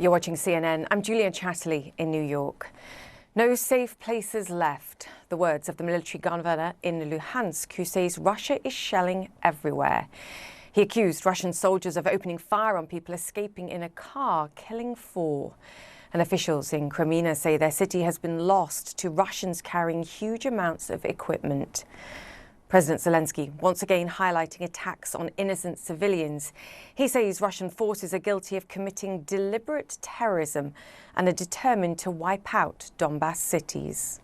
You're watching CNN. I'm Julia Chatterley in New York. No safe places left. The words of the military governor in Luhansk, who says Russia is shelling everywhere. He accused Russian soldiers of opening fire on people escaping in a car, killing 4. And officials in Crimea say their city has been lost to Russians carrying huge amounts of equipment. President Zelensky once again highlighting attacks on innocent civilians. He says Russian forces are guilty of committing deliberate terrorism and are determined to wipe out Donbass cities.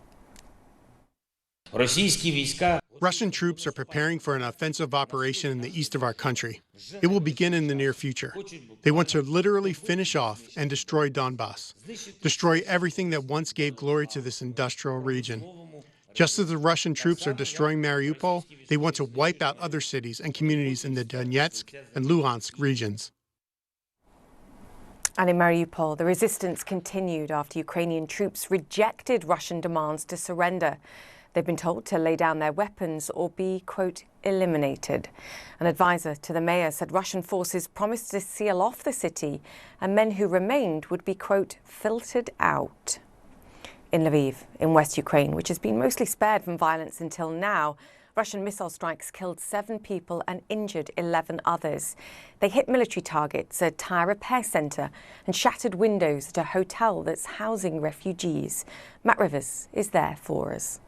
Russian troops are preparing for an offensive operation in the east of our country. It will begin in the near future. They want to literally finish off and destroy Donbass, destroy everything that once gave glory to this industrial region. Just as the Russian troops are destroying Mariupol, they want to wipe out other cities and communities in the Donetsk and Luhansk regions. And in Mariupol, the resistance continued after Ukrainian troops rejected Russian demands to surrender. They've been told to lay down their weapons or be, quote, eliminated. An advisor to the mayor said Russian forces promised to seal off the city and men who remained would be, quote, filtered out. In Lviv, in West Ukraine, which has been mostly spared from violence until now, Russian missile strikes killed 7 people and injured 11 others. They hit military targets, a tyre repair centre, and shattered windows at a hotel that's housing refugees. Matt Rivers is there for us.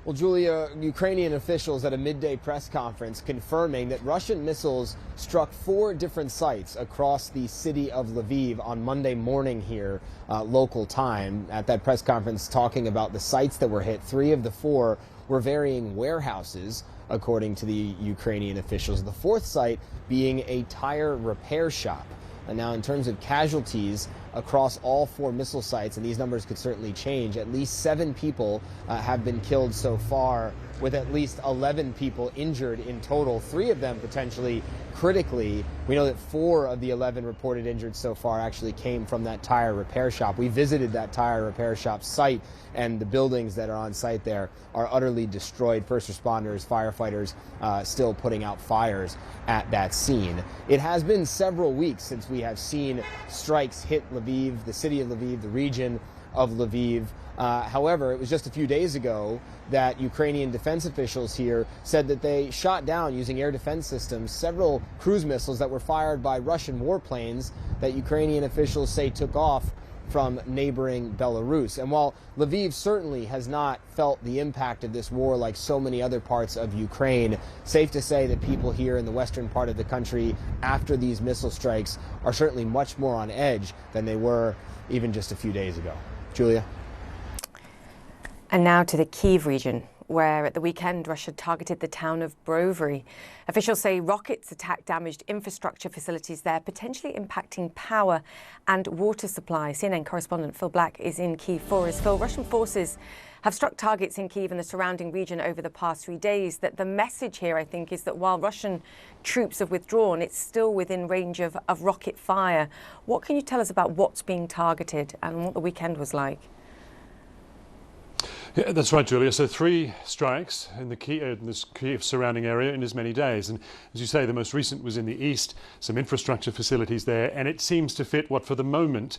Well, Julia, Ukrainian officials at a midday press conference confirming that Russian missiles struck 4 different sites across the city of Lviv on Monday morning here, local time. At that press conference talking about the sites that were hit, 3 of the 4 were varying warehouses, according to the Ukrainian officials. The 4th site being a tire repair shop. And now in terms of casualties across all 4 missile sites, and these numbers could certainly change, at least 7 people have been killed so far, with at least 11 people injured in total, 3 of them potentially critically. We know that 4 of the 11 reported injured so far actually came from that tire repair shop. We visited that tire repair shop site, and the buildings that are on site there are utterly destroyed. First responders, firefighters still putting out fires at that scene. It has been several weeks since we have seen strikes hit Lviv, the city of Lviv, the region of Lviv. However, it was just a few days ago that Ukrainian defense officials here said that they shot down, using air defense systems, several cruise missiles that were fired by Russian warplanes that Ukrainian officials say took off from neighboring Belarus. And while Lviv certainly has not felt the impact of this war like so many other parts of Ukraine, safe to say that people here in the western part of the country after these missile strikes are certainly much more on edge than they were even just a few days ago. Julia? And now to the Kyiv region, where at the weekend Russia targeted the town of Brovary. Officials say rockets attacked damaged infrastructure facilities there, potentially impacting power and water supply. CNN correspondent Phil Black is in Kyiv for us. Phil, Russian forces have struck targets in Kyiv and the surrounding region over the past 3 days. That the message here, I think, is that while Russian troops have withdrawn, it's still within range of rocket fire. What can you tell us about what's being targeted and what the weekend was like? Yeah, that's right, Julia. So 3 strikes in the Kyiv surrounding area in as many days. And as you say, the most recent was in the east, some infrastructure facilities there. And it seems to fit what for the moment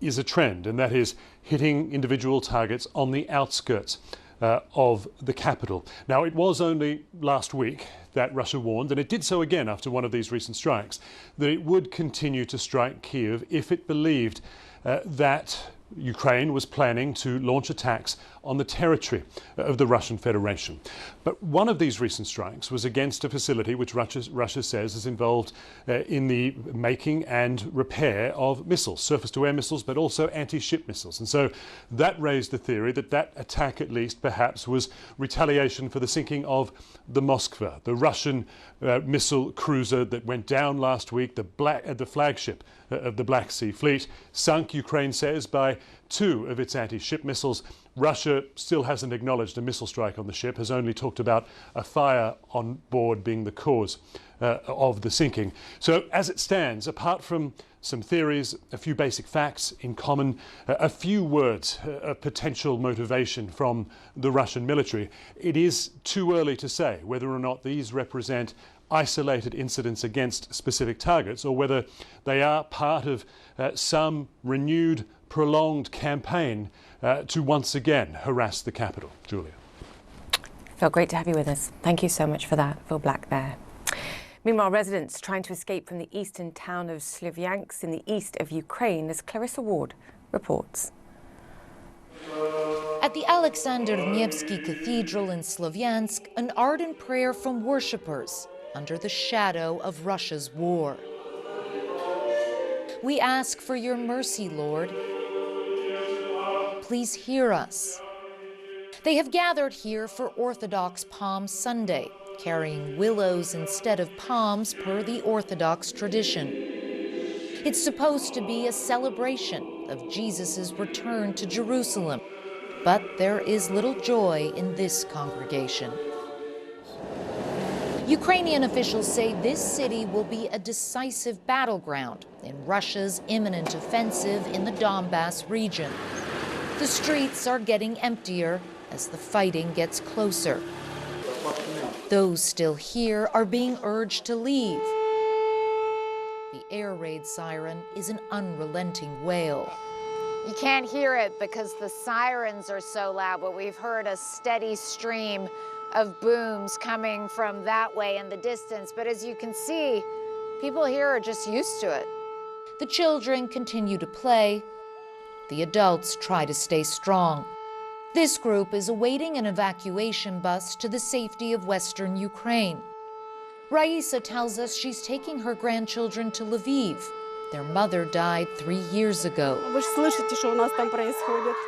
is a trend, and that is hitting individual targets on the outskirts of the capital. Now, it was only last week that Russia warned, and it did so again after one of these recent strikes, that it would continue to strike Kyiv if it believed that Ukraine was planning to launch attacks on the territory of the Russian Federation. But one of these recent strikes was against a facility which Russia says is involved in the making and repair of missiles, surface-to-air missiles, but also anti-ship missiles. And so that raised the theory that that attack, at least perhaps, was retaliation for the sinking of the Moskva, the Russian missile cruiser that went down last week, the flagship of the Black Sea Fleet, sunk, Ukraine says, by 2 of its anti-ship missiles. Russia still hasn't acknowledged a missile strike on the ship, has only talked about a fire on board being the cause of the sinking. So as it stands, apart from some theories, a few basic facts in common, a few words of potential motivation from the Russian military, it is too early to say whether or not these represent isolated incidents against specific targets or whether they are part of some renewed, prolonged campaign to once again harass the capital. Julia. Phil, great to have you with us. Thank you so much for that. Phil Black there. Meanwhile, residents trying to escape from the eastern town of Slovyansk in the east of Ukraine, as Clarissa Ward reports. At the Alexander Nevsky Cathedral in Slovyansk, an ardent prayer from worshippers under the shadow of Russia's war. We ask for your mercy, Lord. Please hear us. They have gathered here for Orthodox Palm Sunday, carrying willows instead of palms per the Orthodox tradition. It's supposed to be a celebration of Jesus' return to Jerusalem, but there is little joy in this congregation. Ukrainian officials say this city will be a decisive battleground in Russia's imminent offensive in the Donbas region. The streets are getting emptier as the fighting gets closer. Those still here are being urged to leave. The air raid siren is an unrelenting wail. You can't hear it because the sirens are so loud, but we've heard a steady stream of booms coming from that way in the distance. But as you can see, people here are just used to it. The children continue to play. The adults try to stay strong. This group is awaiting an evacuation bus to the safety of Western Ukraine. Raisa tells us she's taking her grandchildren to Lviv. Their mother died 3 years ago.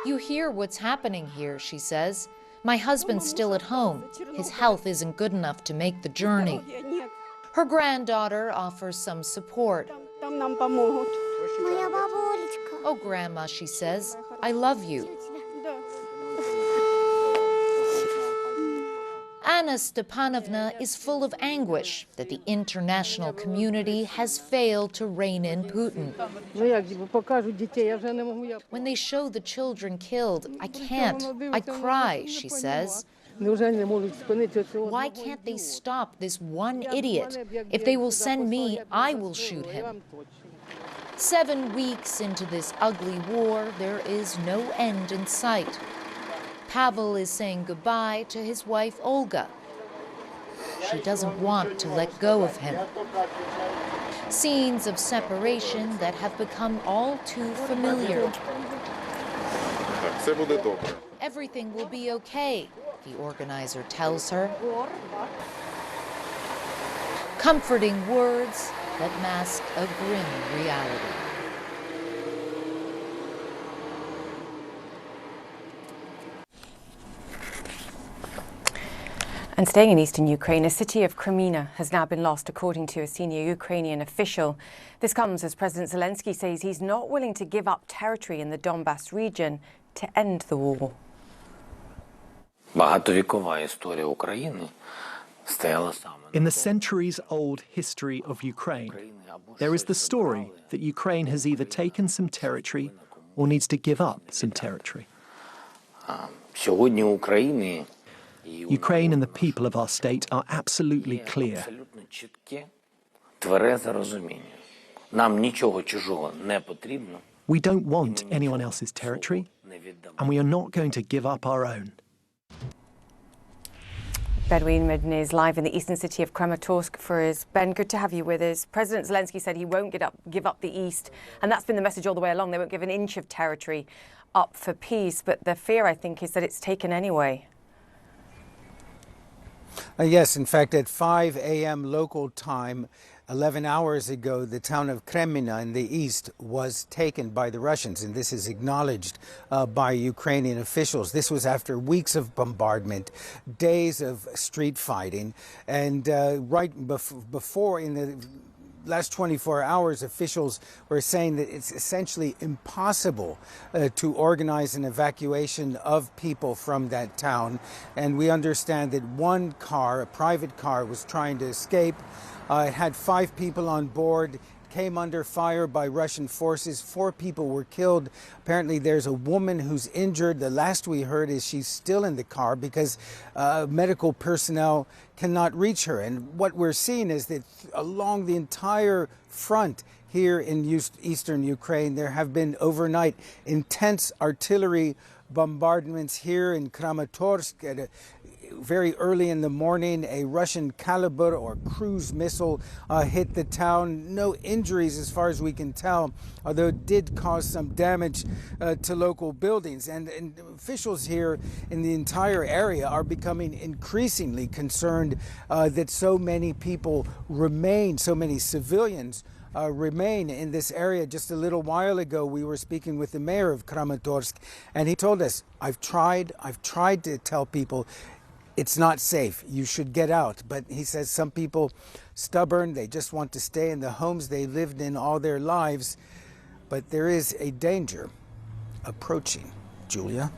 You hear what's happening here, she says. My husband's still at home. His health isn't good enough to make the journey. Her granddaughter offers some support. Oh, Grandma, she says, I love you. Anna Stepanovna is full of anguish that the international community has failed to rein in Putin. When they show the children killed, I can't. I cry, she says. Why can't they stop this one idiot? If they will send me, I will shoot him. 7 weeks into this ugly war, there is no end in sight. Pavel is saying goodbye to his wife, Olga. She doesn't want to let go of him. Scenes of separation that have become all too familiar. Everything will be okay, the organizer tells her. Comforting words that mask a grim reality. And staying in eastern Ukraine, a city of Kreminna has now been lost, according to a senior Ukrainian official. This comes as President Zelensky says he's not willing to give up territory in the Donbas region to end the war. In the centuries-old history of Ukraine, there is the story that Ukraine has either taken some territory or needs to give up some territory. Ukraine and the people of our state are absolutely clear. We don't want anyone else's territory, and we are not going to give up our own. Ben Weidman is live in the eastern city of Kramatorsk for us. Ben, good to have you with us. President Zelensky said he won't give up the east, and that's been the message all the way along. They won't give an inch of territory up for peace, but the fear, I think, is that it's taken anyway. Yes, in fact, at 5 a.m. local time, 11 hours ago, the town of Kreminna in the east was taken by the Russians, and this is acknowledged by Ukrainian officials. This was after weeks of bombardment, days of street fighting, and right before, in the last 24 hours, officials were saying that it's essentially impossible to organize an evacuation of people from that town. And we understand that one car, a private car, was trying to escape. It had 5 people on board, came under fire by Russian forces. 4 people were killed. Apparently there's a woman who's injured. The last we heard is she's still in the car because medical personnel cannot reach her. And what we're seeing is that along the entire front here in eastern Ukraine, there have been overnight intense artillery bombardments here in Kramatorsk. Very early in the morning, a Russian Kalibr or cruise missile hit the town. No injuries as far as we can tell, although it did cause some damage to local buildings. And officials here in the entire area are becoming increasingly concerned that so many people remain, so many civilians remain in this area. Just a little while ago, we were speaking with the mayor of Kramatorsk, and he told us, I've tried to tell people it's not safe, you should get out. But he says some people stubborn, they just want to stay in the homes they lived in all their lives. But there is a danger approaching. Julia?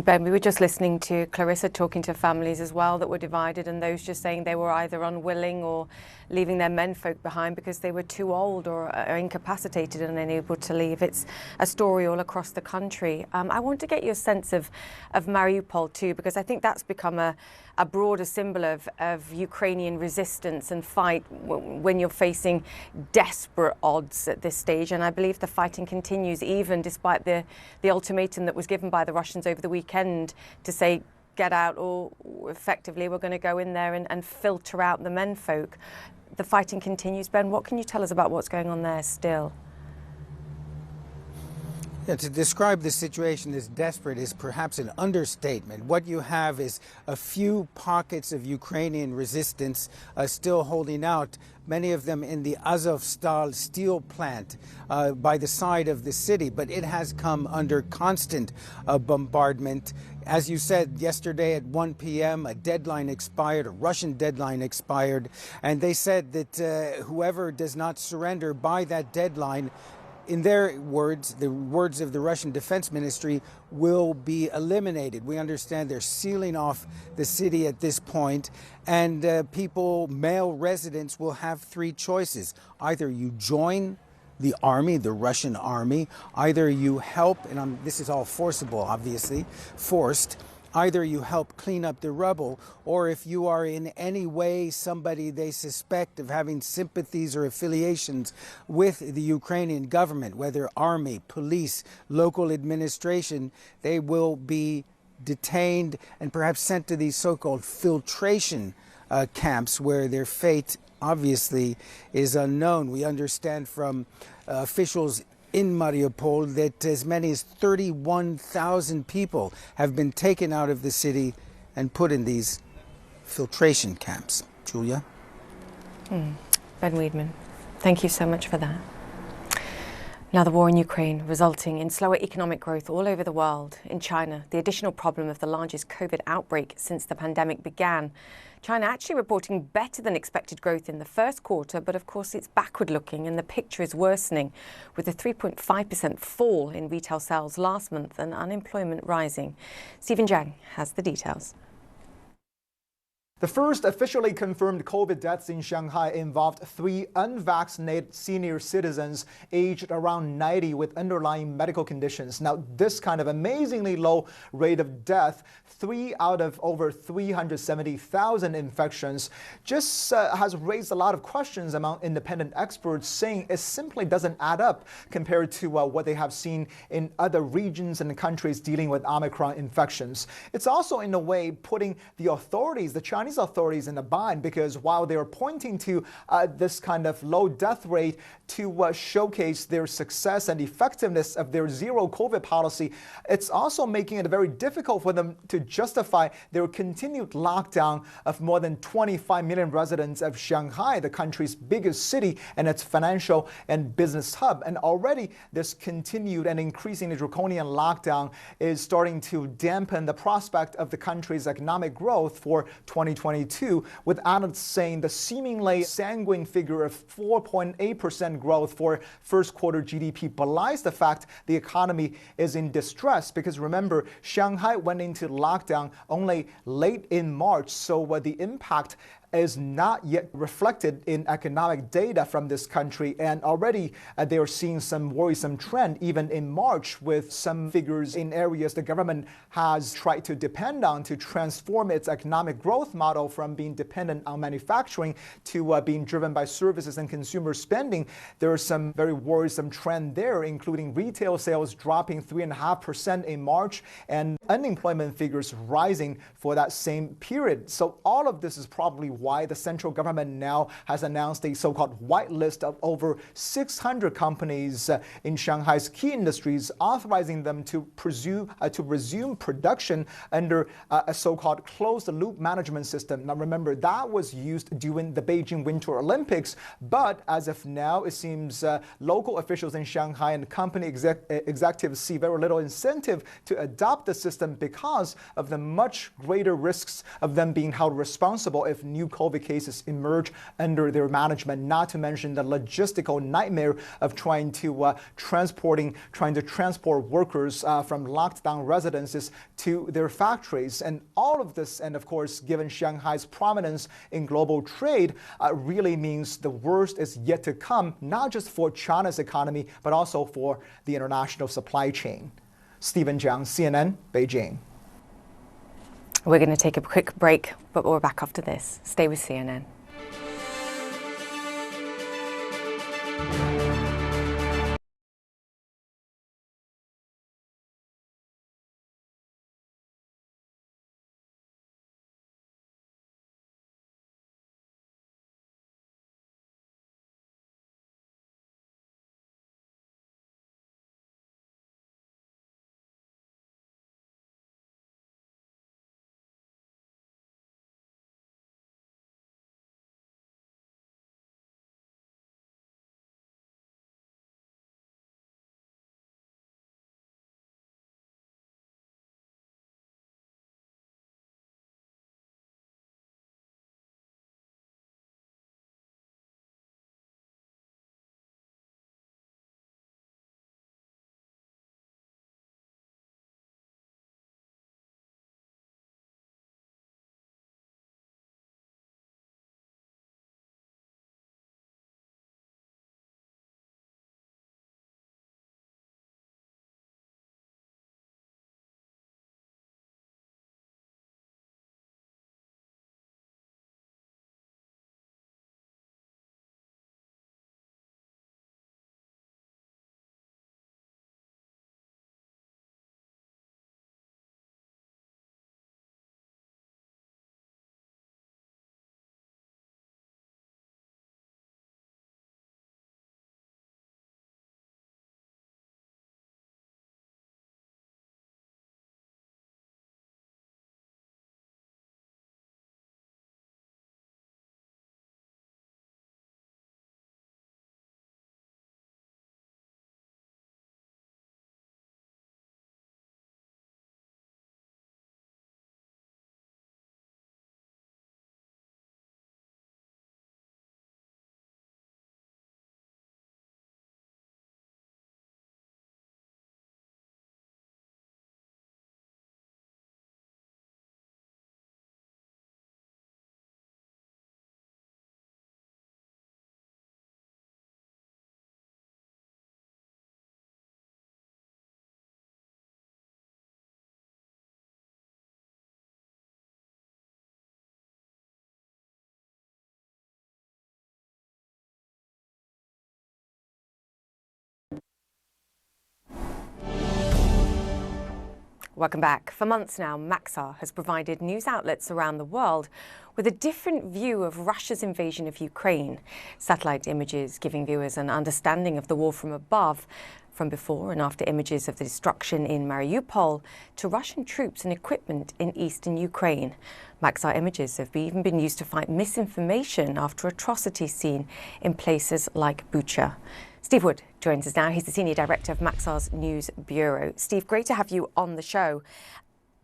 Ben, we were just listening to Clarissa talking to families as well that were divided, and those just saying they were either unwilling or leaving their menfolk behind because they were too old or are incapacitated and unable to leave. It's a story all across the country. I want to get your sense of Mariupol too, because I think that's become a broader symbol of Ukrainian resistance and fight when you're facing desperate odds at this stage. And I believe the fighting continues even despite the ultimatum that was given by the Russians over the weekend to say, get out, or effectively we're going to go in there and filter out the menfolk. The fighting continues. Ben, what can you tell us about what's going on there still? Yeah, to describe the situation as desperate is perhaps an understatement. What you have is a few pockets of Ukrainian resistance still holding out, many of them in the Azovstal steel plant by the side of the city, but it has come under constant bombardment. As you said, yesterday at 1 p.m., a deadline expired, a Russian deadline expired, and they said that whoever does not surrender by that deadline, in their words, the words of the Russian Defense Ministry, will be eliminated. We understand they're sealing off the city at this point, and people, male residents, will have 3 choices. Either you join the army, the Russian army, either you help, and this is all forcible, obviously, forced, either you help clean up the rubble, or if you are in any way somebody they suspect of having sympathies or affiliations with the Ukrainian government, whether army, police, local administration, they will be detained and perhaps sent to these so-called filtration camps where their fate obviously is unknown. We understand from officials in Mariupol that as many as 31,000 people have been taken out of the city and put in these filtration camps. Julia? Ben Weidman, thank you so much for that. Now, the war in Ukraine resulting in slower economic growth all over the world. In China, the additional problem of the largest COVID outbreak since the pandemic began. China actually reporting better than expected growth in the first quarter, but of course it's backward looking and the picture is worsening with a 3.5% fall in retail sales last month and unemployment rising. Stephen Zhang has the details. The first officially confirmed COVID deaths in Shanghai involved 3 unvaccinated senior citizens aged around 90 with underlying medical conditions. Now, this kind of amazingly low rate of death, 3 out of over 370,000 infections, just has raised a lot of questions among independent experts, saying it simply doesn't add up compared to what they have seen in other regions and countries dealing with Omicron infections. It's also, in a way, putting the authorities, the Chinese authorities, in a bind, because while they are pointing to this kind of low death rate to showcase their success and effectiveness of their zero COVID policy, it's also making it very difficult for them to justify their continued lockdown of more than 25 million residents of Shanghai, the country's biggest city and its financial and business hub. And already this continued and increasingly draconian lockdown is starting to dampen the prospect of the country's economic growth for 2020. 2022, with analysts saying the seemingly sanguine figure of 4.8% growth for first quarter GDP belies the fact the economy is in distress, because remember, Shanghai went into lockdown only late in March, so the impact is not yet reflected in economic data from this country, and already they are seeing some worrisome trend even in March, with some figures in areas the government has tried to depend on to transform its economic growth model from being dependent on manufacturing to being driven by services and consumer spending. There are some very worrisome trend there, including retail sales dropping 3.5% in March and unemployment figures rising for that same period. So all of this is probably why the central government now has announced a so-called white list of over 600 companies in Shanghai's key industries, authorizing them to resume production under a so-called closed-loop management system. Now remember, that was used during the Beijing Winter Olympics, but as of now, it seems local officials in Shanghai and company executives see very little incentive to adopt the system because of the much greater risks of them being held responsible if new COVID cases emerge under their management, not to mention the logistical nightmare of trying to transport workers from locked down residences to their factories. And all of this, and of course, given Shanghai's prominence in global trade, really means the worst is yet to come, not just for China's economy, but also for the international supply chain. Stephen Jiang, CNN, Beijing. We're going to take a quick break, but we're back after this. Stay with CNN. Welcome back. For months now, Maxar has provided news outlets around the world with a different view of Russia's invasion of Ukraine. Satellite images giving viewers an understanding of the war from above, from before and after images of the destruction in Mariupol to Russian troops and equipment in eastern Ukraine. Maxar images have even been used to fight misinformation after atrocities seen in places like Bucha. Steve Wood joins us now. He's the Senior Director of Maxar's News Bureau. Steve, great to have you on the show.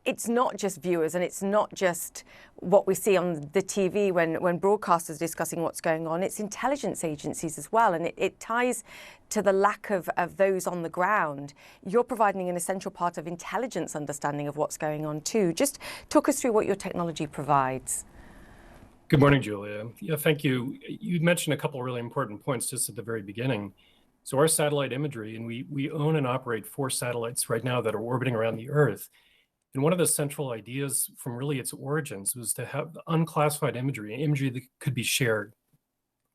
it's not just viewers and it's not just what we see on the TV when broadcasters are discussing what's going on, it's intelligence agencies as well. And it ties to the lack of those on the ground. You're providing an essential part of intelligence understanding of what's going on too. Just talk us through what your technology provides. Good morning, Julia. Yeah, thank you. You mentioned a couple of really important points just at the very beginning. So our satellite imagery, and we own and operate 4 satellites right now that are orbiting around the Earth. And one of the central ideas from really its origins was to have unclassified imagery that could be shared.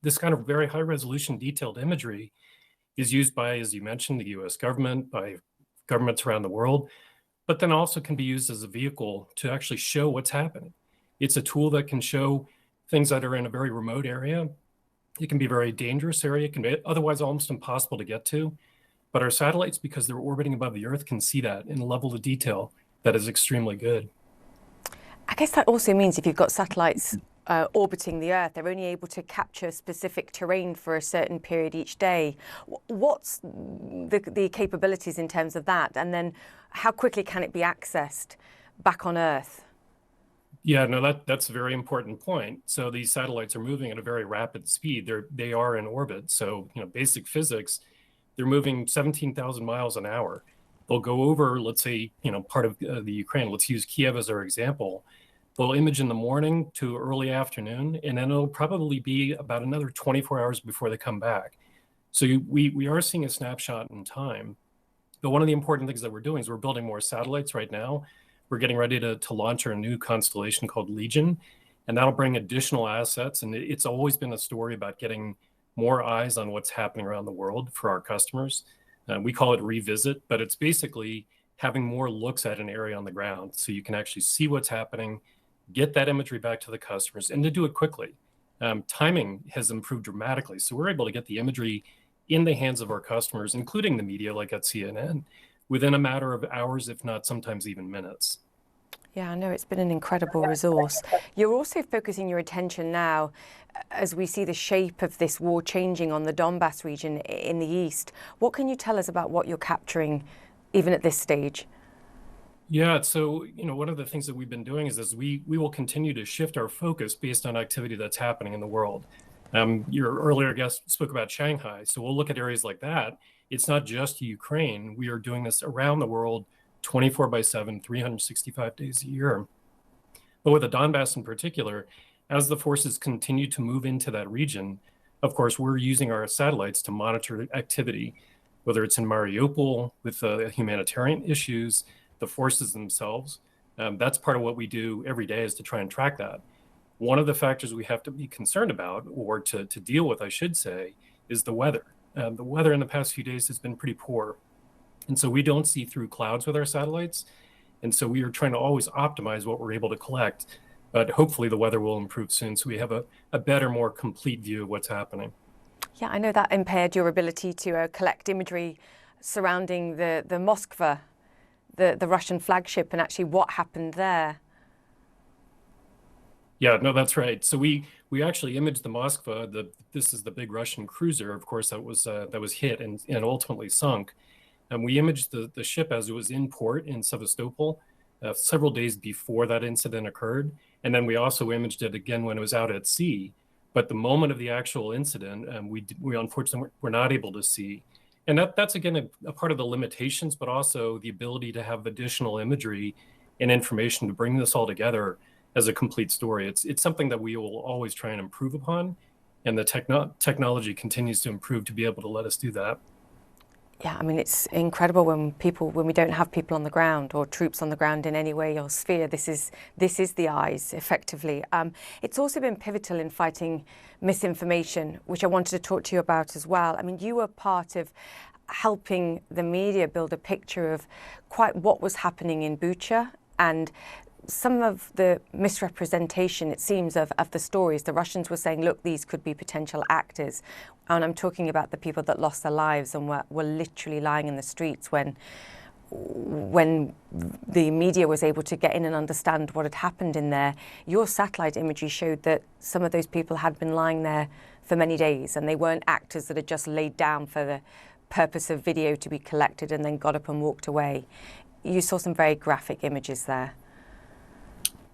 This kind of very high resolution detailed imagery is used by, as you mentioned, the US government, by governments around the world, but then also can be used as a vehicle to actually show what's happening. It's a tool that can show things that are in a very remote area. It can be a very dangerous area. It can be otherwise almost impossible to get to. But our satellites, because they're orbiting above the Earth, can see that in a level of detail that is extremely good. I guess that also means if you've got satellites orbiting the Earth, they're only able to capture specific terrain for a certain period each day. What's the capabilities in terms of that? And then how quickly can it be accessed back on Earth? Yeah, no, that's a very important point. So these satellites are moving at a very rapid speed. They are in orbit. So, basic physics, they're moving 17,000 miles an hour. They'll go over, let's say, part of the Ukraine. Let's use Kiev as our example. They'll image in the morning to early afternoon, and then it'll probably be about another 24 hours before they come back. So we are seeing a snapshot in time. But one of the important things that we're doing is we're building more satellites right now. We're getting ready to launch our new constellation called Legion, and that'll bring additional assets. And it's always been a story about getting more eyes on what's happening around the world for our customers. We call it revisit, but it's basically having more looks at an area on the ground so you can actually see what's happening, get that imagery back to the customers, and to do it quickly. Timing has improved dramatically. So we're able to get the imagery in the hands of our customers, including the media like at CNN, within a matter of hours, if not sometimes even minutes. Yeah, I know it's been an incredible resource. You're also focusing your attention now as we see the shape of this war changing on the Donbass region in the east. What can you tell us about what you're capturing even at this stage? Yeah, so one of the things that we've been doing is we will continue to shift our focus based on activity that's happening in the world. Your earlier guest spoke about Shanghai, so we'll look at areas like that. It's not just Ukraine. We are doing this around the world 24/7, 365 days a year. But with the Donbass in particular, as the forces continue to move into that region, of course, we're using our satellites to monitor activity, whether it's in Mariupol with humanitarian issues, the forces themselves. That's part of what we do every day is to try and track that. One of the factors we have to be concerned about, or to deal with, I should say, is the weather. The weather in the past few days has been pretty poor. And so we don't see through clouds with our satellites. And so we are trying to always optimize what we're able to collect. But hopefully the weather will improve soon so we have a better, more complete view of what's happening. Yeah, I know that impaired your ability to collect imagery surrounding the Moskva, the Russian flagship, and actually what happened there. Yeah, no, that's right. So we actually imaged the Moskva. This is the big Russian cruiser, of course, that was hit and ultimately sunk. And we imaged the ship as it was in port in Sevastopol several days before that incident occurred. And then we also imaged it again when it was out at sea. But the moment of the actual incident, we unfortunately were not able to see. And that's again a part of the limitations, but also the ability to have additional imagery and information to bring this all together as a complete story. It's something that we will always try and improve upon, and the technology continues to improve to be able to let us do that. Yeah, I mean, it's incredible when we don't have people on the ground or troops on the ground in any way or sphere. This is the eyes, effectively. It's also been pivotal in fighting misinformation, which I wanted to talk to you about as well. I mean, you were part of helping the media build a picture of quite what was happening in Bucha, and some of the misrepresentation, it seems, of the stories. The Russians were saying, look, these could be potential actors. And I'm talking about the people that lost their lives and were literally lying in the streets when the media was able to get in and understand what had happened in there. Your satellite imagery showed that some of those people had been lying there for many days, and they weren't actors that had just laid down for the purpose of video to be collected and then got up and walked away. You saw some very graphic images there.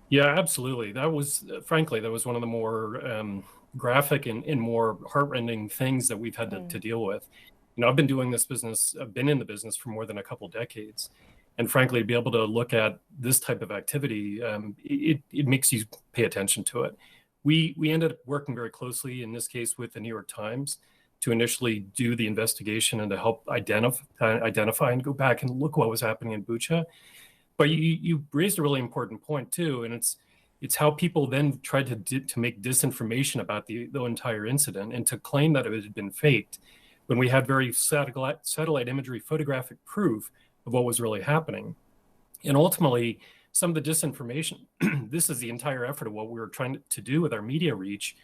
Yeah, absolutely. That was, frankly, that was one of the more graphic and more heartrending things that we've had to deal with. You know, I've been doing this business, I've been in the business for more than a couple decades. And frankly, to be able to look at this type of activity, it makes you pay attention to it. We ended up working very closely, in this case, with the New York Times to initially do the investigation and to help identify and go back and look what was happening in Bucha. But you raised a really important point too, and it's how people then tried to make disinformation about the entire incident and to claim that it had been faked when we had very satellite imagery, photographic proof of what was really happening. And ultimately, some of the disinformation, this is the entire effort of what we were trying to do with our media reach,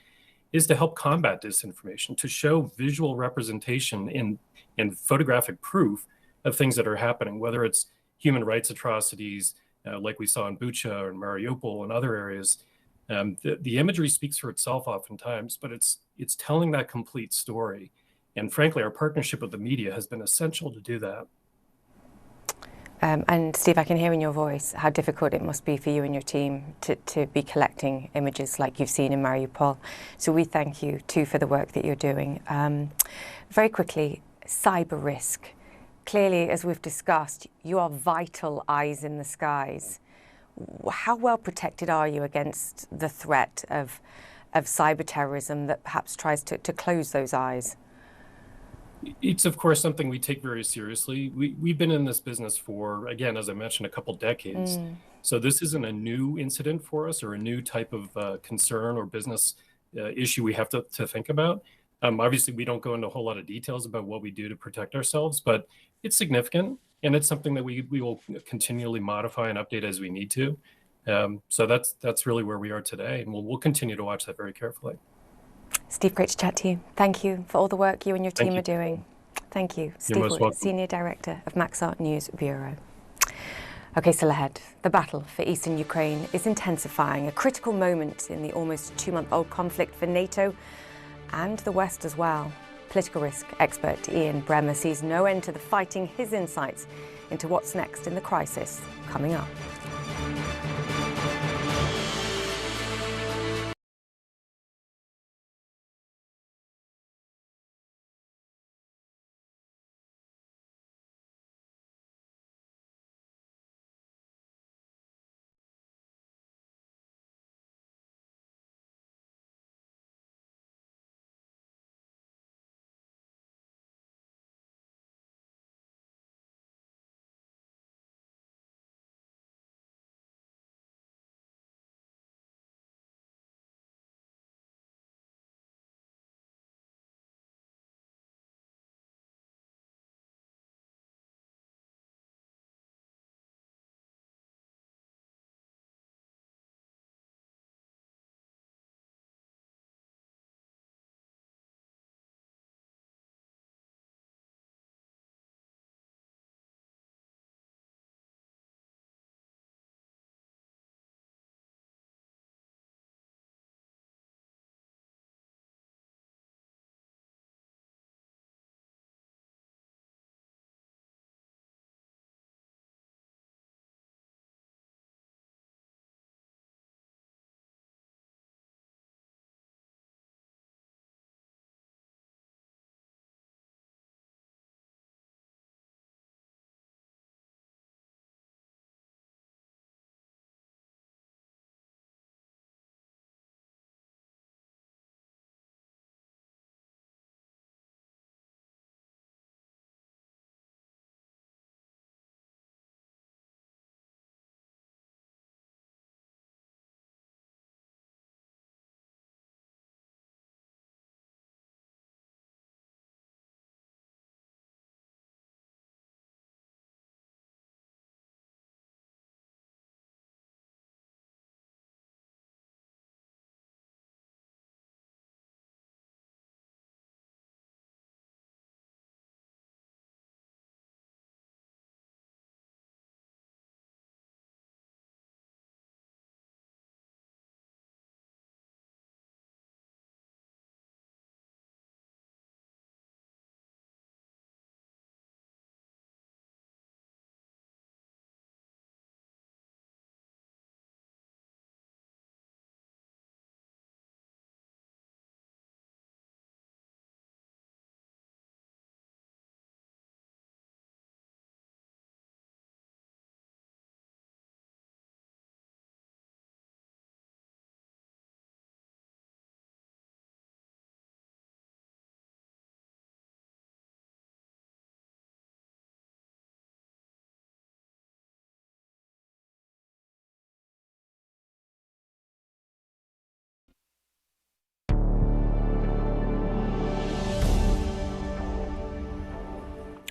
is to help combat disinformation, to show visual representation and photographic proof of things that are happening, whether it's human rights atrocities, like we saw in Bucha or in Mariupol and other areas. The imagery speaks for itself oftentimes, but it's telling that complete story. And frankly, our partnership with the media has been essential to do that. And Steve, I can hear in your voice how difficult it must be for you and your team to be collecting images like you've seen in Mariupol. So we thank you too for the work that you're doing. Very quickly, cyber risk. Clearly, as we've discussed, you are vital eyes in the skies. How well protected are you against the threat of cyber terrorism that perhaps tries to close those eyes? It's, of course, something we take very seriously. We've been in this business for, again, as I mentioned, a couple decades. So this isn't a new incident for us or a new type of concern or business issue we have to think about. Obviously, we don't go into a whole lot of details about what we do to protect ourselves, but it's significant, and it's something that we will continually modify and update as we need to. So that's really where we are today, and we'll continue to watch that very carefully. Steve, great to chat to you. Thank you for all the work you and your team are doing. Thank you. Steve most Wood, welcome. Senior Director of Maxar News Bureau. Okay, still ahead. The battle for eastern Ukraine is intensifying, a critical moment in the almost 2-month-old conflict for NATO and the West as well. Political risk expert Ian Bremer sees no end to the fighting. His insights into what's next in the crisis coming up.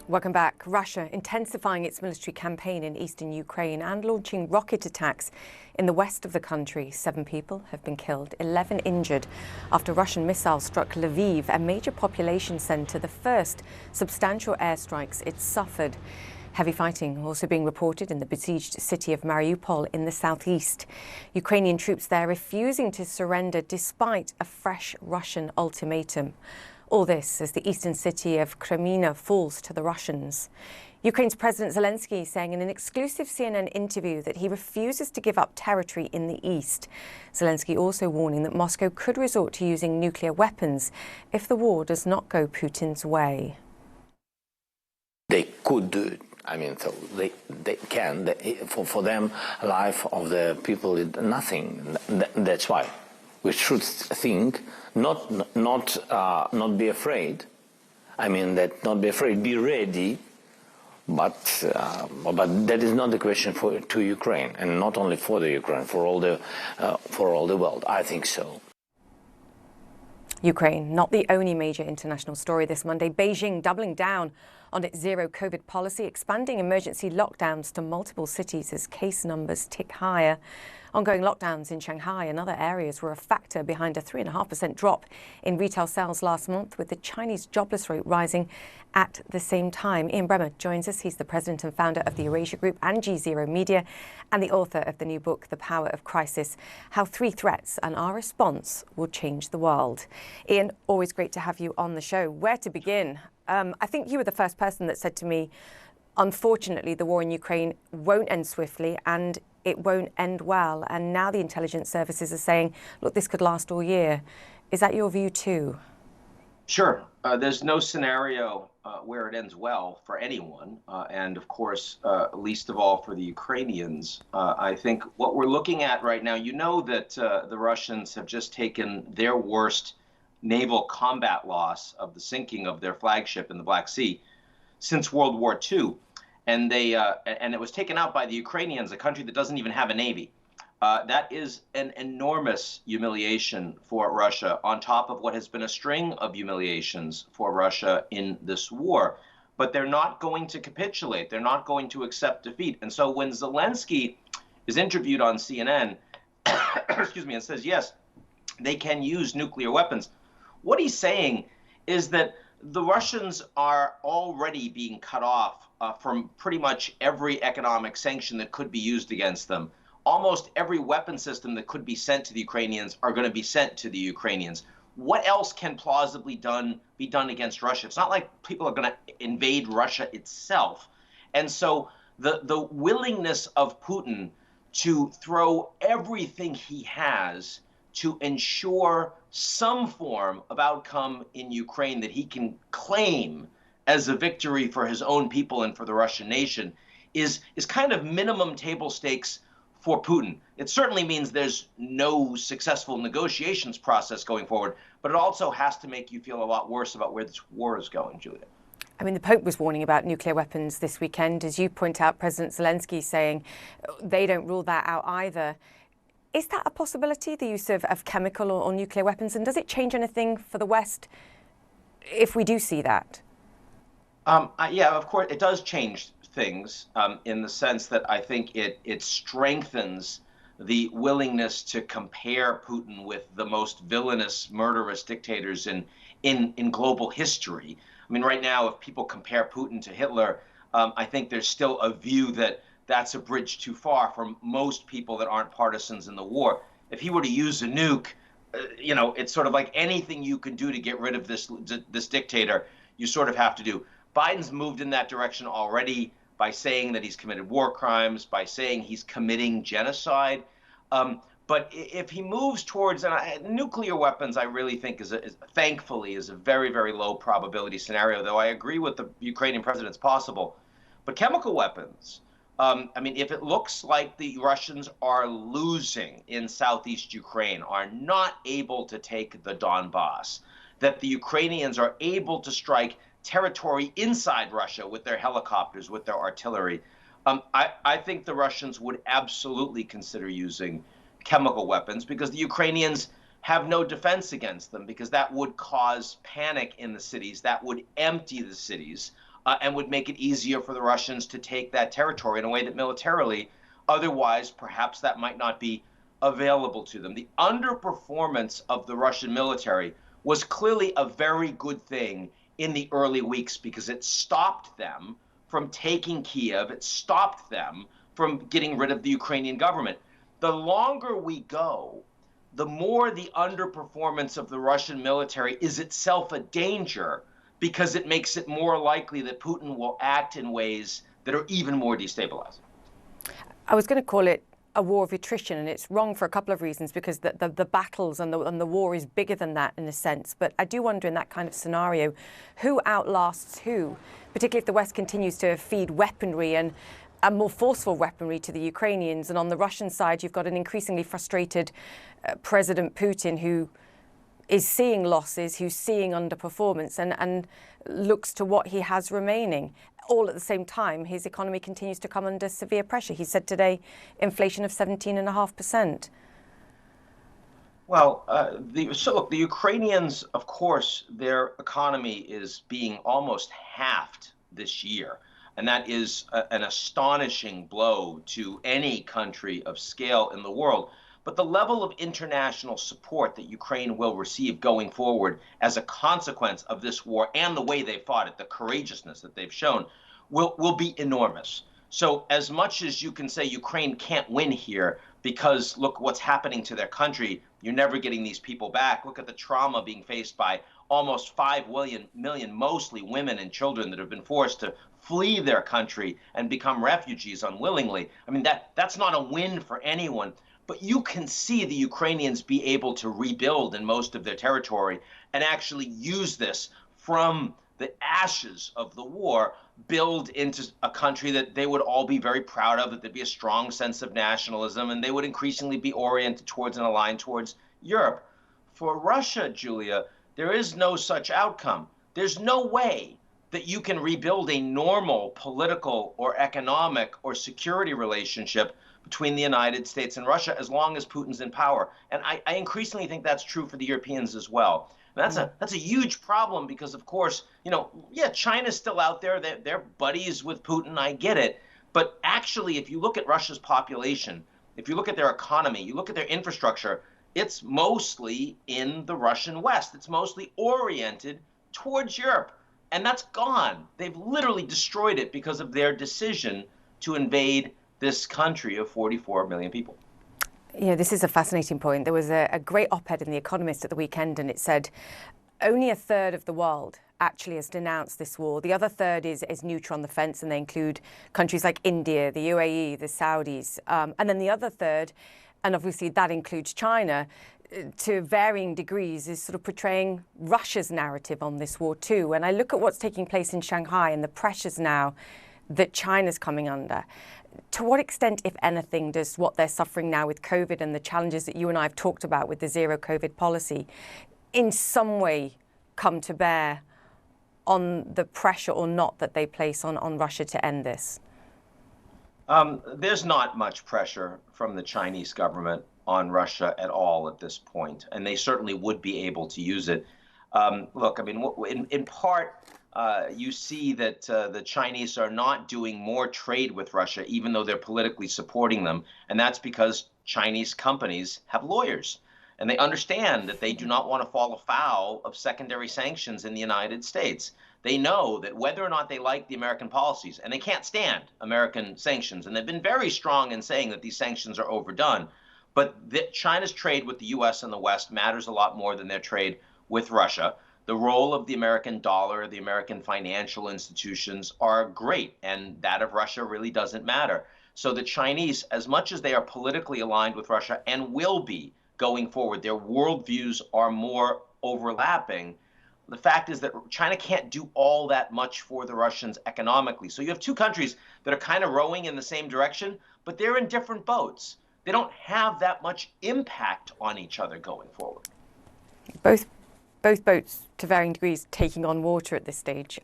Welcome back. Russia intensifying its military campaign in eastern Ukraine and launching rocket attacks in the west of the country. 7 people have been killed, 11 injured after Russian missiles struck Lviv, a major population centre, the first substantial airstrikes it's suffered. Heavy fighting also being reported in the besieged city of Mariupol in the southeast. Ukrainian troops there refusing to surrender despite a fresh Russian ultimatum. All this as the eastern city of Kreminna falls to the Russians. Ukraine's President Zelensky saying in an exclusive CNN interview that he refuses to give up territory in the east. Zelensky also warning that Moscow could resort to using nuclear weapons if the war does not go Putin's way. They could do it. I mean, so they can. For them, life of the people is nothing. That's why we should think, not be afraid. I mean, that not be afraid, be ready. But that is not the question to Ukraine, and not only for the Ukraine, for all the world. I think so. Ukraine, not the only major international story this Monday. Beijing doubling down on its zero COVID policy, expanding emergency lockdowns to multiple cities as case numbers tick higher. Ongoing lockdowns in Shanghai and other areas were a factor behind a 3.5% drop in retail sales last month, with the Chinese jobless rate rising at the same time. Ian Bremer joins us. He's the president and founder of the Eurasia Group and G0 Media and the author of the new book, The Power of Crisis, How 3 Threats and Our Response Will Change the World. Ian, always great to have you on the show. Where to begin? I think you were the first person that said to me, unfortunately, the war in Ukraine won't end swiftly and it won't end well. And now the intelligence services are saying, look, this could last all year. Is that your view too? Sure. There's no scenario where it ends well for anyone. And of course, least of all for the Ukrainians. I think what we're looking at right now, you know that the Russians have just taken their worst naval combat loss of the sinking of their flagship in the Black Sea since World War II. And it was taken out by the Ukrainians, a country that doesn't even have a navy. That is an enormous humiliation for Russia, on top of what has been a string of humiliations for Russia in this war. But they're not going to capitulate. They're not going to accept defeat. And so when Zelensky is interviewed on CNN, excuse me, and says, yes, they can use nuclear weapons, what he's saying is that the Russians are already being cut off from pretty much every economic sanction that could be used against them. Almost every weapon system that could be sent to the Ukrainians are going to be sent to the Ukrainians. What else can plausibly be done against Russia? It's not like people are going to invade Russia itself. And so the willingness of Putin to throw everything he has to ensure some form of outcome in Ukraine that he can claim as a victory for his own people and for the Russian nation is kind of minimum table stakes for Putin. It certainly means there's no successful negotiations process going forward, but it also has to make you feel a lot worse about where this war is going, Julia. I mean, the Pope was warning about nuclear weapons this weekend. As you point out, President Zelensky saying they don't rule that out either. Is that a possibility, the use of chemical or nuclear weapons? And does it change anything for the West if we do see that? Yeah, of course, it does change things in the sense that I think it strengthens the willingness to compare Putin with the most villainous, murderous dictators in global history. I mean, right now, if people compare Putin to Hitler, I think there's still a view that that's a bridge too far for most people that aren't partisans in the war. If he were to use a nuke, you know, it's sort of like anything you can do to get rid of this dictator, you sort of have to do. Biden's moved in that direction already by saying that he's committed war crimes, by saying he's committing genocide. But if he moves towards nuclear weapons, I really think thankfully is a very, very low probability scenario, though I agree with the Ukrainian president it's possible. But chemical weapons, I mean, if it looks like the Russians are losing in southeast Ukraine, are not able to take the Donbass, that the Ukrainians are able to strike territory inside Russia with their helicopters, with their artillery, I think the Russians would absolutely consider using chemical weapons, because the Ukrainians have no defense against them, because that would cause panic in the cities, that would empty the cities and would make it easier for the Russians to take that territory in a way that militarily, otherwise, perhaps that might not be available to them. The underperformance of the Russian military was clearly a very good thing in the early weeks because it stopped them from taking Kiev. It stopped them from getting rid of the Ukrainian government. The longer we go, the more the underperformance of the Russian military is itself a danger because it makes it more likely that Putin will act in ways that are even more destabilizing. I was going to call it a war of attrition, and it's wrong for a couple of reasons because the battles and the war is bigger than that in a sense. But I do wonder in that kind of scenario, who outlasts who, particularly if the West continues to feed weaponry and more forceful weaponry to the Ukrainians. And on the Russian side, you've got an increasingly frustrated President Putin who is seeing losses, who's seeing underperformance and looks to what he has remaining. All at the same time, his economy continues to come under severe pressure. He said today, inflation of 17.5%. Well, so look, the Ukrainians, of course, their economy is being almost halved this year. And that is an astonishing blow to any country of scale in the world. But the level of international support that Ukraine will receive going forward as a consequence of this war and the way they fought it, the courageousness that they've shown, will be enormous. So as much as you can say Ukraine can't win here because look what's happening to their country, you're never getting these people back. Look at the trauma being faced by almost 5 million, mostly women and children that have been forced to flee their country and become refugees unwillingly. I mean, that's not a win for anyone. But you can see the Ukrainians be able to rebuild in most of their territory and actually use this from the ashes of the war, build into a country that they would all be very proud of, that there'd be a strong sense of nationalism, and they would increasingly be oriented towards and aligned towards Europe. For Russia, Julia, there is no such outcome. There's no way that you can rebuild a normal political or economic or security relationship between the United States and Russia as long as Putin's in power. And I increasingly think that's true for the Europeans as well. And that's a huge problem because, of course, China's still out there. They're buddies with Putin. I get it. But actually, if you look at Russia's population, if you look at their economy, you look at their infrastructure, it's mostly in the Russian West. It's mostly oriented towards Europe. And that's gone. They've literally destroyed it because of their decision to invade this country of 44 million people. Yeah, this is a fascinating point. There was a great op-ed in The Economist at the weekend, and it said only a third of the world actually has denounced this war. The other third is neutral on the fence, and they include countries like India, the UAE, the Saudis. And then the other third, and obviously that includes China, to varying degrees is sort of portraying Russia's narrative on this war too. And I look at what's taking place in Shanghai and the pressures now that China's coming under. To what extent, if anything, does what they're suffering now with COVID and the challenges that you and I have talked about with the zero COVID policy in some way come to bear on the pressure or not that they place on Russia to end this? There's not much pressure from the Chinese government on Russia at all at this point, and they certainly would be able to use it. Look, I mean, in part, you see that the Chinese are not doing more trade with Russia, even though they're politically supporting them. And that's because Chinese companies have lawyers. And they understand that they do not want to fall afoul of secondary sanctions in the United States. They know that whether or not they like the American policies, and they can't stand American sanctions, and they've been very strong in saying that these sanctions are overdone, but that China's trade with the U.S. and the West matters a lot more than their trade with Russia. The role of the American dollar, the American financial institutions are great, and that of Russia really doesn't matter. So the Chinese, as much as they are politically aligned with Russia and will be going forward, their worldviews are more overlapping. The fact is that China can't do all that much for the Russians economically. So you have two countries that are kind of rowing in the same direction, but they're in different boats. They don't have that much impact on each other going forward. Both boats, to varying degrees, taking on water at this stage.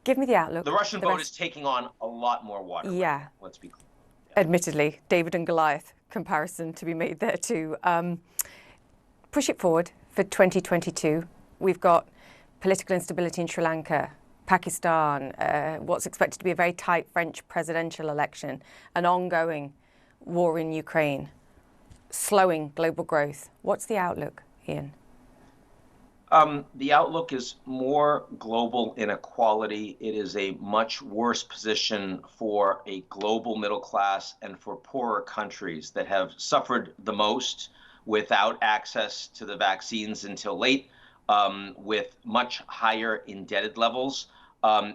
Give me the outlook. The Russian boat is taking on a lot more water. Yeah. Let's be clear. Yeah. Admittedly, David and Goliath comparison to be made there too. Push it forward for 2022. We've got political instability in Sri Lanka, Pakistan, what's expected to be a very tight French presidential election, an ongoing war in Ukraine, slowing global growth. What's the outlook, Ian? The outlook is more global inequality. It is a much worse position for a global middle class and for poorer countries that have suffered the most without access to the vaccines until late, with much higher indebted levels,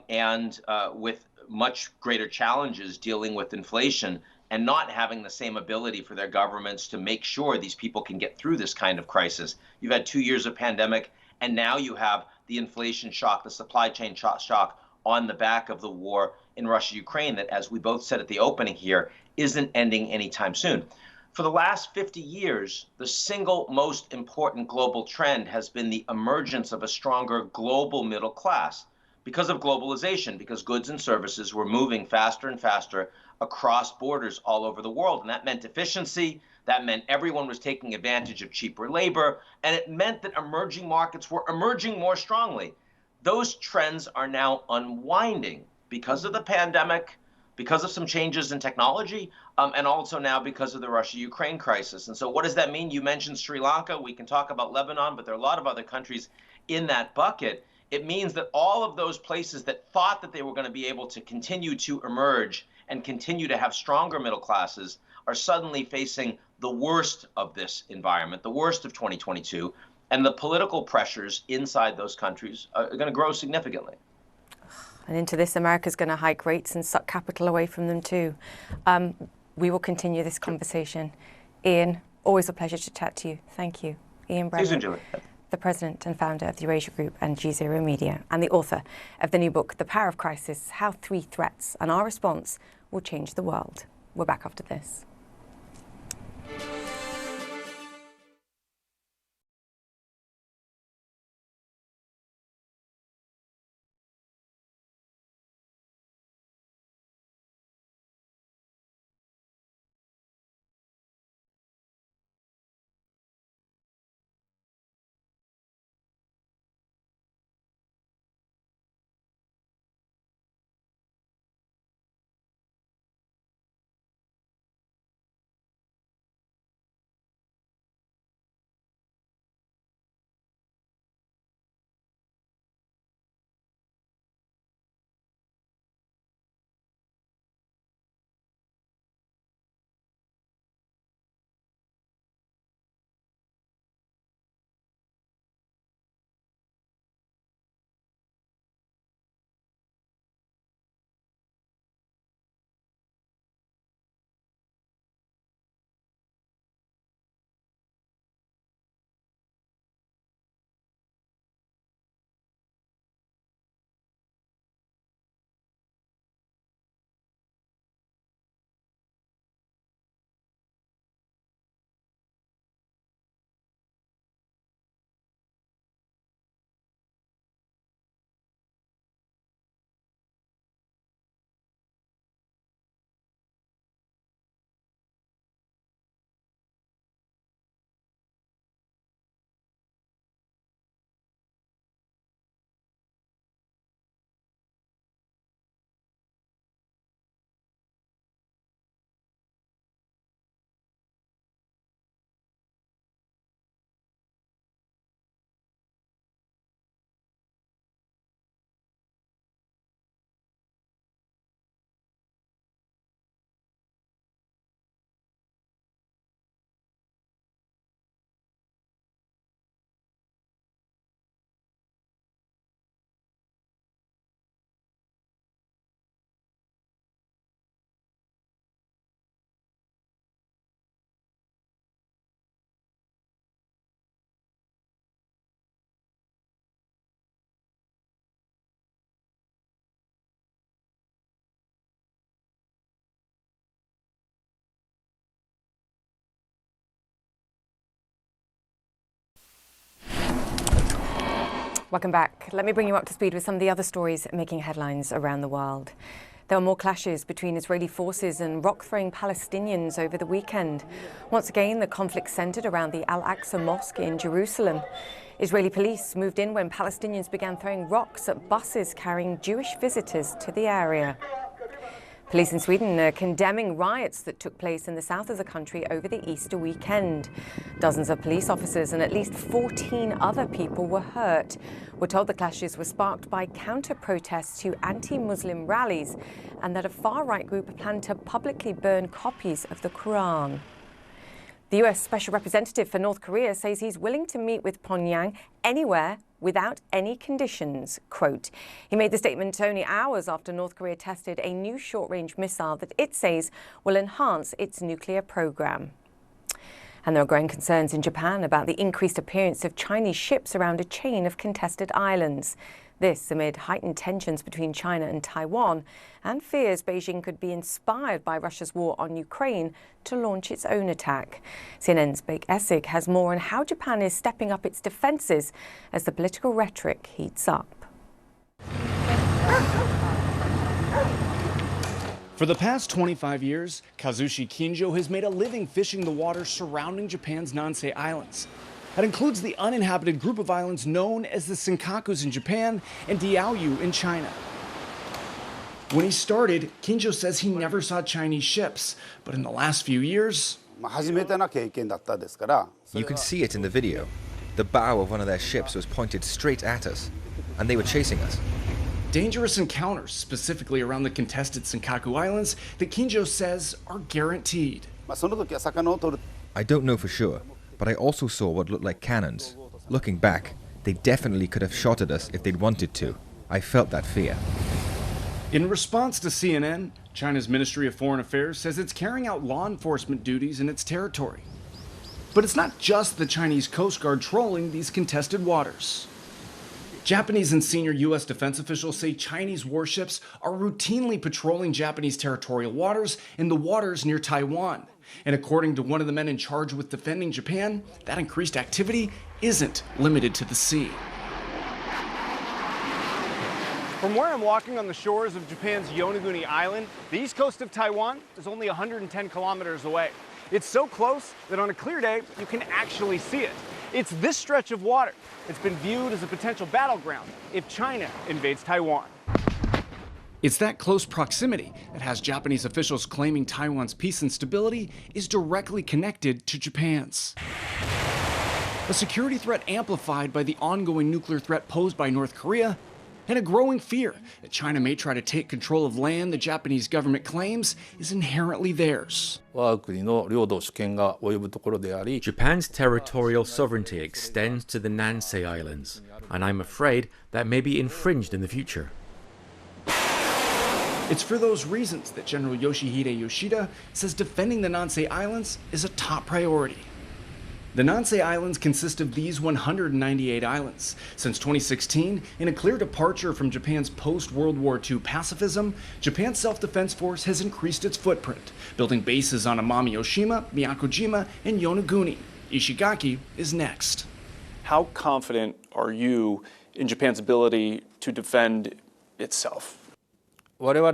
and with much greater challenges dealing with inflation and not having the same ability for their governments to make sure these people can get through this kind of crisis. You've had 2 years of pandemic, and now you have the inflation shock, the supply chain shock on the back of the war in Russia-Ukraine that, as we both said at the opening here, isn't ending anytime soon. For the last 50 years, the single most important global trend has been the emergence of a stronger global middle class because of globalization, because goods and services were moving faster and faster across borders all over the world. And that meant efficiency. That meant everyone was taking advantage of cheaper labor, and it meant that emerging markets were emerging more strongly. Those trends are now unwinding because of the pandemic, because of some changes in technology, and also now because of the Russia-Ukraine crisis. And so what does that mean? You mentioned Sri Lanka. We can talk about Lebanon, but there are a lot of other countries in that bucket. It means that all of those places that thought that they were going to be able to continue to emerge and continue to have stronger middle classes are suddenly facing the worst of this environment, the worst of 2022, and the political pressures inside those countries are going to grow significantly. And into this, America's going to hike rates and suck capital away from them too. We will continue this conversation. Ian, always a pleasure to chat to you. Thank you. Ian Brennan, the president and founder of the Eurasia Group and G0 Media, and the author of the new book, The Power of Crisis, How Three Threats and Our Response Will Change the World. We're back after this. Welcome back. Let me bring you up to speed with some of the other stories making headlines around the world. There were more clashes between Israeli forces and rock-throwing Palestinians over the weekend. Once again, the conflict centered around the Al-Aqsa Mosque in Jerusalem. Israeli police moved in when Palestinians began throwing rocks at buses carrying Jewish visitors to the area. Police in Sweden are condemning riots that took place in the south of the country over the Easter weekend. Dozens of police officers and at least 14 other people were hurt. We're told the clashes were sparked by counter-protests to anti-Muslim rallies and that a far-right group planned to publicly burn copies of the Quran. The US Special Representative for North Korea says he's willing to meet with Pyongyang anywhere without any conditions. Quote, he made the statement only hours after North Korea tested a new short-range missile that it says will enhance its nuclear program. And there are growing concerns in Japan about the increased appearance of Chinese ships around a chain of contested islands. This amid heightened tensions between China and Taiwan and fears Beijing could be inspired by Russia's war on Ukraine to launch its own attack. CNN's Bake Essig has more on how Japan is stepping up its defences as the political rhetoric heats up. For the past 25 years, Kazushi Kinjo has made a living fishing the waters surrounding Japan's Nansei Islands. That includes the uninhabited group of islands known as the Senkakus in Japan and Diaoyu in China. When he started, Kinjo says he never saw Chinese ships, but in the last few years... You can see it in the video. The bow of one of their ships was pointed straight at us, and they were chasing us. Dangerous encounters, specifically around the contested Senkaku Islands, that Kinjo says are guaranteed. I don't know for sure, but I also saw what looked like cannons. Looking back, they definitely could have shot at us if they'd wanted to. I felt that fear. In response to CNN, China's Ministry of Foreign Affairs says it's carrying out law enforcement duties in its territory. But it's not just the Chinese Coast Guard trolling these contested waters. Japanese and senior U.S. defense officials say Chinese warships are routinely patrolling Japanese territorial waters in the waters near Taiwan. And according to one of the men in charge with defending Japan, that increased activity isn't limited to the sea. From where I'm walking on the shores of Japan's Yonaguni Island, the east coast of Taiwan is only 110 kilometers away. It's so close that on a clear day, you can actually see it. It's this stretch of water that's been viewed as a potential battleground if China invades Taiwan. It's that close proximity that has Japanese officials claiming Taiwan's peace and stability is directly connected to Japan's. A security threat amplified by the ongoing nuclear threat posed by North Korea, and a growing fear that China may try to take control of land the Japanese government claims is inherently theirs. Japan's territorial sovereignty extends to the Nansei Islands, and I'm afraid that may be infringed in the future. It's for those reasons that General Yoshihide Yoshida says defending the Nansei Islands is a top priority. The Nansei Islands consist of these 198 islands. Since 2016, in a clear departure from Japan's post-World War II pacifism, Japan's self-defense force has increased its footprint, building bases on Amami Oshima, Miyakojima, and Yonaguni. Ishigaki is next. How confident are you in Japan's ability to defend itself? We are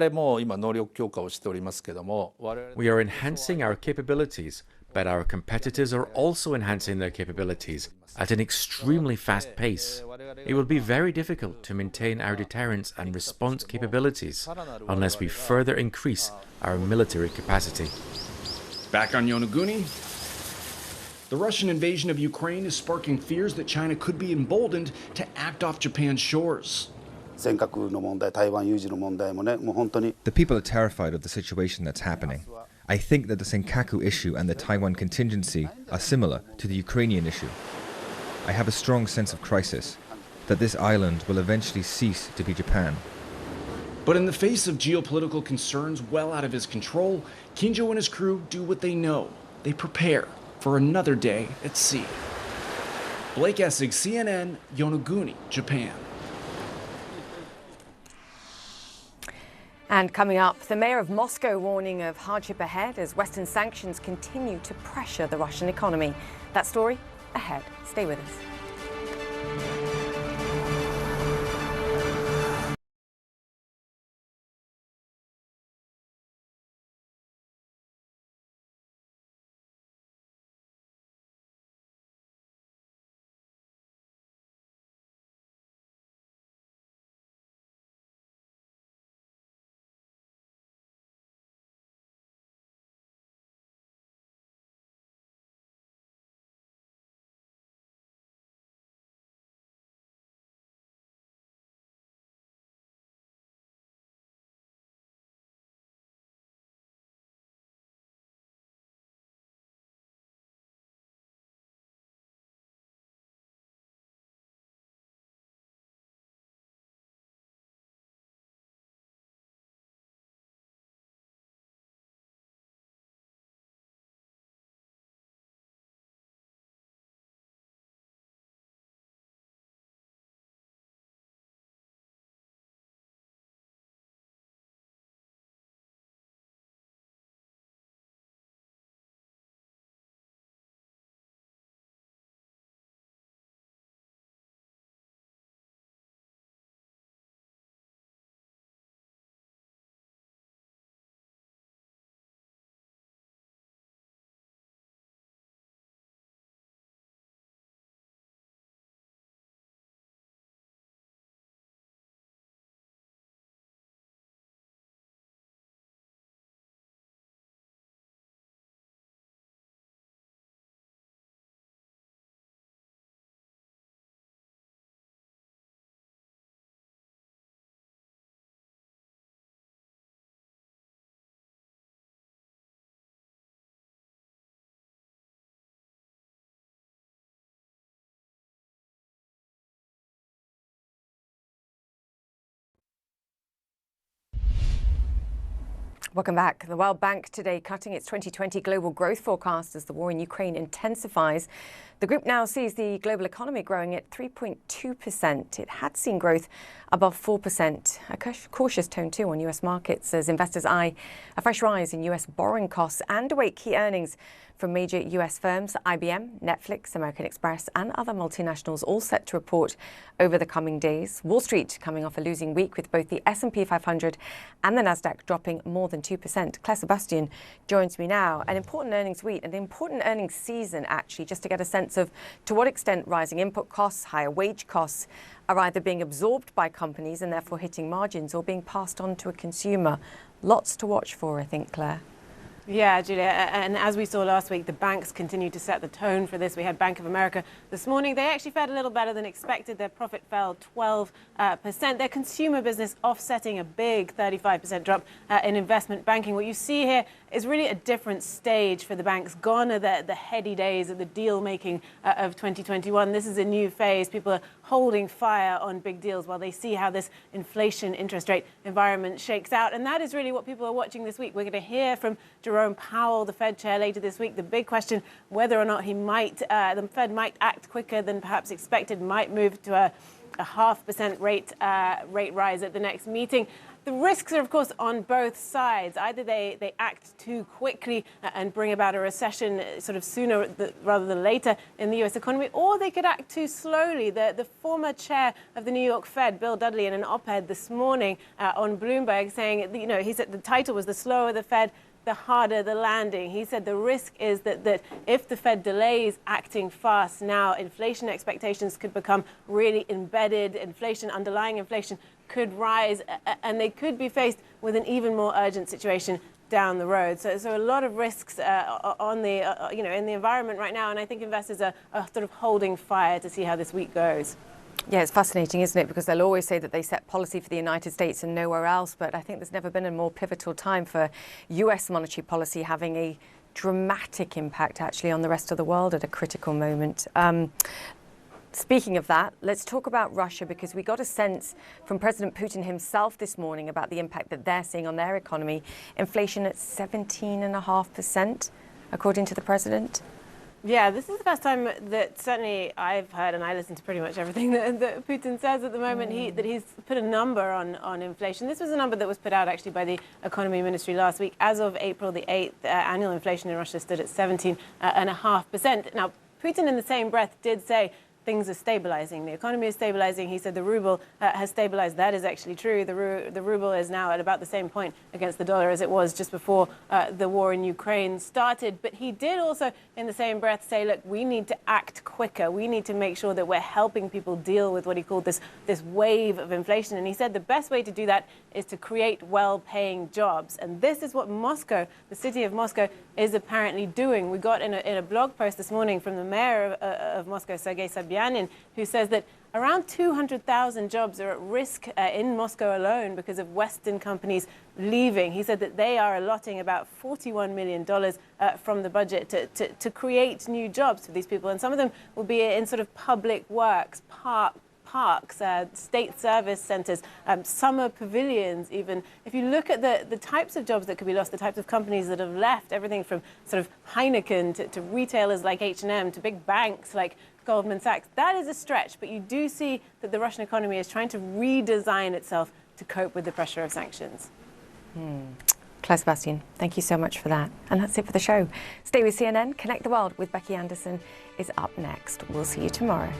enhancing our capabilities, but our competitors are also enhancing their capabilities at an extremely fast pace. It will be very difficult to maintain our deterrence and response capabilities unless we further increase our military capacity. Back on Yonaguni, the Russian invasion of Ukraine is sparking fears that China could be emboldened to act off Japan's shores. The people are terrified of the situation that's happening. I think that the Senkaku issue and the Taiwan contingency are similar to the Ukrainian issue. I have a strong sense of crisis, that this island will eventually cease to be Japan. But in the face of geopolitical concerns well out of his control, Kinjo and his crew do what they know. They prepare for another day at sea. Blake Essig, CNN, Yonaguni, Japan. And coming up, the mayor of Moscow warning of hardship ahead as Western sanctions continue to pressure the Russian economy. That story ahead. Stay with us. Welcome back. The World Bank today cutting its 2020 global growth forecast as the war in Ukraine intensifies. The group now sees the global economy growing at 3.2%. It had seen growth above 4%. A cautious tone too on US markets as investors eye a fresh rise in US borrowing costs and await key earnings from major US firms, IBM, Netflix, American Express and other multinationals all set to report over the coming days. Wall Street coming off a losing week with both the S&P 500 and the Nasdaq dropping more than 2%. Claire Sebastian joins me now. An important earnings week and an important earnings season actually, just to get a sense of to what extent rising input costs, higher wage costs are either being absorbed by companies and therefore hitting margins or being passed on to a consumer. Lots to watch for, I think, Claire. Yeah, Julia, and as we saw last week, the banks continue to set the tone for this. We had Bank of America this morning. They actually fared a little better than expected. Their profit fell 12%. Their consumer business offsetting a big 35% drop in investment banking. What you see here is really a different stage for the banks. Gone are the heady days of the deal making of 2021. This is a new phase. People are holding fire on big deals while they see how this inflation interest rate environment shakes out. And that is really what people are watching this week. We're going to hear from Jerome Powell, the Fed chair, later this week. The big question, whether or not the Fed might act quicker than perhaps expected, might move to a 0.5% rate rise at the next meeting. The risks are, of course, on both sides. Either they act too quickly and bring about a recession sort of sooner rather than later in the U.S. economy, or they could act too slowly. The former chair of the New York Fed, Bill Dudley, in an op-ed this morning on Bloomberg saying, he said the title was "The Slower the Fed, the harder the landing." He said the risk is that if the Fed delays acting fast now, inflation expectations could become really embedded. Underlying inflation could rise, and they could be faced with an even more urgent situation down the road. So a lot of risks in the environment right now, and I think investors are sort of holding fire to see how this week goes. Yeah, it's fascinating, isn't it? Because they'll always say that they set policy for the United States and nowhere else. But I think there's never been a more pivotal time for US monetary policy having a dramatic impact actually on the rest of the world at a critical moment. Speaking of that, let's talk about Russia, because we got a sense from President Putin himself this morning about the impact that they're seeing on their economy. Inflation at 17.5%, according to the president. Yeah, this is the first time that certainly I've heard, and I listen to pretty much everything that Putin says at the moment, that he's put a number on inflation. This was a number that was put out actually by the economy ministry last week. As of April the 8th, annual inflation in Russia stood at 17.5%. Now, Putin in the same breath did say things are stabilizing. The economy is stabilizing. He said the ruble has stabilized. That is actually true. The ruble is now at about the same point against the dollar as it was just before the war in Ukraine started. But he did also, in the same breath, say, look, we need to act quicker. We need to make sure that we're helping people deal with what he called this wave of inflation. And he said the best way to do that is to create well-paying jobs. And this is what Moscow, the city of Moscow, is apparently doing. We got in a blog post this morning from the mayor of Moscow, Sergei Sobyanin, who says that around 200,000 jobs are at risk in Moscow alone because of Western companies leaving. He said that they are allotting about $41 million from the budget to create new jobs for these people. And some of them will be in sort of public works, parks, state service centers, summer pavilions even. If you look at the types of jobs that could be lost, the types of companies that have left, everything from sort of Heineken to retailers like H&M to big banks like Goldman Sachs, that is a stretch. But you do see that the Russian economy is trying to redesign itself to cope with the pressure of sanctions. Claire Sebastian, thank you so much for that. And that's it for the show. Stay with CNN. Connect the World with Becky Anderson is up next. We'll see you tomorrow.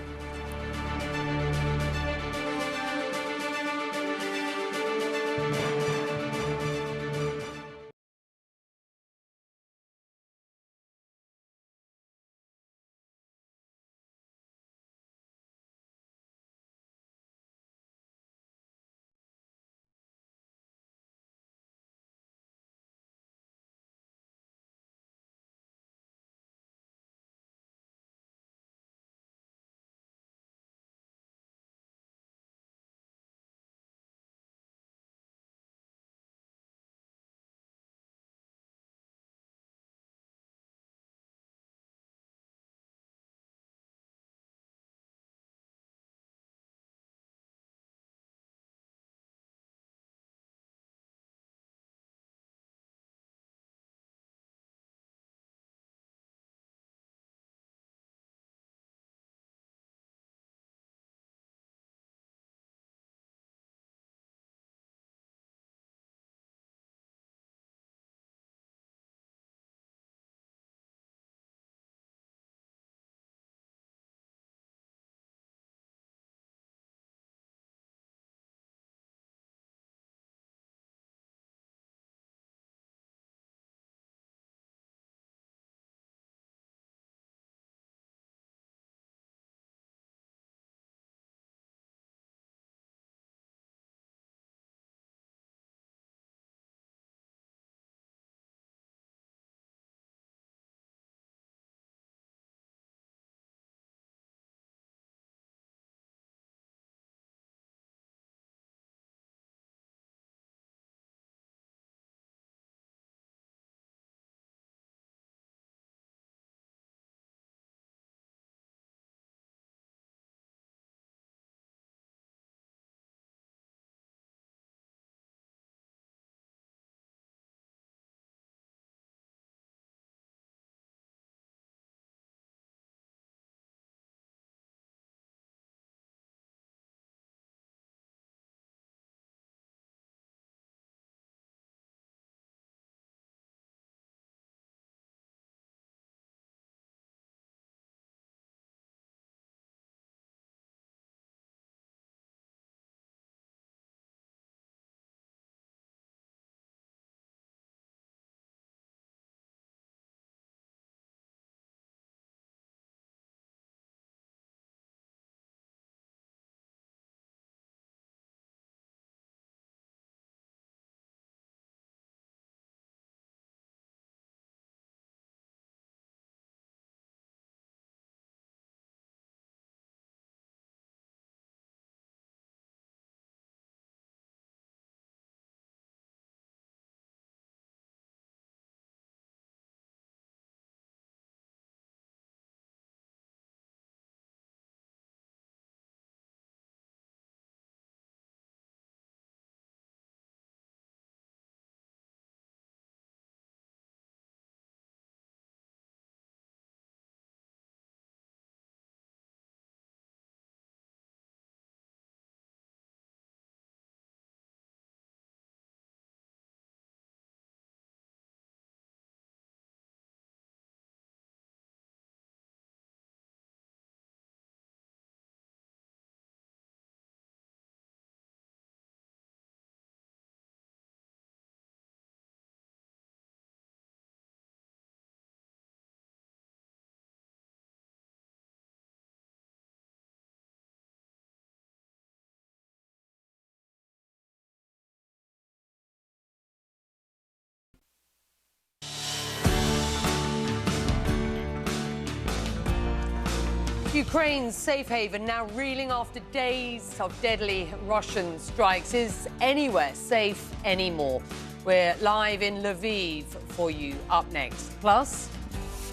Ukraine's safe haven now reeling after days of deadly Russian strikes. Is anywhere safe anymore? We're live in Lviv for you up next. Plus,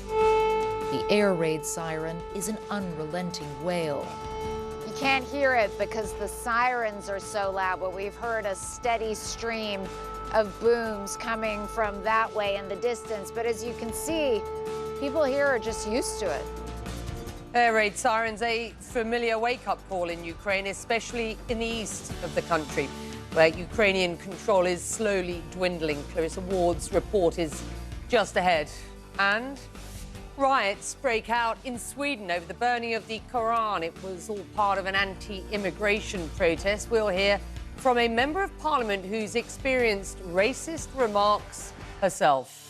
the air raid siren is an unrelenting wail. You can't hear it because the sirens are so loud, but we've heard a steady stream of booms coming from that way in the distance. But as you can see, people here are just used to it. air raid sirens, a familiar wake-up call in Ukraine, especially in the east of the country, where Ukrainian control is slowly dwindling. Clarissa Ward's report is just ahead. And riots break out in Sweden over the burning of the Quran. It was all part of an anti-immigration protest. We'll hear from a member of parliament who's experienced racist remarks herself.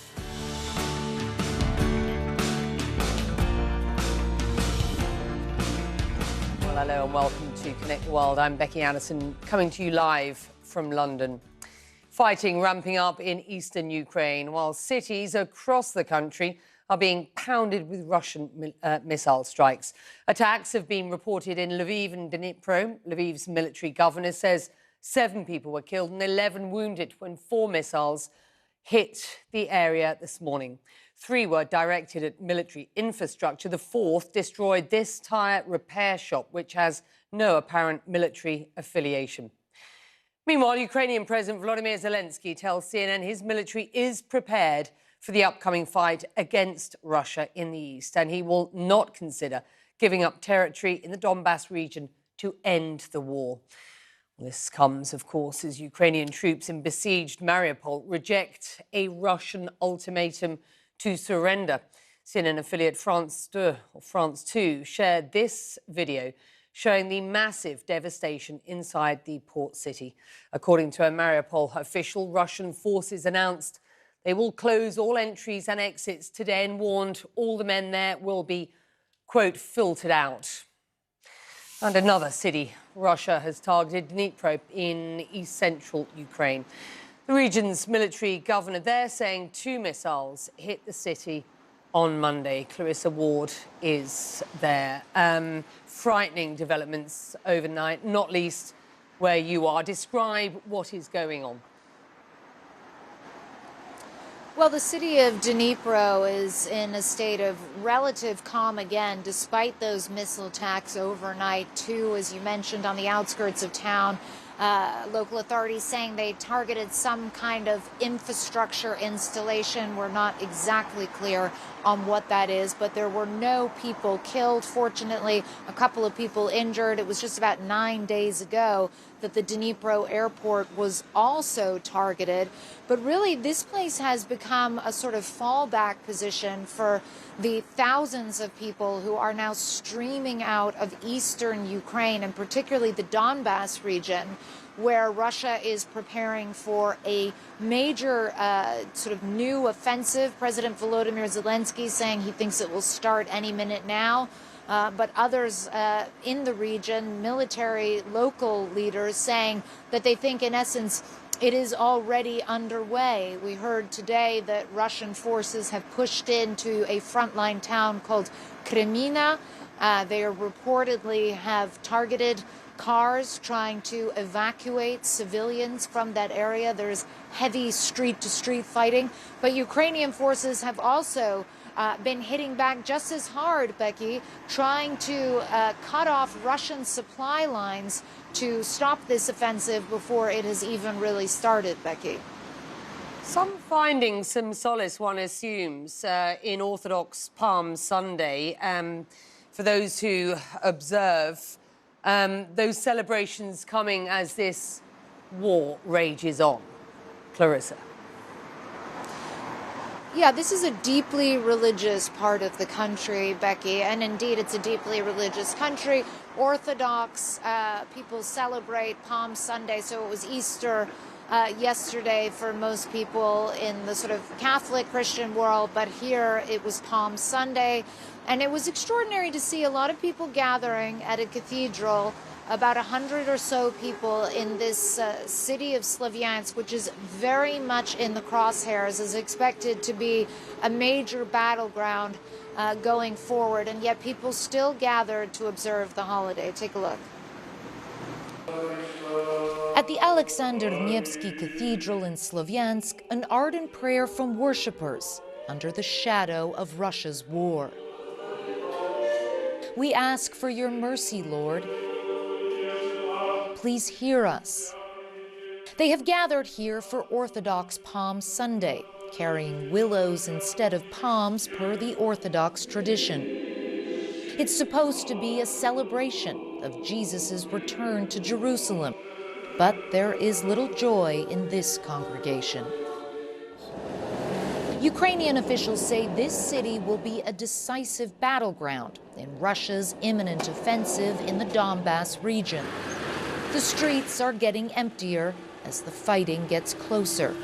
Well, hello and welcome to Connect the World. I'm Becky Anderson, coming to you live from London. Fighting ramping up in eastern Ukraine, while cities across the country are being pounded with Russian missile strikes. Attacks have been reported in Lviv and Dnipro. Lviv's military governor says 7 people were killed and 11 wounded when 4 missiles hit the area this morning. 3 were directed at military infrastructure. The 4th destroyed this tyre repair shop, which has no apparent military affiliation. Meanwhile, Ukrainian President Volodymyr Zelensky tells CNN his military is prepared for the upcoming fight against Russia in the east, and he will not consider giving up territory in the Donbass region to end the war. This comes, of course, as Ukrainian troops in besieged Mariupol reject a Russian ultimatum to surrender. CNN affiliate France 2 shared this video showing the massive devastation inside the port city. According to a Mariupol official, Russian forces announced they will close all entries and exits today and warned all the men there will be, quote, filtered out. And another city Russia has targeted, Dnipro in east-central Ukraine. The region's military governor there saying 2 missiles hit the city on Monday. Clarissa Ward is there. Frightening developments overnight, not least where you are. Describe what is going on. Well, the city of Dnipro is in a state of relative calm again, despite those missile attacks overnight. 2, as you mentioned, on the outskirts of town. Local authorities saying they targeted some kind of infrastructure installation. We're not exactly clear on what that is, but there were no people killed. Fortunately, a couple of people injured. It was just about 9 days ago that the Dnipro airport was also targeted. But really, this place has become a sort of fallback position for the thousands of people who are now streaming out of eastern Ukraine, and particularly the Donbass region, where Russia is preparing for a major sort of new offensive. President Volodymyr Zelensky saying he thinks it will start any minute now. But others in the region, military, local leaders, saying that they think, in essence, it is already underway. We heard today that Russian forces have pushed into a frontline town called Kremina. They reportedly have targeted cars trying to evacuate civilians from that area. There's heavy street-to-street fighting. But Ukrainian forces have also been hitting back just as hard, Becky, trying to cut off Russian supply lines to stop this offensive before it has even really started, Becky. Some finding some solace, one assumes, in Orthodox Palm Sunday. For those who observe those celebrations coming as this war rages on. Clarissa. Yeah, this is a deeply religious part of the country, Becky, and indeed it's a deeply religious country. Orthodox people celebrate Palm Sunday, so it was Easter yesterday for most people in the sort of Catholic Christian world, but here it was Palm Sunday. And it was extraordinary to see a lot of people gathering at a cathedral About 100 or so people in this city of Slavyansk, which is very much in the crosshairs, is expected to be a major battleground going forward, and yet people still gathered to observe the holiday. Take a look. At the Alexander Nevsky Cathedral in Slavyansk, an ardent prayer from worshippers under the shadow of Russia's war. We ask for your mercy, Lord. Please hear us. They have gathered here for Orthodox Palm Sunday, carrying willows instead of palms per the Orthodox tradition. It's supposed to be a celebration of Jesus' return to Jerusalem, but there is little joy in this congregation. Ukrainian officials say this city will be a decisive battleground in Russia's imminent offensive in the Donbass region. The streets are getting emptier as the fighting gets closer.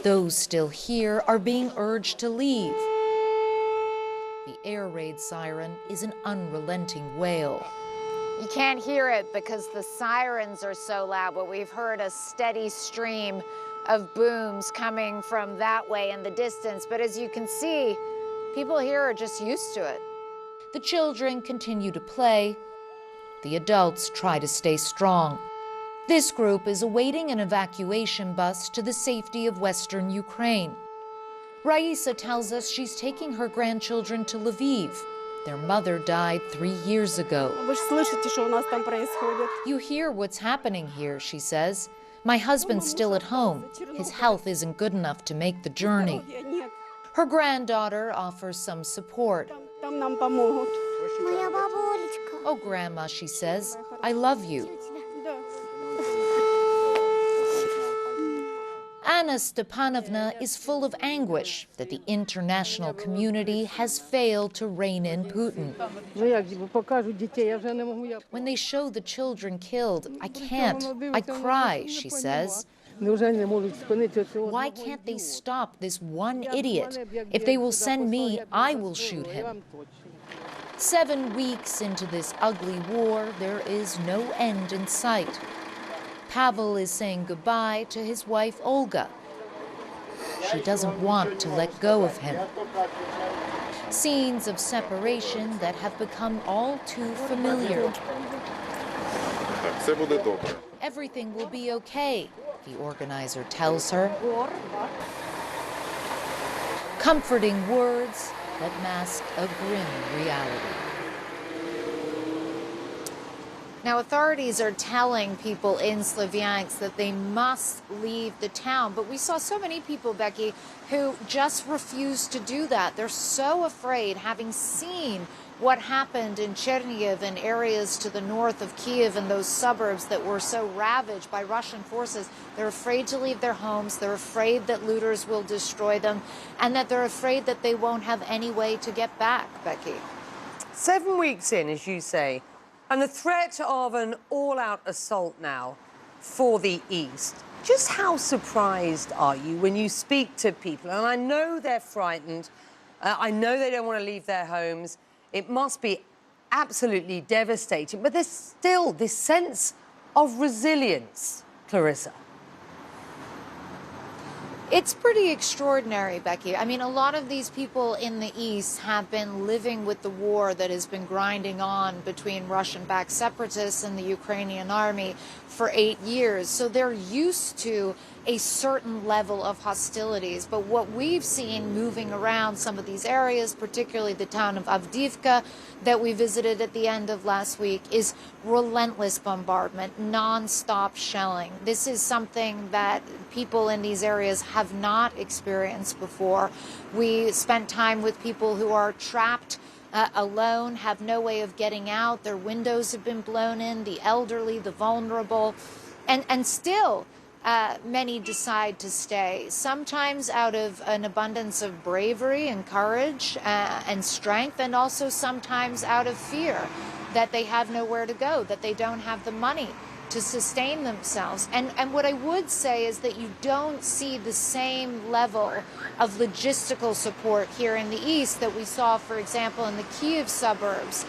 Those still here are being urged to leave. The air raid siren is an unrelenting wail. You can't hear it because the sirens are so loud, but we've heard a steady stream of booms coming from that way in the distance. But as you can see, people here are just used to it. The children continue to play. The adults try to stay strong. This group is awaiting an evacuation bus to the safety of Western Ukraine. Raisa tells us she's taking her grandchildren to Lviv. Their mother died 3 years ago. You hear what's happening here, she says. My husband's still at home. His health isn't good enough to make the journey. Her granddaughter offers some support. Oh, Grandma, she says, I love you. Anna Stepanovna is full of anguish that the international community has failed to rein in Putin. When they show the children killed, I can't. I cry, she says. Why can't they stop this one idiot? If they will send me, I will shoot him. 7 weeks into this ugly war, there is no end in sight. Pavel is saying goodbye to his wife, Olga. She doesn't want to let go of him. Scenes of separation that have become all too familiar. Everything will be okay, the organizer tells her. Comforting words that mask a grim reality. Now, authorities are telling people in Slavyansk that they must leave the town. But we saw so many people, Becky, who just refused to do that. They're so afraid, having seen what happened in Chernihiv and areas to the north of Kiev and those suburbs that were so ravaged by Russian forces. They're afraid to leave their homes. They're afraid that looters will destroy them, and that they're afraid that they won't have any way to get back, Becky. 7 weeks in, as you say, and the threat of an all-out assault now for the East. Just how surprised are you when you speak to people? And I know they're frightened. I know they don't want to leave their homes. It must be absolutely devastating. But there's still this sense of resilience, Clarissa. It's pretty extraordinary, Becky. I mean, a lot of these people in the East have been living with the war that has been grinding on between Russian-backed separatists and the Ukrainian army for 8 years. So they're used to a certain level of hostilities. But what we've seen moving around some of these areas, particularly the town of Avdiivka that we visited at the end of last week, is relentless bombardment, non-stop shelling. This is something that people in these areas have not experienced before. We spent time with people who are trapped alone, have no way of getting out. Their windows have been blown in, the elderly, the vulnerable, and still many decide to stay, sometimes out of an abundance of bravery and courage and strength, and also sometimes out of fear that they have nowhere to go, that they don't have the money to sustain themselves. And what I would say is that you don't see the same level of logistical support here in the East that we saw, for example, in the Kiev suburbs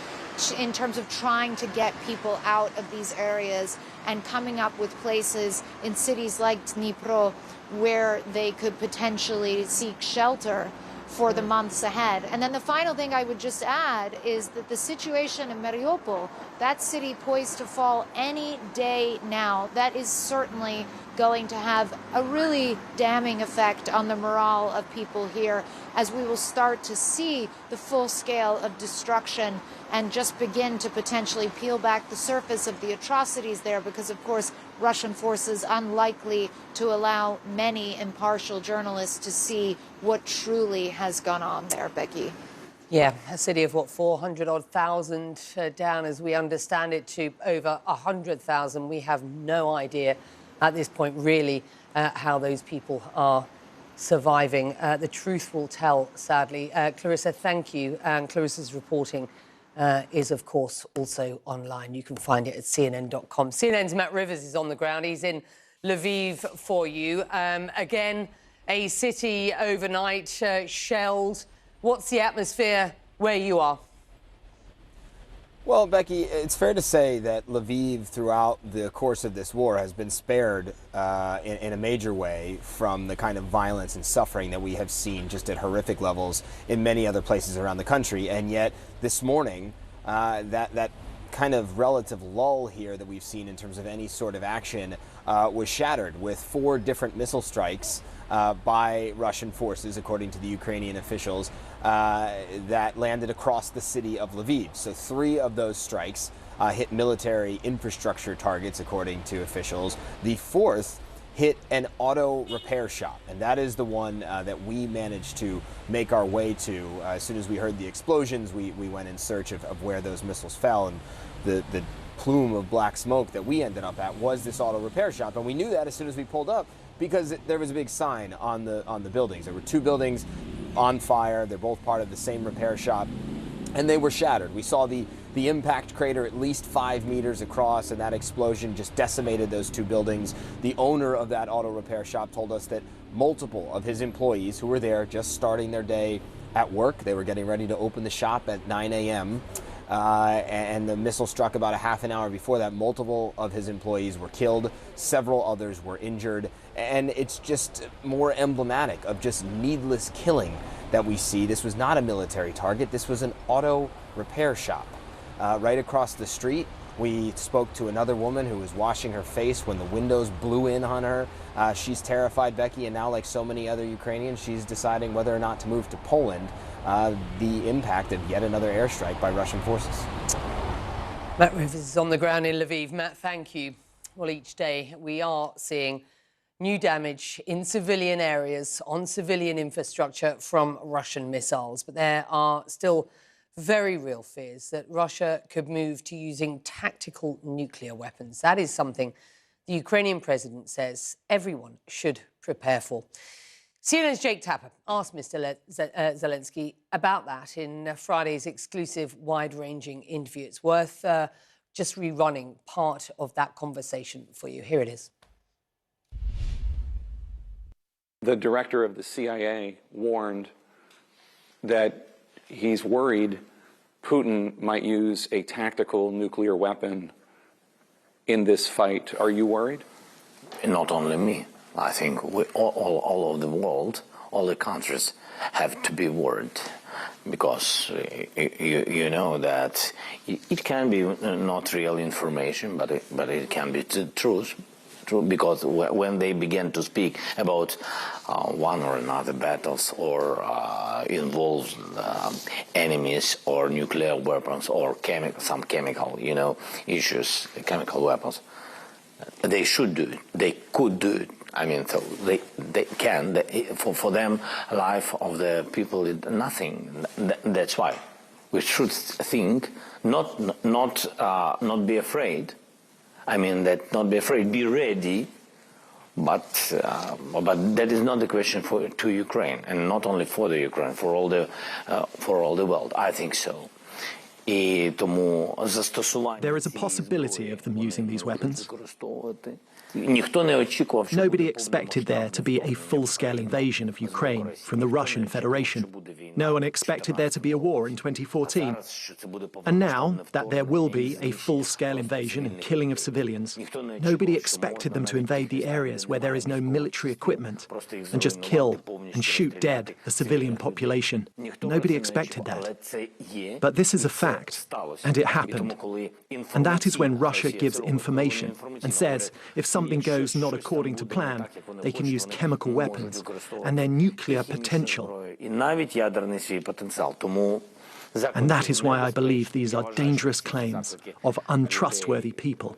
in terms of trying to get people out of these areas and coming up with places in cities like Dnipro where they could potentially seek shelter for the months ahead. And then the final thing I would just add is that the situation in Mariupol, that city poised to fall any day now, that is certainly going to have a really damning effect on the morale of people here as we will start to see the full scale of destruction and just begin to potentially peel back the surface of the atrocities there, because of course Russian forces unlikely to allow many impartial journalists to see what truly has gone on there, Becky. Yeah, a city of what, 400,000 down, as we understand it, to over 100,000. We have no idea at this point, really, how those people are surviving. The truth will tell, sadly. Clarissa, thank you. And Clarissa's reporting is, of course, also online. You can find it at CNN.com. CNN's Matt Rivers is on the ground. He's in Lviv for you. Again, a city overnight shelled. What's the atmosphere where you are? Well, Becky, it's fair to say that Lviv, throughout the course of this war, has been spared in a major way from the kind of violence and suffering that we have seen just at horrific levels in many other places around the country. And yet, this morning, that kind of relative lull here that we've seen in terms of any sort of action was shattered with 4 different missile strikes by Russian forces, according to the Ukrainian officials, that landed across the city of Lviv. So 3 of those strikes hit military infrastructure targets, according to officials. The 4th hit an auto repair shop, and that is the one that we managed to make our way to. As soon as we heard the explosions, we went in search of where those missiles fell, and the plume of black smoke that we ended up at was this auto repair shop, and we knew that as soon as we pulled up, because there was a big sign on the buildings. There were 2 buildings on fire. They're both part of the same repair shop, and they were shattered. We saw the impact crater at least 5 meters across, and that explosion just decimated those 2 buildings. The owner of that auto repair shop told us that multiple of his employees who were there just starting their day at work, they were getting ready to open the shop at 9 a.m., and the missile struck about a half an hour before that. Multiple of his employees were killed. Several others were injured. And it's just more emblematic of just needless killing that we see. This was not a military target. This was an auto repair shop right across the street. We spoke to another woman who was washing her face when the windows blew in on her. She's terrified, Becky, and now, like so many other Ukrainians, she's deciding whether or not to move to Poland. The impact of yet another airstrike by Russian forces. Matt Rivers is on the ground in Lviv. Matt, thank you. Well, each day we are seeing new damage in civilian areas, on civilian infrastructure from Russian missiles. But there are still very real fears that Russia could move to using tactical nuclear weapons. That is something the Ukrainian president says everyone should prepare for. CNN's Jake Tapper asked Mr. Zelensky about that in Friday's exclusive wide-ranging interview. It's worth just rerunning part of that conversation for you. Here it is. The director of the CIA warned that he's worried Putin might use a tactical nuclear weapon in this fight. Are you worried? Not only me. I think all of the world, all the countries have to be worried, because you know that it can be not real information, but it can be the truth. Because when they begin to speak about one or another battles or involves enemies or nuclear weapons or some chemical, issues, chemical weapons, they should do it. They could do it. I mean, so they can. For them, life of the people is nothing. That's why we should think, not be afraid. I mean, not be afraid, be ready. But that is not the question to Ukraine, and not only for the Ukraine, for all the world. I think so. There is a possibility of them using these weapons. Nobody expected there to be a full-scale invasion of Ukraine from the Russian Federation. No one expected there to be a war in 2014. And now that there will be a full-scale invasion and killing of civilians, nobody expected them to invade the areas where there is no military equipment and just kill and shoot dead the civilian population. Nobody expected that. But this is a fact, and it happened. And that is when Russia gives information and says if something goes not according to plan, they can use chemical weapons and their nuclear potential. And that is why I believe these are dangerous claims of untrustworthy people.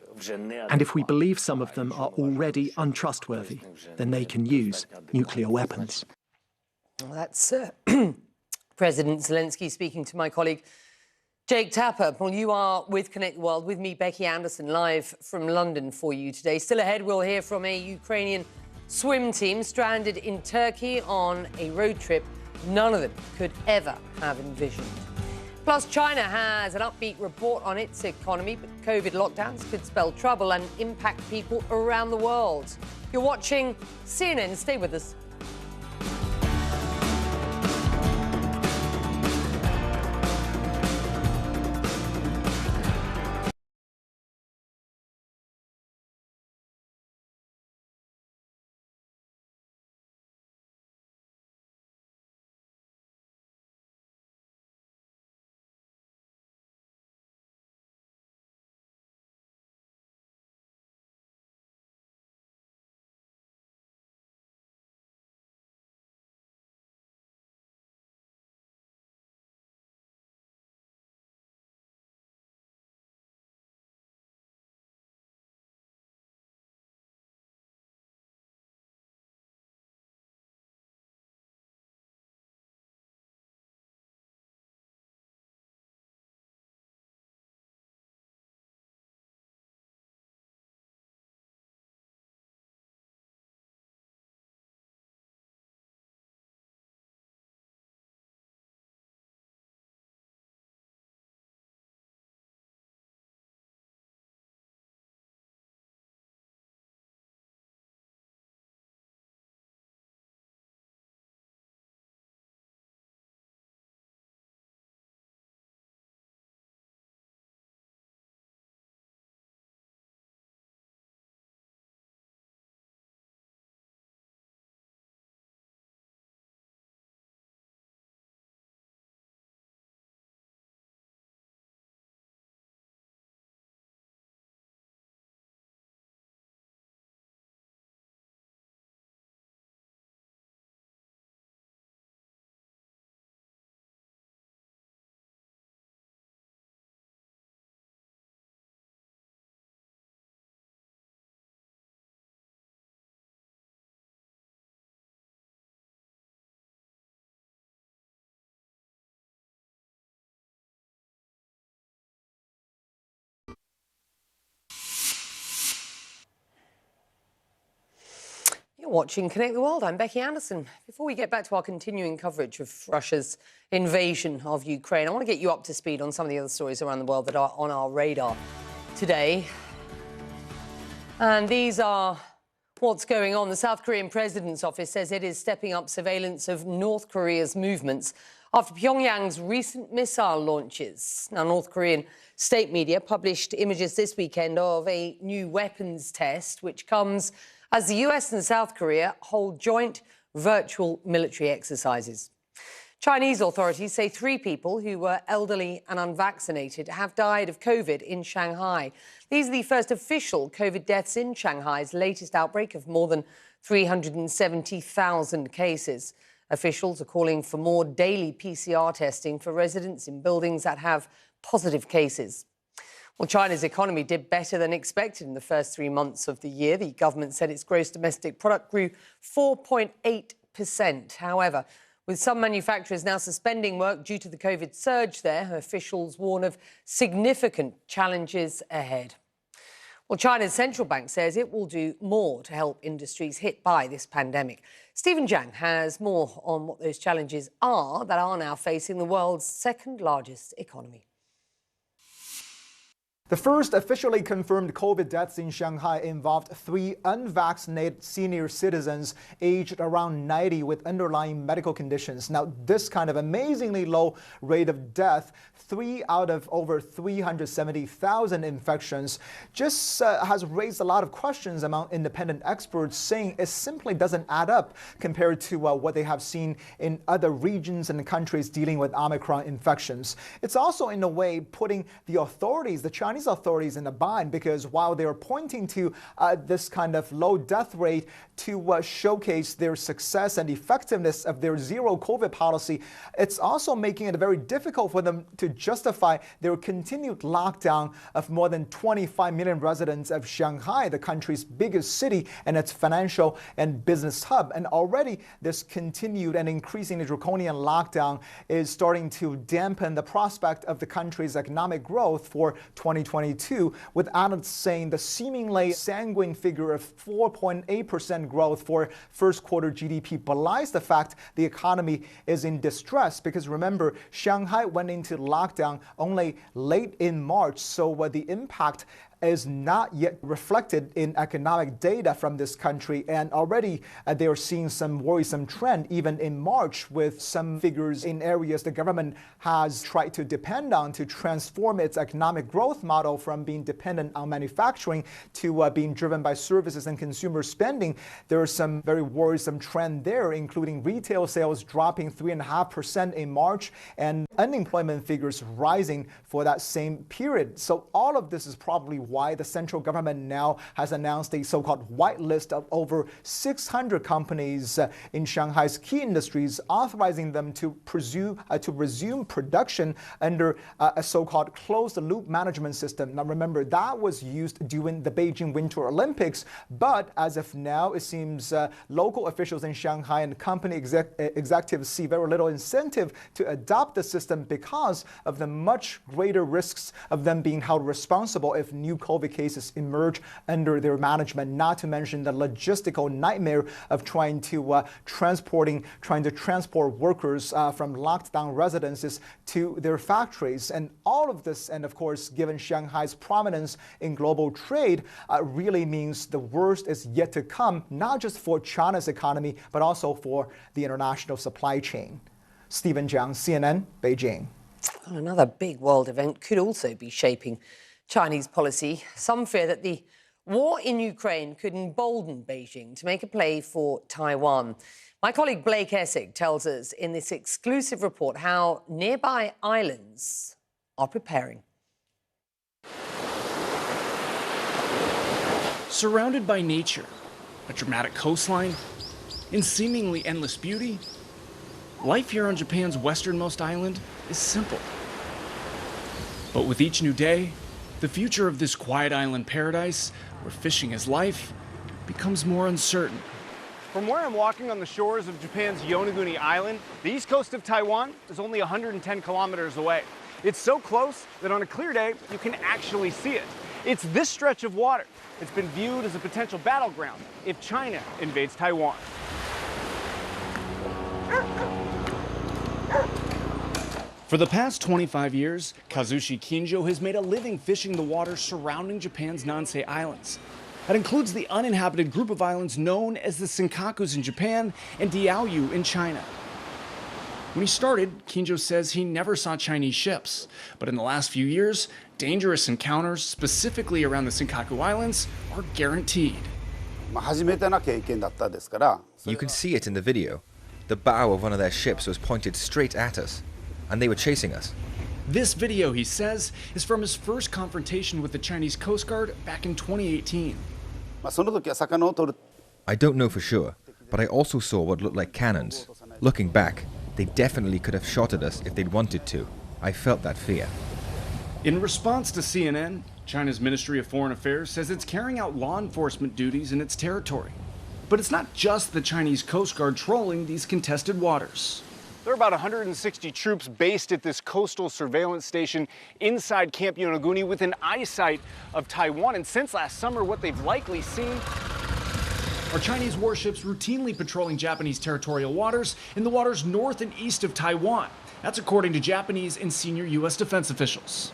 And if we believe some of them are already untrustworthy, then they can use nuclear weapons. Well, that's President Zelensky speaking to my colleague Jake Tapper. Well, you are with Connect the World, with me, Becky Anderson, live from London for you today. Still ahead, we'll hear from a Ukrainian swim team stranded in Turkey on a road trip none of them could ever have envisioned. Plus, China has an upbeat report on its economy, but COVID lockdowns could spell trouble and impact people around the world. You're watching CNN. Stay with us. You're watching Connect the World. I'm Becky Anderson. Before we get back to our continuing coverage of Russia's invasion of Ukraine, I want to get you up to speed on some of the other stories around the world that are on our radar today. And these are what's going on. The South Korean president's office says it is stepping up surveillance of North Korea's movements after Pyongyang's recent missile launches. Now, North Korean state media published images this weekend of a new weapons test, which comes as the US and South Korea hold joint virtual military exercises. Chinese authorities say 3 people who were elderly and unvaccinated have died of COVID in Shanghai. These are the first official COVID deaths in Shanghai's latest outbreak of more than 370,000 cases. Officials are calling for more daily PCR testing for residents in buildings that have positive cases. Well, China's economy did better than expected in the first 3 months of the year. The government said its gross domestic product grew 4.8%. However, with some manufacturers now suspending work due to the COVID surge there, officials warn of significant challenges ahead. Well, China's central bank says it will do more to help industries hit by this pandemic. Stephen Zhang has more on what those challenges are that are now facing the world's second largest economy. The first officially confirmed COVID deaths in Shanghai involved 3 unvaccinated senior citizens aged around 90 with underlying medical conditions. Now, this kind of amazingly low rate of death, 3 out of over 370,000 infections, just has raised a lot of questions among independent experts, saying it simply doesn't add up compared to what they have seen in other regions and countries dealing with Omicron infections. It's also, in a way, putting the authorities, the Chinese authorities, in a bind, because while they are pointing to this kind of low death rate to showcase their success and effectiveness of their zero COVID policy, it's also making it very difficult for them to justify their continued lockdown of more than 25 million residents of Shanghai, the country's biggest city and its financial and business hub. And already this continued and increasingly draconian lockdown is starting to dampen the prospect of the country's economic growth for 2022, with analysts saying the seemingly sanguine figure of 4.8% growth for first quarter GDP belies the fact the economy is in distress, because remember, Shanghai went into lockdown only late in March, so the impact is not yet reflected in economic data from this country. And already they are seeing some worrisome trend even in March, with some figures in areas the government has tried to depend on to transform its economic growth model from being dependent on manufacturing to being driven by services and consumer spending. There are some very worrisome trend there, including retail sales dropping 3.5% in March and unemployment figures rising for that same period. So all of this is probably why the central government now has announced a so-called whitelist of over 600 companies in Shanghai's key industries, authorizing them to resume production under a so-called closed-loop management system. Now remember, that was used during the Beijing Winter Olympics, but as of now, it seems local officials in Shanghai and company executives see very little incentive to adopt the system because of the much greater risks of them being held responsible if new COVID cases emerge under their management, not to mention the logistical nightmare of trying to transport workers from locked down residences to their factories. And all of this, and of course, given Shanghai's prominence in global trade, really means the worst is yet to come, not just for China's economy, but also for the international supply chain. Stephen Jiang, CNN, Beijing. Well, another big world event could also be shaping Chinese policy. Some fear that the war in Ukraine could embolden Beijing to make a play for Taiwan. My colleague Blake Essig tells us in this exclusive report how nearby islands are preparing. Surrounded by nature, a dramatic coastline, and seemingly endless beauty, life here on Japan's westernmost island is simple. But with each new day, the future of this quiet island paradise, where fishing is life, becomes more uncertain. From where I'm walking on the shores of Japan's Yonaguni Island, the east coast of Taiwan is only 110 kilometers away. It's so close that on a clear day, you can actually see it. It's this stretch of water that's been viewed as a potential battleground if China invades Taiwan. For the past 25 years, Kazushi Kinjo has made a living fishing the waters surrounding Japan's Nansei Islands. That includes the uninhabited group of islands known as the Senkakus in Japan and Diaoyu in China. When he started, Kinjo says he never saw Chinese ships, but in the last few years, dangerous encounters, specifically around the Senkaku Islands, are guaranteed. You can see it in the video. The bow of one of their ships was pointed straight at us, and they were chasing us. This video, he says, is from his first confrontation with the Chinese Coast Guard back in 2018. I don't know for sure, but I also saw what looked like cannons. Looking back, they definitely could have shot at us if they'd wanted to. I felt that fear. In response to CNN, China's Ministry of Foreign Affairs says it's carrying out law enforcement duties in its territory. But it's not just the Chinese Coast Guard trolling these contested waters. There are about 160 troops based at this coastal surveillance station inside Camp Yonaguni within eyesight of Taiwan. And since last summer, what they've likely seen are Chinese warships routinely patrolling Japanese territorial waters in the waters north and east of Taiwan. That's according to Japanese and senior U.S. defense officials.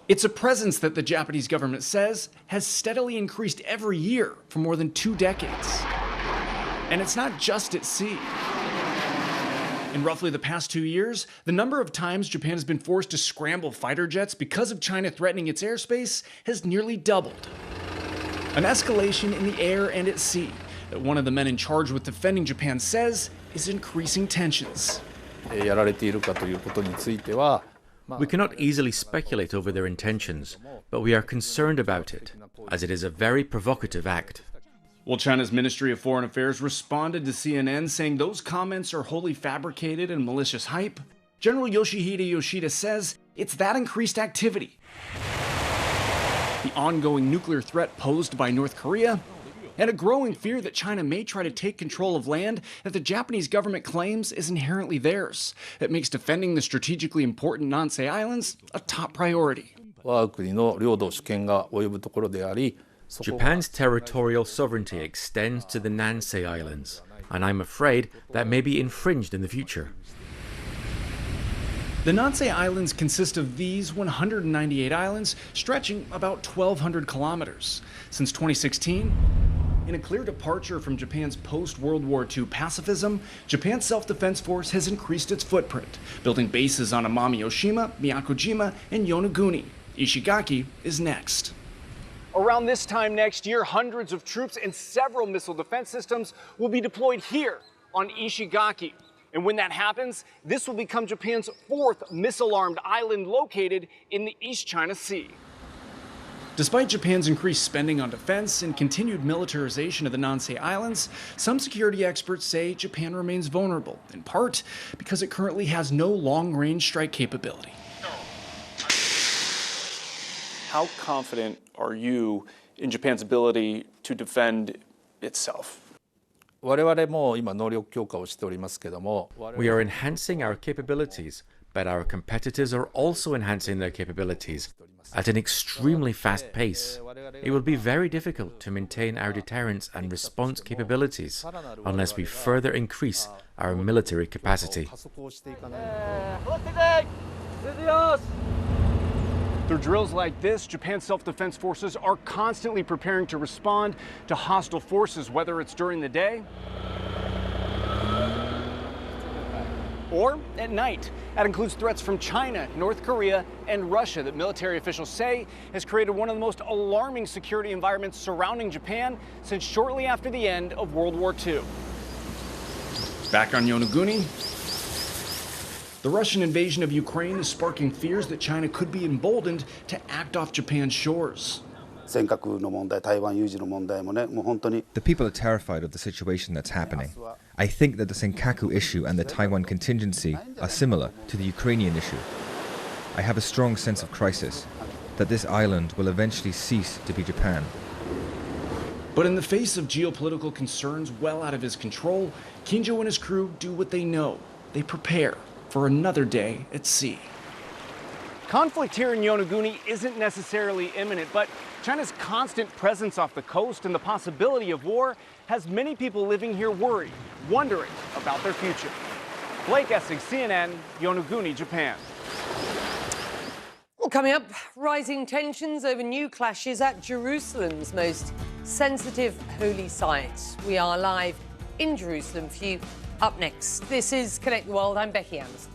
It's a presence that the Japanese government says has steadily increased every year for more than 2 decades. And it's not just at sea. In roughly the past 2 years, the number of times Japan has been forced to scramble fighter jets because of China threatening its airspace has nearly doubled. An escalation in the air and at sea that one of the men in charge with defending Japan says is increasing tensions. We cannot easily speculate over their intentions, but we are concerned about it, as it is a very provocative act. Well, China's Ministry of Foreign Affairs responded to CNN saying those comments are wholly fabricated and malicious hype. General Yoshihide Yoshida says it's that increased activity, the ongoing nuclear threat posed by North Korea, and a growing fear that China may try to take control of land that the Japanese government claims is inherently theirs. It makes defending the strategically important Nansei Islands a top priority. Japan's territorial sovereignty extends to the Nansei Islands, and I'm afraid that may be infringed in the future. The Nansei Islands consist of these 198 islands stretching about 1,200 kilometers. Since 2016, in a clear departure from Japan's post-World War II pacifism, Japan's self-defense force has increased its footprint, building bases on Amami-Oshima, Miyakojima, and Yonaguni. Ishigaki is next. Around this time next year, hundreds of troops and several missile defense systems will be deployed here on Ishigaki. And when that happens, this will become Japan's 4th missile-armed island located in the East China Sea. Despite Japan's increased spending on defense and continued militarization of the Nansei Islands, some security experts say Japan remains vulnerable, in part because it currently has no long-range strike capability. How confident are you in Japan's ability to defend itself? We are enhancing our capabilities, but our competitors are also enhancing their capabilities at an extremely fast pace. It will be very difficult to maintain our deterrence and response capabilities unless we further increase our military capacity. Through drills like this, Japan's self-defense forces are constantly preparing to respond to hostile forces, whether it's during the day or at night. That includes threats from China, North Korea, and Russia that military officials say has created one of the most alarming security environments surrounding Japan since shortly after the end of World War II. Back on Yonaguni, the Russian invasion of Ukraine is sparking fears that China could be emboldened to act off Japan's shores. The people are terrified of the situation that's happening. I think that the Senkaku issue and the Taiwan contingency are similar to the Ukrainian issue. I have a strong sense of crisis, that this island will eventually cease to be Japan. But in the face of geopolitical concerns well out of his control, Kinjo and his crew do what they know. They prepare for another day at sea. Conflict here in Yonaguni isn't necessarily imminent, but China's constant presence off the coast and the possibility of war has many people living here worried, wondering about their future. Blake Essig, CNN, Yonaguni, Japan. Well, coming up, rising tensions over new clashes at Jerusalem's most sensitive holy site. We are live in Jerusalem for you. Up next, this is Connect the World. I'm Becky Anderson.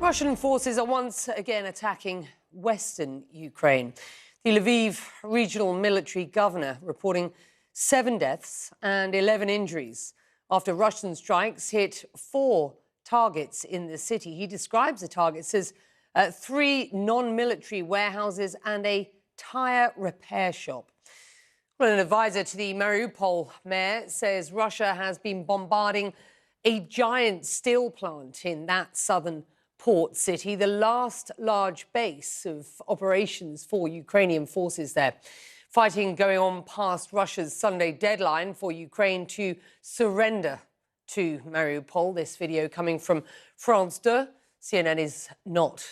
Russian forces are once again attacking western Ukraine. The Lviv regional military governor reporting 7 deaths and 11 injuries after Russian strikes hit 4 targets in the city. He describes the targets as 3 non-military warehouses and a tyre repair shop. Well, an advisor to the Mariupol mayor says Russia has been bombarding a giant steel plant in that southern port city, the last large base of operations for Ukrainian forces there. Fighting going on past Russia's Sunday deadline for Ukraine to surrender to Mariupol. This video coming from France 2. CNN is not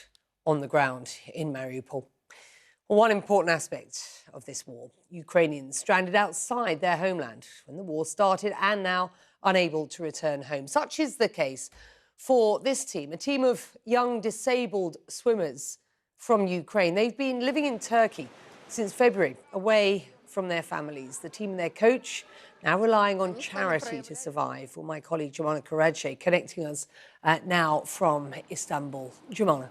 on the ground in Mariupol. One important aspect of this war, Ukrainians stranded outside their homeland when the war started and now unable to return home. Such is the case for this team, a team of young disabled swimmers from Ukraine. They've been living in Turkey since February, away from their families. The team and their coach now relying on charity to survive. Well, my colleague Jumana Karadze connecting us now from Istanbul. Jumana.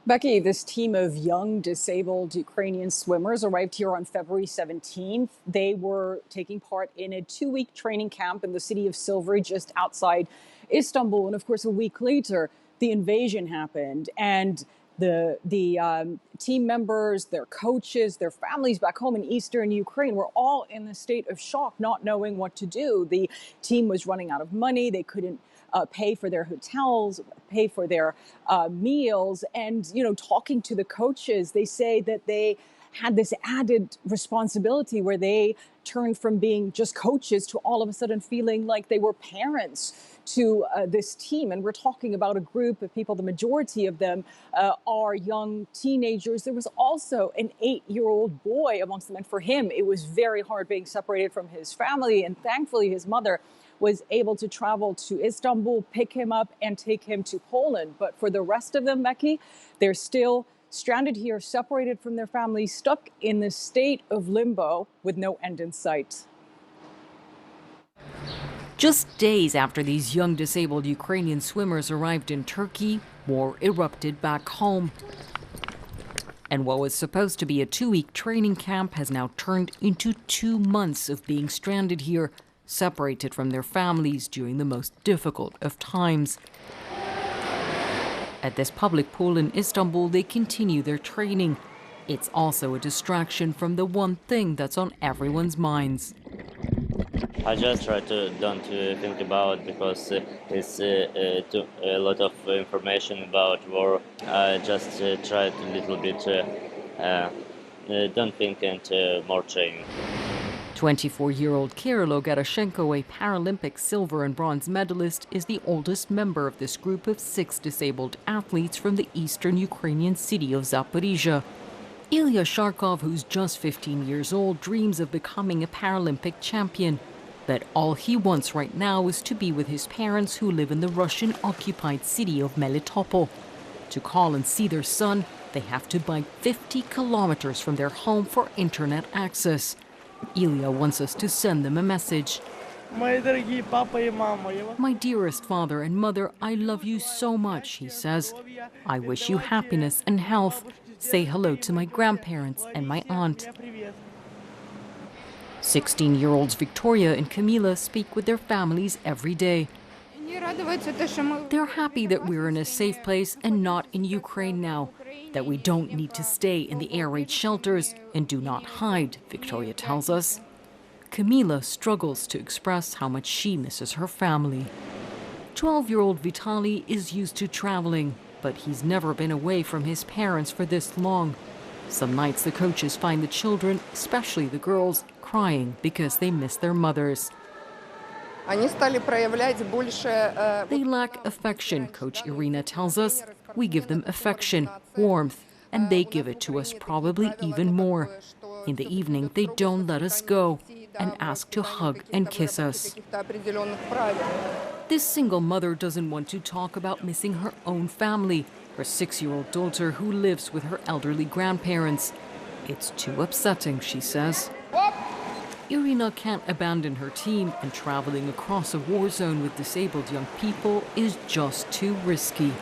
Becky, this team of young disabled Ukrainian swimmers arrived here on February 17th. They were taking part in a 2-week training camp in the city of Silivri, just outside Istanbul. And of course, a week later, the invasion happened. And the team members, their coaches, their families back home in eastern Ukraine were all in a state of shock, not knowing what to do. The team was running out of money. They couldn't pay for their hotels, pay for their meals. And, you know, talking to the coaches, they say that they had this added responsibility where they turned from being just coaches to all of a sudden feeling like they were parents to this team. And we're talking about a group of people, the majority of them are young teenagers. There was also an 8-year-old boy amongst them. And for him, it was very hard being separated from his family. And thankfully, his mother was able to travel to Istanbul, pick him up and take him to Poland. But for the rest of them, Becky, they're still stranded here, separated from their families, stuck in this state of limbo with no end in sight. Just days after these young disabled Ukrainian swimmers arrived in Turkey, war erupted back home. And what was supposed to be a 2-week training camp has now turned into 2 months of being stranded here, separated from their families during the most difficult of times. At this public pool in Istanbul, they continue their training. It's also a distraction from the one thing that's on everyone's minds. I just try to don't think about because it's a lot of information about war. I just try to little bit don't think and more training. 24-year-old Kirilo Gerashenko, a Paralympic silver and bronze medalist, is the oldest member of this group of 6 disabled athletes from the eastern Ukrainian city of Zaporizhia. Ilya Sharkov, who's just 15 years old, dreams of becoming a Paralympic champion. But all he wants right now is to be with his parents who live in the Russian-occupied city of Melitopol. To call and see their son, they have to bike 50 kilometers from their home for internet access. Ilya wants us to send them a message. My dearest father and mother, I love you so much, he says. I wish you happiness and health. Say hello to my grandparents and my aunt. 16-year-olds Victoria and Camila speak with their families every day. They're happy that we're in a safe place and not in Ukraine now, that we don't need to stay in the air raid shelters and do not hide, Victoria tells us. Camila struggles to express how much she misses her family. 12-year-old Vitali is used to traveling, but he's never been away from his parents for this long. Some nights the coaches find the children, especially the girls, crying because they miss their mothers. They lack affection, Coach Irina tells us. We give them affection, warmth, and they give it to us probably even more. In the evening, they don't let us go and ask to hug and kiss us. This single mother doesn't want to talk about missing her own family, her 6-year-old daughter who lives with her elderly grandparents. It's too upsetting, she says. Irina can't abandon her team, and traveling across a war zone with disabled young people is just too risky.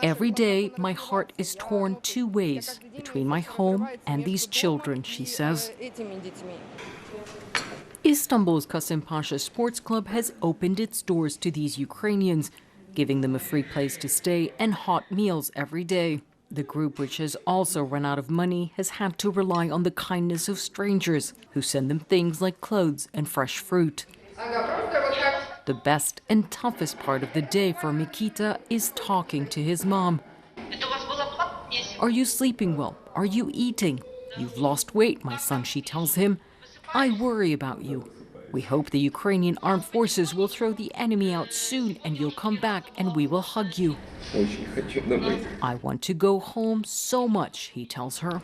Every day, my heart is torn two ways, between my home and these children, she says. Istanbul's Kasim Pasha Sports Club has opened its doors to these Ukrainians, giving them a free place to stay and hot meals every day. The group, which has also run out of money, has had to rely on the kindness of strangers who send them things like clothes and fresh fruit. The best and toughest part of the day for Mikita is talking to his mom. Are you sleeping well? Are you eating? You've lost weight, my son, she tells him. I worry about you. We hope the Ukrainian armed forces will throw the enemy out soon and you'll come back and we will hug you. I want to go home so much, he tells her.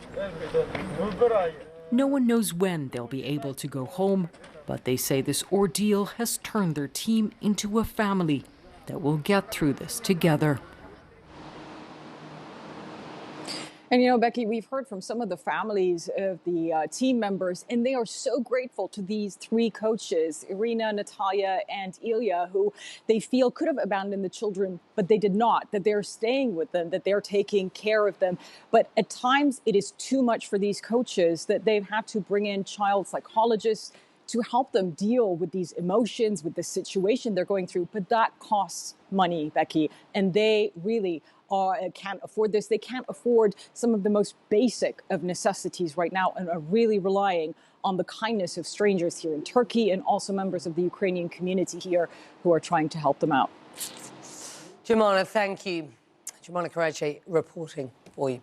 No one knows when they'll be able to go home, but they say this ordeal has turned their team into a family that will get through this together. And, you know, Becky, we've heard from some of the families of the team members, and they are so grateful to these three coaches, Irina, Natalia, and Ilya, who they feel could have abandoned the children, but they did not, that they're staying with them, that they're taking care of them. But at times it is too much for these coaches, that they've had to bring in child psychologists to help them deal with these emotions, with the situation they're going through. But that costs money, Becky, and they really can't afford this. They can't afford some of the most basic of necessities right now and are really relying on the kindness of strangers here in Turkey and also members of the Ukrainian community here who are trying to help them out. Jumana, thank you. Jumana Karachi reporting for you.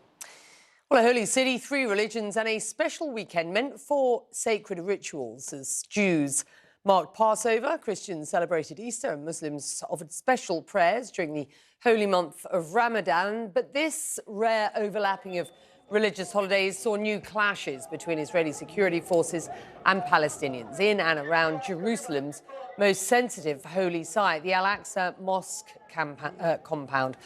Well, a holy city, three religions and a special weekend meant for sacred rituals as Jews marked Passover, Christians celebrated Easter, and Muslims offered special prayers during the holy month of Ramadan. But this rare overlapping of religious holidays saw new clashes between Israeli security forces and Palestinians in and around Jerusalem's most sensitive holy site, the Al-Aqsa Mosque compound.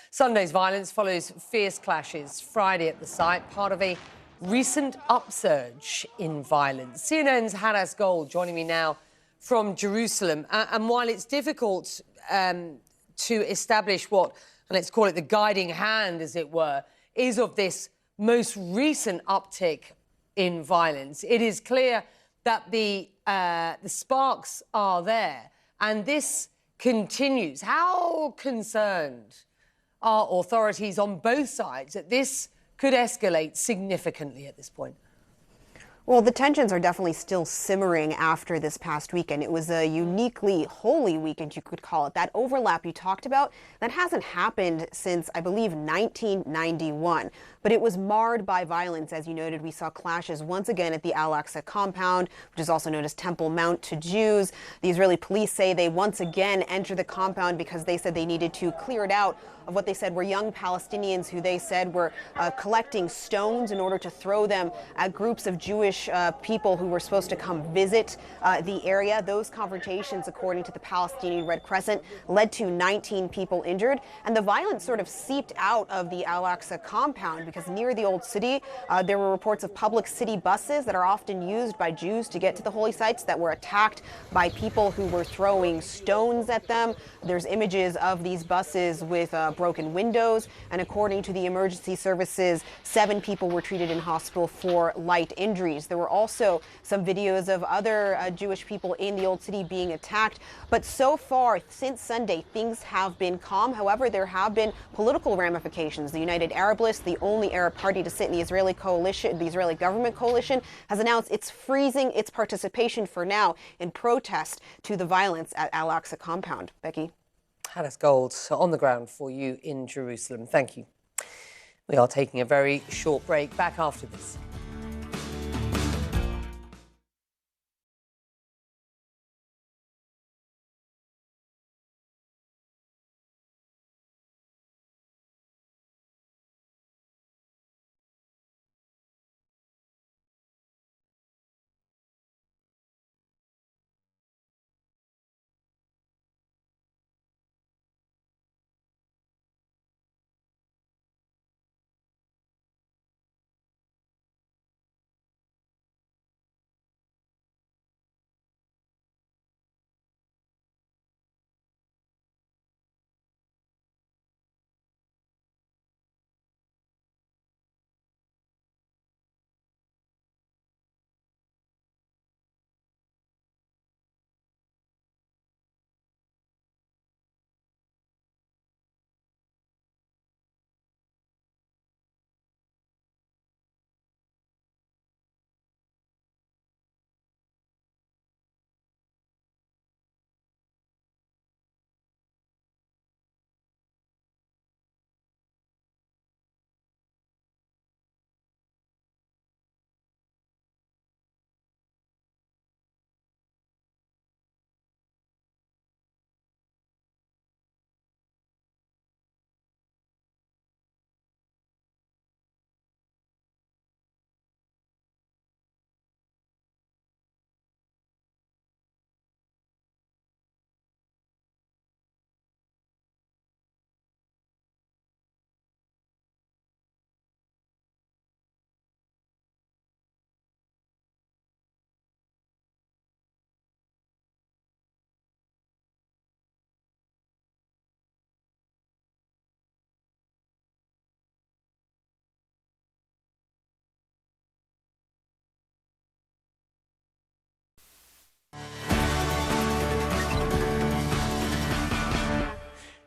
Sunday's violence follows fierce clashes Friday at the site, part of a recent upsurge in violence. CNN's Hadas Gold joining me now from Jerusalem. And while it's difficult to establish what, let's call it the guiding hand, as it were, is of this most recent uptick in violence, it is clear that the sparks are there, and this continues. How concerned are authorities on both sides that this could escalate significantly at this point? Well, the tensions are definitely still simmering after this past weekend. It was a uniquely holy weekend, you could call it. That overlap you talked about, that hasn't happened since, I believe, 1991. But it was marred by violence. As you noted, we saw clashes once again at the Al-Aqsa compound, which is also known as Temple Mount to Jews. The Israeli police say they once again entered the compound because they said they needed to clear it out of what they said were young Palestinians who they said were collecting stones in order to throw them at groups of Jewish people who were supposed to come visit the area. Those confrontations, according to the Palestinian Red Crescent, led to 19 people injured. And the violence sort of seeped out of the Al-Aqsa compound because near the old city, there were reports of public city buses that are often used by Jews to get to the holy sites that were attacked by people who were throwing stones at them. There's images of these buses with broken windows, and according to the emergency services, 7 people were treated in hospital for light injuries. There were also some videos of other Jewish people in the old city being attacked. But so far, since Sunday, things have been calm. However, there have been political ramifications. The United Arab List, the only Arab party to sit in the Israeli coalition, the Israeli government coalition, has announced it's freezing its participation for now in protest to the violence at Al-Aqsa compound. Becky? Hadas Gold on the ground for you in Jerusalem. Thank you. We are taking a very short break. Back after this.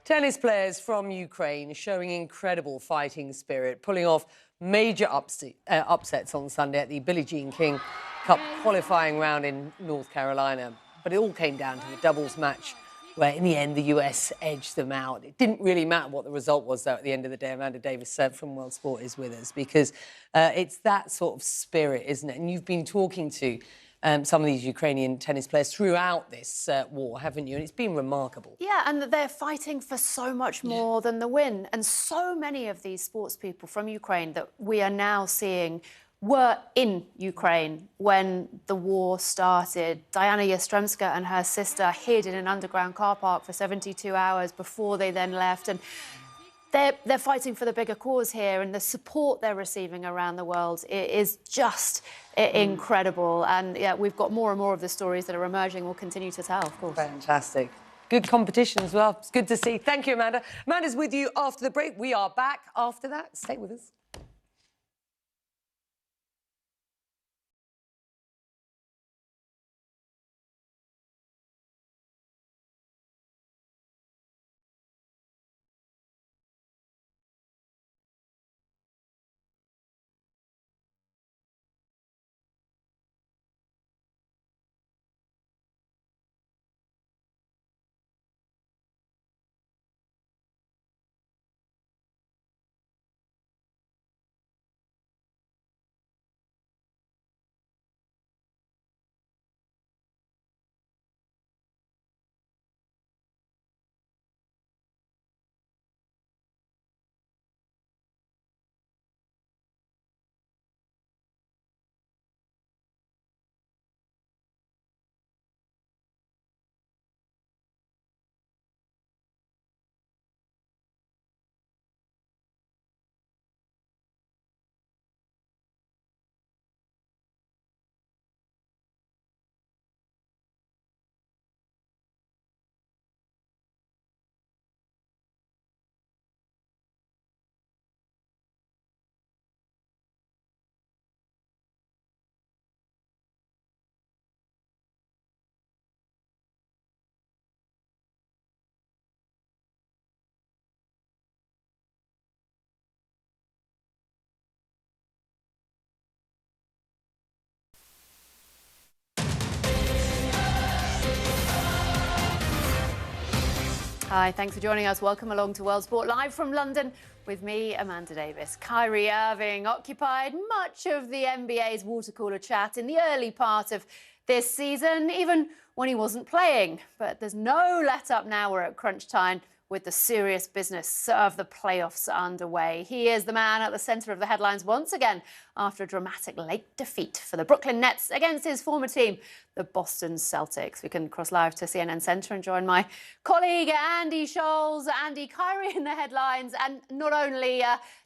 Tennis players from Ukraine showing incredible fighting spirit, pulling off major upsets on Sunday at the Billie Jean King Cup qualifying round in North Carolina. But it all came down to the doubles match where, in the end, the US edged them out. It didn't really matter what the result was, though, at the end of the day. Amanda Davis from World Sport is with us because it's that sort of spirit, isn't it? And you've been talking to some of these Ukrainian tennis players throughout this war, haven't you? And it's been remarkable. Yeah, and they're fighting for so much more than the win. And so many of these sports people from Ukraine that we are now seeing were in Ukraine when the war started. Diana Yastremska and her sister hid in an underground car park for 72 hours before they then left. And they're fighting for the bigger cause here, and the support they're receiving around the world is just incredible. And yeah, we've got more and more of the stories that are emerging. We'll continue to tell, of course. Fantastic. Good competition as well. It's good to see. Thank you, Amanda. Amanda's with you after the break. We are back after that. Stay with us. Hi, thanks for joining us. Welcome along to World Sport Live from London with me, Amanda Davis. Kyrie Irving occupied much of the NBA's water cooler chat in the early part of this season, even when he wasn't playing. But there's no let-up now. We're at crunch time with the serious business of the playoffs underway. He is the man at the centre of the headlines once again after a dramatic late defeat for the Brooklyn Nets against his former team, the Boston Celtics. We can cross live to CNN Centre and join my colleague Andy Scholes. Andy, Kyrie in the headlines, and not only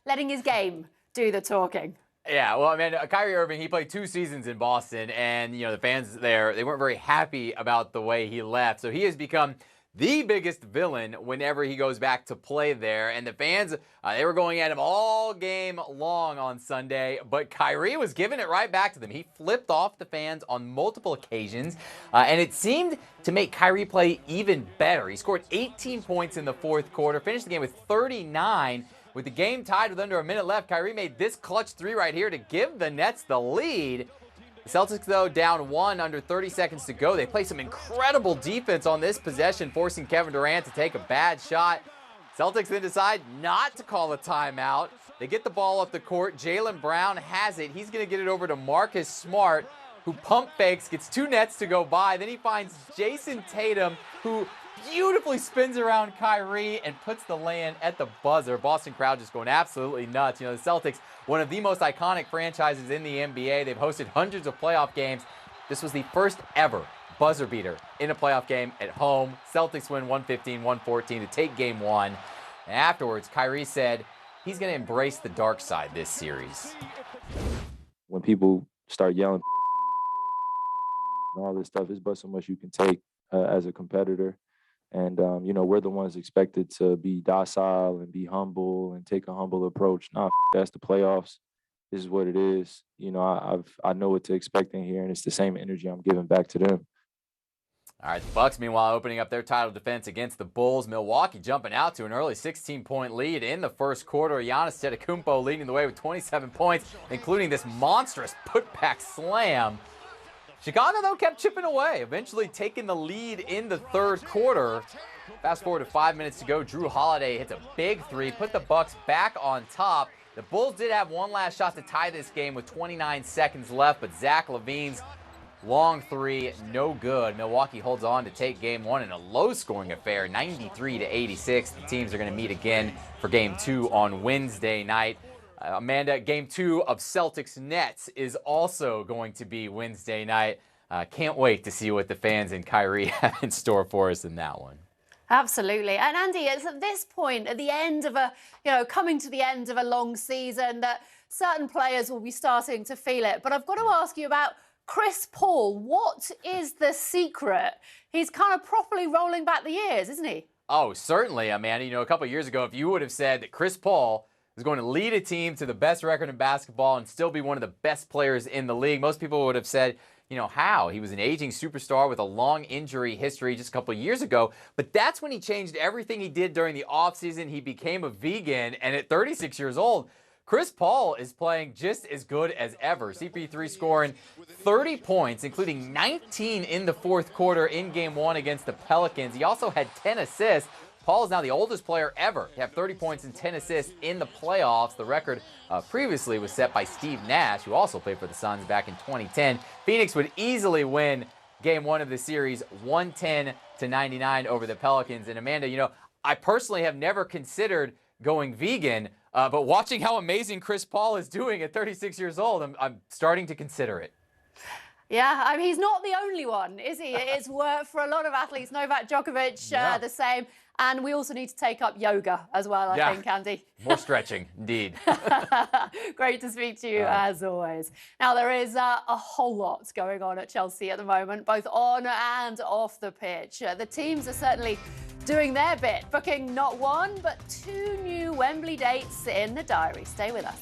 letting his game do the talking. Yeah, well, I mean, Kyrie Irving, he played 2 seasons in Boston, and, you know, the fans there, they weren't very happy about the way he left. So he has become the biggest villain whenever he goes back to play there. And the fans, they were going at him all game long on Sunday, but Kyrie was giving it right back to them. He flipped off the fans on multiple occasions, and it seemed to make Kyrie play even better. He scored 18 points in the fourth quarter, finished the game with 39. With the game tied with under a minute left, Kyrie made this clutch 3 right here to give the Nets the lead. The Celtics, though, down 1 under 30 seconds to go. They play some incredible defense on this possession, forcing Kevin Durant to take a bad shot. Celtics then decide not to call a timeout. They get the ball off the court. Jaylen Brown has it. He's going to get it over to Marcus Smart, who pump fakes, gets 2 Nets to go by. Then he finds Jason Tatum, who beautifully spins around Kyrie and puts the lay-in at the buzzer. Boston crowd just going absolutely nuts. You know, the Celtics, one of the most iconic franchises in the NBA. They've hosted hundreds of playoff games. This was the first ever buzzer beater in a playoff game at home. Celtics win 115-114 to take game 1. And afterwards, Kyrie said he's going to embrace the dark side this series. When people start yelling and all this stuff, it's but so much you can take as a competitor. And, you know, we're the ones expected to be docile and be humble and take a humble approach. Nah, that's the playoffs. This is what it is. You know, I know what to expect in here, and it's the same energy I'm giving back to them. All right, the Bucks, meanwhile, opening up their title defense against the Bulls. Milwaukee jumping out to an early 16-point lead in the first quarter. Giannis Antetokounmpo leading the way with 27 points, including this monstrous putback slam. Chicago, though, kept chipping away, eventually taking the lead in the third quarter. Fast forward to 5 minutes to go. Drew Holiday hits a big three, put the Bucks back on top. The Bulls did have one last shot to tie this game with 29 seconds left, but Zach LaVine's long three, no good. Milwaukee holds on to take game one in a low-scoring affair, 93-86. The teams are going to meet again for game two on Wednesday night. Amanda, game two of Celtics-Nets is also going to be Wednesday night. Can't wait to see what the fans and Kyrie have in store for us in that one. Absolutely. And Andy, it's at this point, at the end of coming to the end of a long season, that certain players will be starting to feel it. But I've got to ask you about Chris Paul. What is the secret? He's kind of properly rolling back the years, isn't he? Oh, certainly, Amanda. A couple of years ago, if you would have said that Chris Paul is going to lead a team to the best record in basketball and still be one of the best players in the league, most people would have said, how? He was an aging superstar with a long injury history just a couple of years ago. But that's when he changed everything he did during the offseason. He became a vegan. And at 36 years old, Chris Paul is playing just as good as ever. CP3 scoring 30 points, including 19 in the fourth quarter in game one against the Pelicans. He also had 10 assists. Paul is now the oldest player ever to have 30 points and 10 assists in the playoffs. The record previously was set by Steve Nash, who also played for the Suns back in 2010. Phoenix would easily win game one of the series, 110-99 over the Pelicans. And Amanda, I personally have never considered going vegan, but watching how amazing Chris Paul is doing at 36 years old, I'm starting to consider it. Yeah, he's not the only one, is he? It's worked for a lot of athletes. Novak Djokovic, the same. And we also need to take up yoga as well, I think, Andy. More stretching, indeed. Great to speak to you, as always. Now, there is a whole lot going on at Chelsea at the moment, both on and off the pitch. The teams are certainly doing their bit, booking not one, but two new Wembley dates in the diary. Stay with us.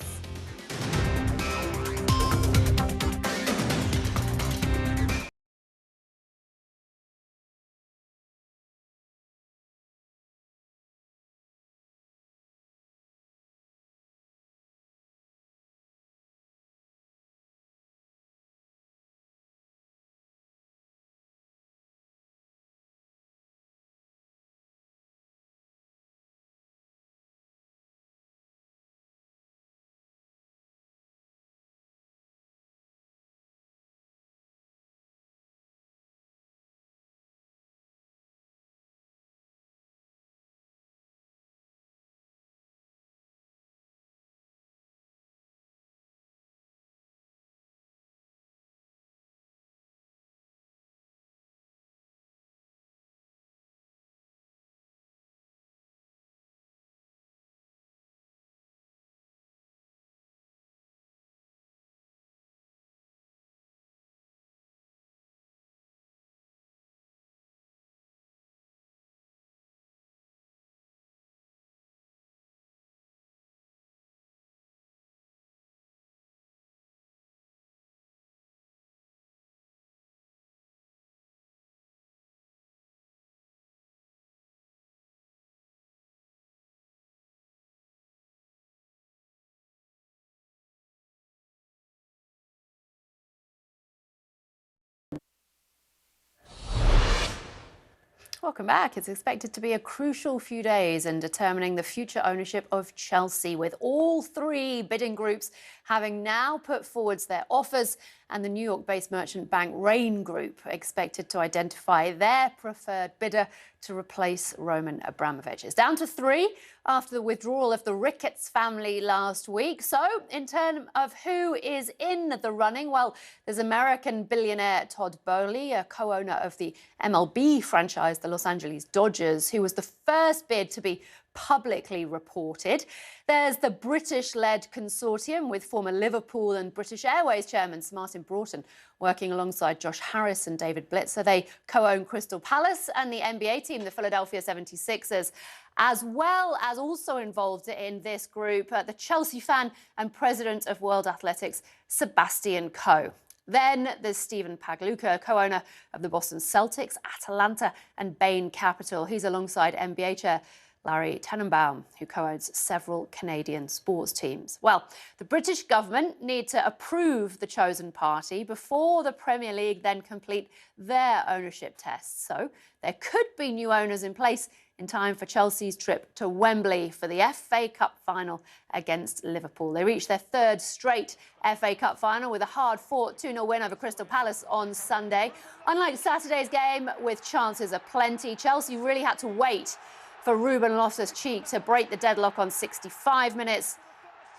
Welcome back. It's expected to be a crucial few days in determining the future ownership of Chelsea, with all three bidding groups having now put forwards their offers, and the New York-based merchant bank Rain Group expected to identify their preferred bidder to replace Roman Abramovich. It's down to three after the withdrawal of the Ricketts family last week. So, in terms of who is in the running, well, there's American billionaire Todd Boehly, a co-owner of the MLB franchise, the Los Angeles Dodgers, who was the first bid to be publicly reported. There's the British-led consortium with former Liverpool and British Airways chairman Martin Broughton working alongside Josh Harris and David Blitzer. They co-own Crystal Palace and the NBA team, the Philadelphia 76ers, as well as also involved in this group, the Chelsea fan and president of World Athletics, Sebastian Coe. Then there's Stephen Pagluka, co-owner of the Boston Celtics, Atalanta and Bain Capital. He's alongside NBA chair Larry Tenenbaum, who co-owns several Canadian sports teams. Well, the British government need to approve the chosen party before the Premier League then complete their ownership tests. So there could be new owners in place in time for Chelsea's trip to Wembley for the FA Cup final against Liverpool. They reached their third straight FA Cup final with a hard-fought 2-0 win over Crystal Palace on Sunday. Unlike Saturday's game, with chances aplenty, Chelsea really had to wait for Ruben Loftus-Cheek to break the deadlock on 65 minutes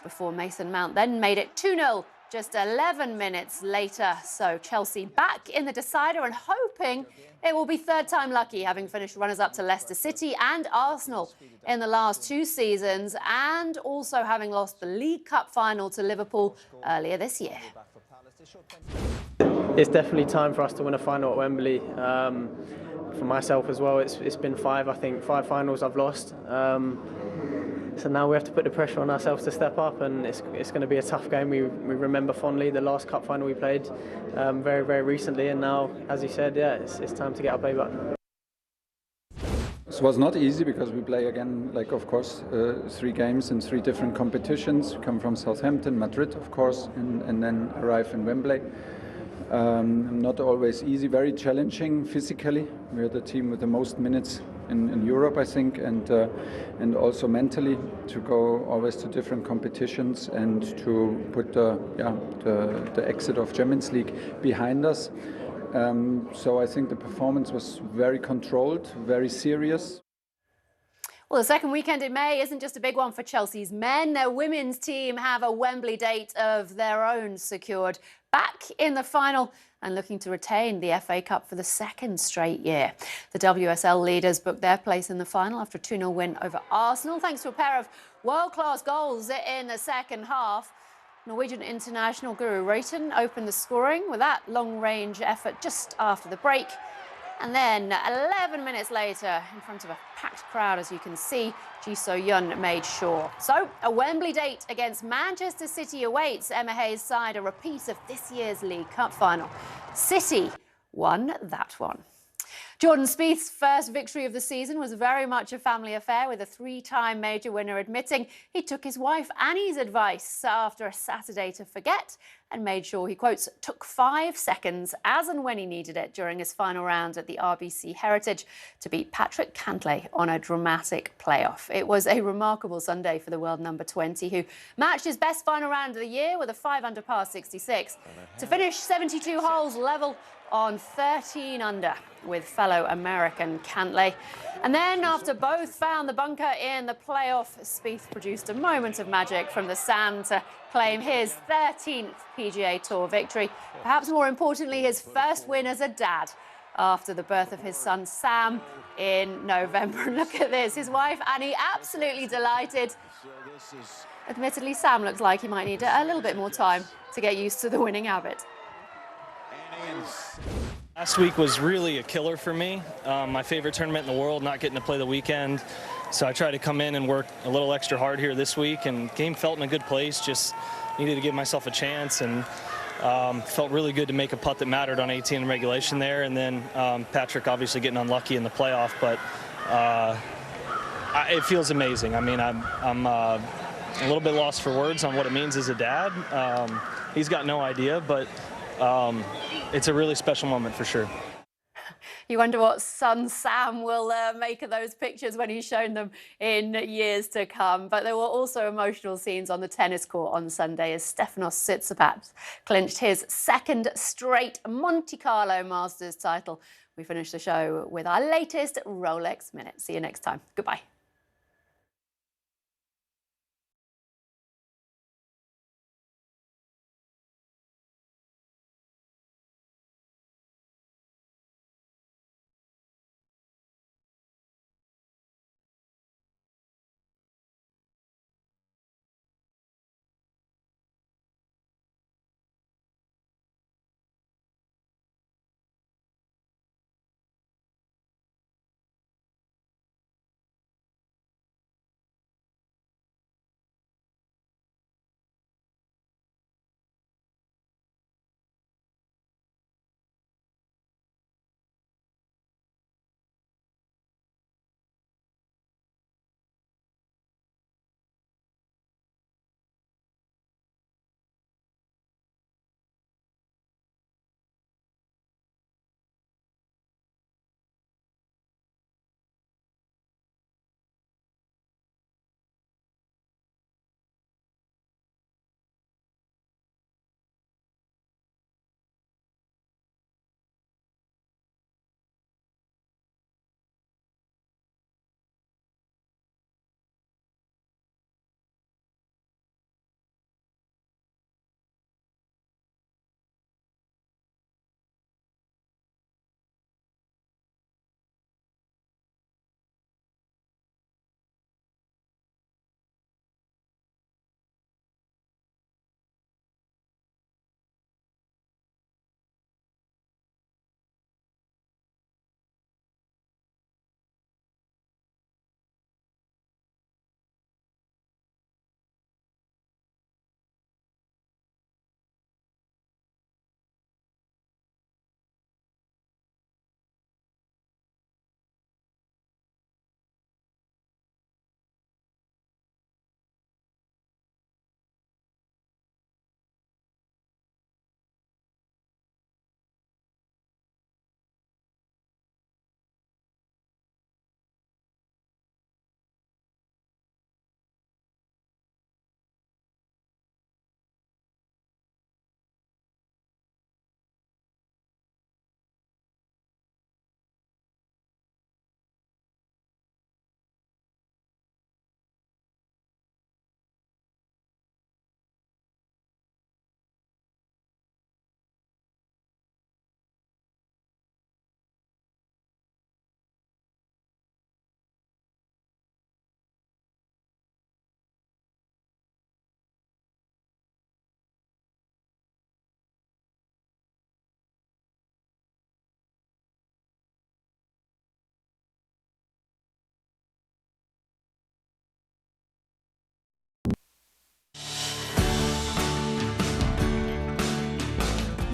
before Mason Mount then made it 2-0 just 11 minutes later. So Chelsea back in the decider and hoping it will be third time lucky, having finished runners-up to Leicester City and Arsenal in the last 2 seasons, and also having lost the League Cup final to Liverpool earlier this year. It's definitely time for us to win a final at Wembley. For myself as well, it's been 5 finals I've lost. So now we have to put the pressure on ourselves to step up, and it's going to be a tough game. We remember fondly the last cup final we played very, very recently, and now, as you said, yeah, it's time to get our play back. It was not easy because we play again, of course, 3 games in 3 different competitions. We come from Southampton, Madrid, of course, and then arrive in Wembley. Not always easy, very challenging physically. We're the team with the most minutes in Europe, I think, and also mentally to go always to different competitions and to put the exit of Champions League behind us. So I think the performance was very controlled, very serious. Well, the second weekend in May isn't just a big one for Chelsea's men. Their women's team have a Wembley date of their own secured, back in the final and looking to retain the FA Cup for the 2nd straight year. The WSL leaders booked their place in the final after a 2-0 win over Arsenal, thanks to a pair of world-class goals in the second half. Norwegian international Guro Reiten opened the scoring with that long-range effort just after the break. And then 11 minutes later, in front of a packed crowd, as you can see, Ji So-yun made sure. So a Wembley date against Manchester City awaits Emma Hayes' side, a repeat of this year's League Cup final. City won that one. Jordan Spieth's first victory of the season was very much a family affair, with a 3-time major winner admitting he took his wife Annie's advice after a Saturday to forget and made sure he, quotes, took 5 seconds as and when he needed it during his final round at the RBC Heritage to beat Patrick Cantlay on a dramatic playoff. It was a remarkable Sunday for the world number 20, who matched his best final round of the year with a 5-under par 66 to finish 72 holes level on 13 under with fellow American Cantlay. And then, after both found the bunker in the playoff, Spieth produced a moment of magic from the sand to claim his 13th PGA Tour victory. Perhaps more importantly, his first win as a dad after the birth of his son Sam in November. Look at this, his wife Annie absolutely delighted. Admittedly, Sam looks like he might need a little bit more time to get used to the winning habit. Last week was really a killer for me. My favorite tournament in the world, not getting to play the weekend. So I tried to come in and work a little extra hard here this week, and game felt in a good place. Just needed to give myself a chance, and felt really good to make a putt that mattered on 18 in regulation there. And then Patrick obviously getting unlucky in the playoff, but it feels amazing. I mean, I'm a little bit lost for words on what it means as a dad. He's got no idea, but it's a really special moment for sure. You wonder what son Sam will make of those pictures when he's shown them in years to come. But there were also emotional scenes on the tennis court on Sunday as Stefanos Tsitsipas clinched his 2nd straight Monte Carlo Masters title. We finish the show with our latest Rolex Minute. See you next time. Goodbye.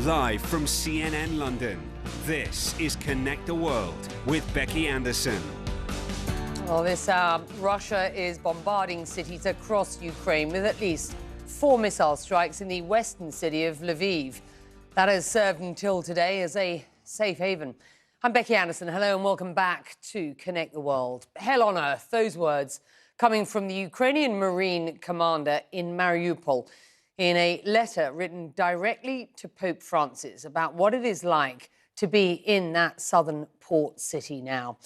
Live from CNN London, this is Connect the World with Becky Anderson. Well, this hour, Russia is bombarding cities across Ukraine with at least 4 missile strikes in the western city of Lviv. That has served until today as a safe haven. I'm Becky Anderson. Hello and welcome back to Connect the World. Hell on earth, those words coming from the Ukrainian Marine commander in Mariupol in a letter written directly to Pope Francis about what it is like to be in that southern port city now.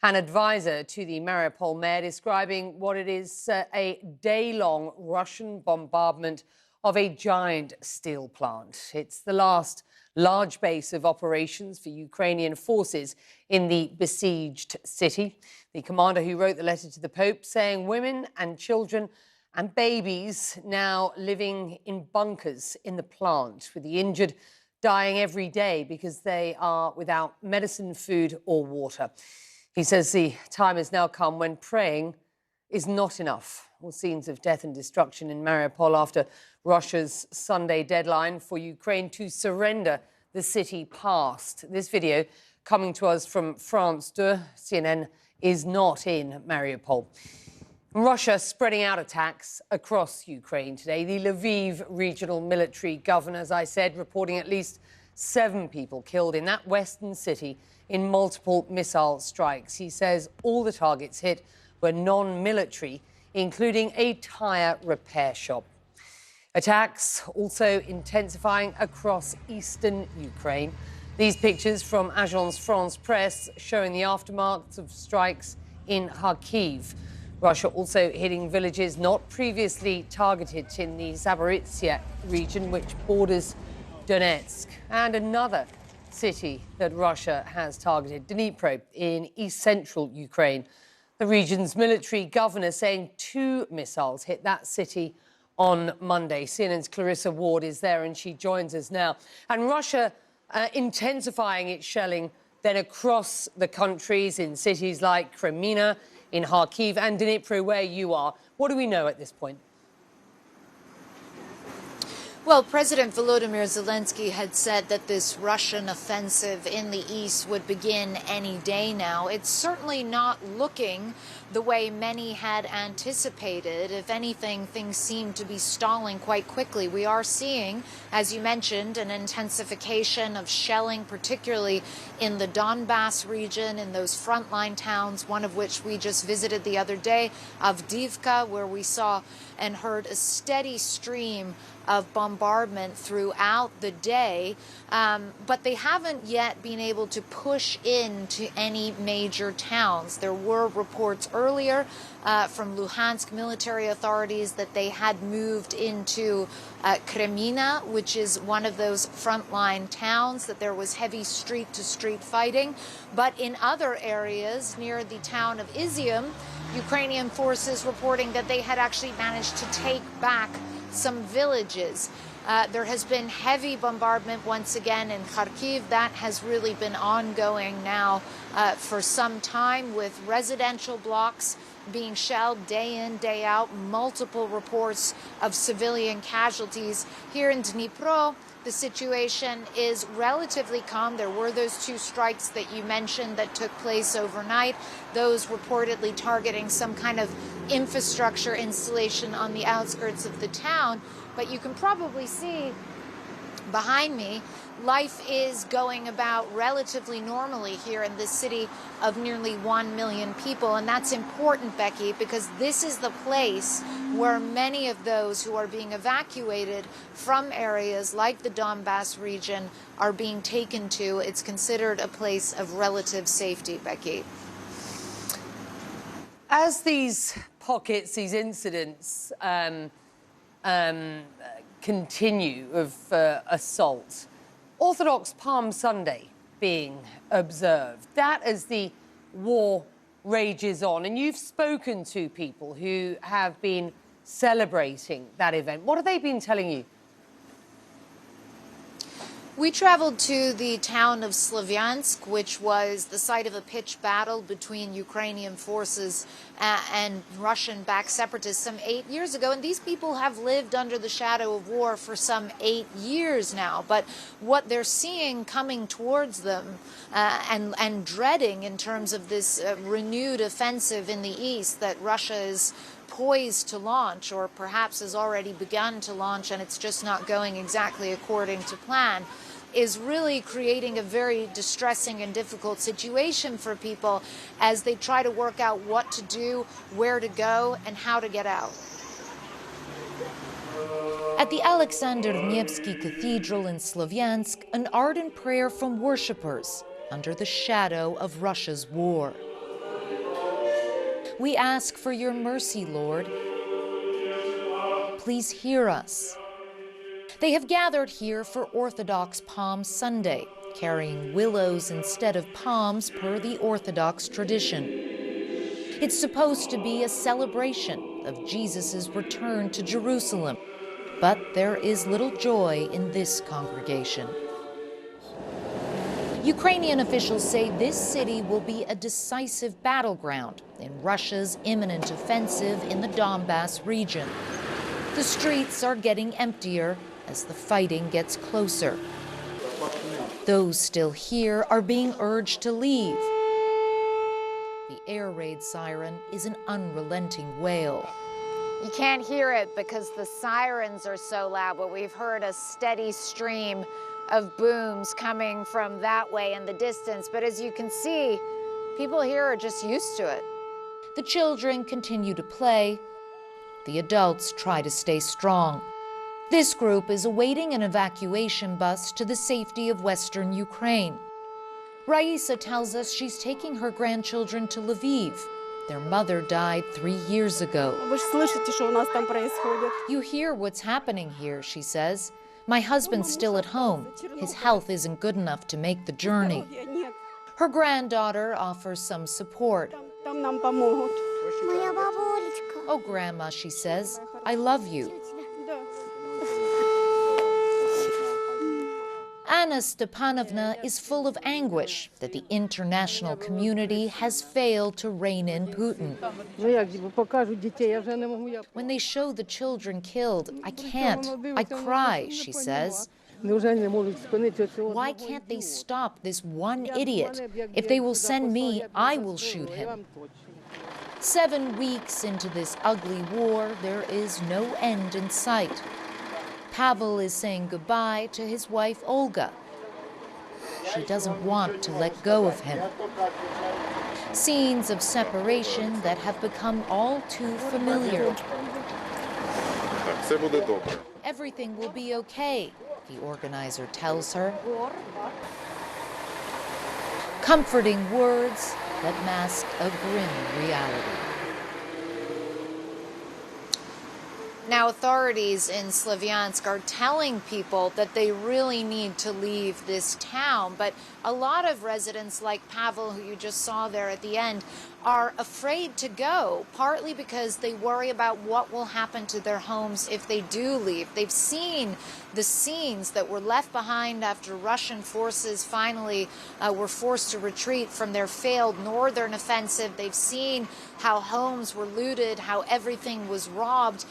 An advisor to the Mariupol mayor describing what it is a day-long Russian bombardment of a giant steel plant. It's the last large base of operations for Ukrainian forces in the besieged city. The commander who wrote the letter to the Pope saying women and children and babies now living in bunkers in the plant, with the injured dying every day because they are without medicine, food or water. He says the time has now come when praying is not enough. All scenes of death and destruction in Mariupol after Russia's Sunday deadline for Ukraine to surrender the city passed. This video coming to us from France 2. CNN is not in Mariupol. Russia spreading out attacks across Ukraine today. The Lviv regional military governor, as I said, reporting at least 7 people killed in that western city in multiple missile strikes. He says all the targets hit were non-military, including a tyre repair shop. Attacks also intensifying across eastern Ukraine. These pictures from Agence France Presse showing the aftermath of strikes in Kharkiv. Russia also hitting villages not previously targeted in the Zaporizhzhia region, which borders Donetsk, and another city that Russia has targeted, Dnipro, in east-central Ukraine. The region's military governor saying 2 missiles hit that city on Monday. CNN's Clarissa Ward is there and she joins us now. And Russia intensifying its shelling then across the countries in cities like Crimea, in Kharkiv and Dnipro, where you are. What do we know at this point? Well, President Volodymyr Zelensky had said that this Russian offensive in the east would begin any day now. It's certainly not looking the way many had anticipated. If anything, things seem to be stalling quite quickly. We are seeing, as you mentioned, an intensification of shelling, particularly in the Donbass region, in those frontline towns, one of which we just visited the other day, Avdiivka, where we saw and heard a steady stream of bombardment throughout the day, but they haven't yet been able to push into any major towns. There were reports earlier from Luhansk military authorities that they had moved into Crimea, which is one of those frontline towns, that there was heavy street-to-street fighting. But in other areas near the town of Izium, Ukrainian forces reporting that they had actually managed to take back some villages. There has been heavy bombardment once again in Kharkiv. That has really been ongoing now for some time, with residential blocks being shelled day in, day out, multiple reports of civilian casualties. Here in Dnipro, the situation is relatively calm. There were those 2 strikes that you mentioned that took place overnight, those reportedly targeting some kind of infrastructure installation on the outskirts of the town. But you can probably see behind me, life is going about relatively normally here in this city of nearly 1 million people. And that's important, Becky, because this is the place where many of those who are being evacuated from areas like the Donbass region are being taken to. It's considered a place of relative safety, Becky. As these pockets, these incidents continue of assault, Orthodox Palm Sunday being observed, that as the war rages on, and you've spoken to people who have been celebrating that event. What have they been telling you? We traveled to the town of Slavyansk, which was the site of a pitched battle between Ukrainian forces and Russian-backed separatists some 8 years ago. And these people have lived under the shadow of war for some 8 years now. But what they're seeing coming towards them and dreading in terms of this renewed offensive in the east that Russia is poised to launch, or perhaps has already begun to launch, and it's just not going exactly according to plan, is really creating a very distressing and difficult situation for people as they try to work out what to do, where to go, and how to get out. At the Alexander Nevsky Cathedral in Slavyansk, an ardent prayer from worshippers under the shadow of Russia's war. We ask for your mercy, Lord. Please hear us. They have gathered here for Orthodox Palm Sunday, carrying willows instead of palms per the Orthodox tradition. It's supposed to be a celebration of Jesus' return to Jerusalem, but there is little joy in this congregation. Ukrainian officials say this city will be a decisive battleground in Russia's imminent offensive in the Donbass region. The streets are getting emptier as the fighting gets closer. Those still here are being urged to leave. The air raid siren is an unrelenting wail. You can't hear it because the sirens are so loud, but we've heard a steady stream of booms coming from that way in the distance. But as you can see, people here are just used to it. The children continue to play. The adults try to stay strong. This group is awaiting an evacuation bus to the safety of Western Ukraine. Raisa tells us she's taking her grandchildren to Lviv. Their mother died 3 years ago. You hear what's happening here, she says. My husband's still at home. His health isn't good enough to make the journey. Her granddaughter offers some support. Oh, Grandma, she says, I love you. Anna Stepanovna is full of anguish that the international community has failed to rein in Putin. When they show the children killed, I can't. I cry, she says. Why can't they stop this one idiot? If they will send me, I will shoot him. 7 weeks into this ugly war, there is no end in sight. Pavel is saying goodbye to his wife, Olga. She doesn't want to let go of him. Scenes of separation that have become all too familiar. Everything will be okay, the organizer tells her. Comforting words that mask a grim reality. Now, authorities in Slavyansk are telling people that they really need to leave this town, but a lot of residents like Pavel, who you just saw there at the end, are afraid to go, partly because they worry about what will happen to their homes if they do leave. They've seen the scenes that were left behind after Russian forces finally were forced to retreat from their failed northern offensive. They've seen how homes were looted, how everything was robbed.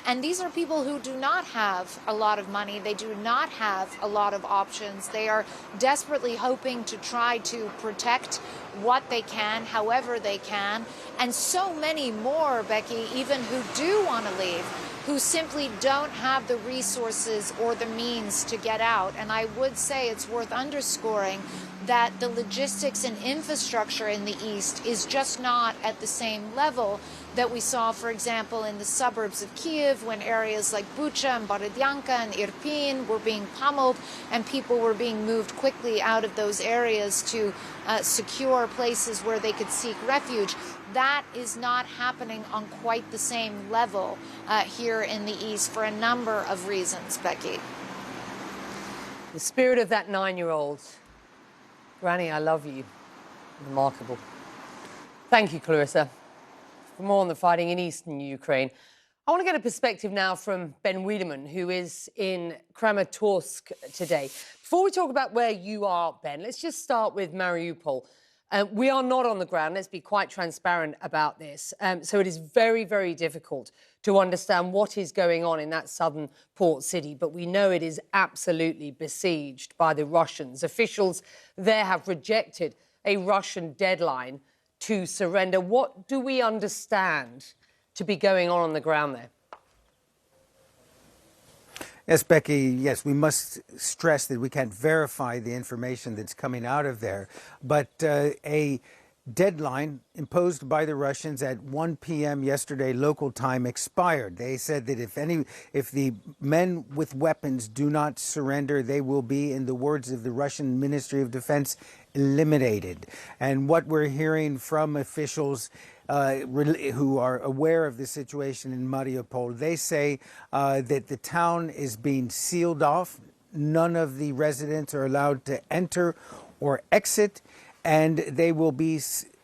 And these are people who do not have a lot of money. They do not have a lot of options. They are desperately hoping to try to protect what they can, however they can. And so many more, Becky, even who do want to leave, who simply don't have the resources or the means to get out. And I would say it's worth underscoring that the logistics and infrastructure in the East is just not at the same level that we saw, for example, in the suburbs of Kiev, when areas like Bucha and Borodyanka and Irpin were being pummeled and people were being moved quickly out of those areas to secure places where they could seek refuge. That is not happening on quite the same level here in the East for a number of reasons, Becky. The spirit of that 9-year-old. Granny, I love you. Remarkable. Thank you, Clarissa. For more on the fighting in eastern Ukraine, I want to get a perspective now from Ben Wiedemann, who is in Kramatorsk today. Before we talk about where you are, Ben, let's just start with Mariupol. We are not on the ground. Let's be quite transparent about this. So it is very, very difficult to understand what is going on in that southern port city. But we know it is absolutely besieged by the Russians. Officials there have rejected a Russian deadline to surrender. What do we understand to be going on the ground there? Yes, Becky, yes, we must stress that we can't verify the information that's coming out of there. But a deadline imposed by the Russians at 1 p.m. yesterday local time expired. They said that if the men with weapons do not surrender, they will be, in the words of the Russian Ministry of Defense, eliminated. And what we're hearing from officials who are aware of the situation in Mariupol, they say that the town is being sealed off. None of the residents are allowed to enter or exit, and they will be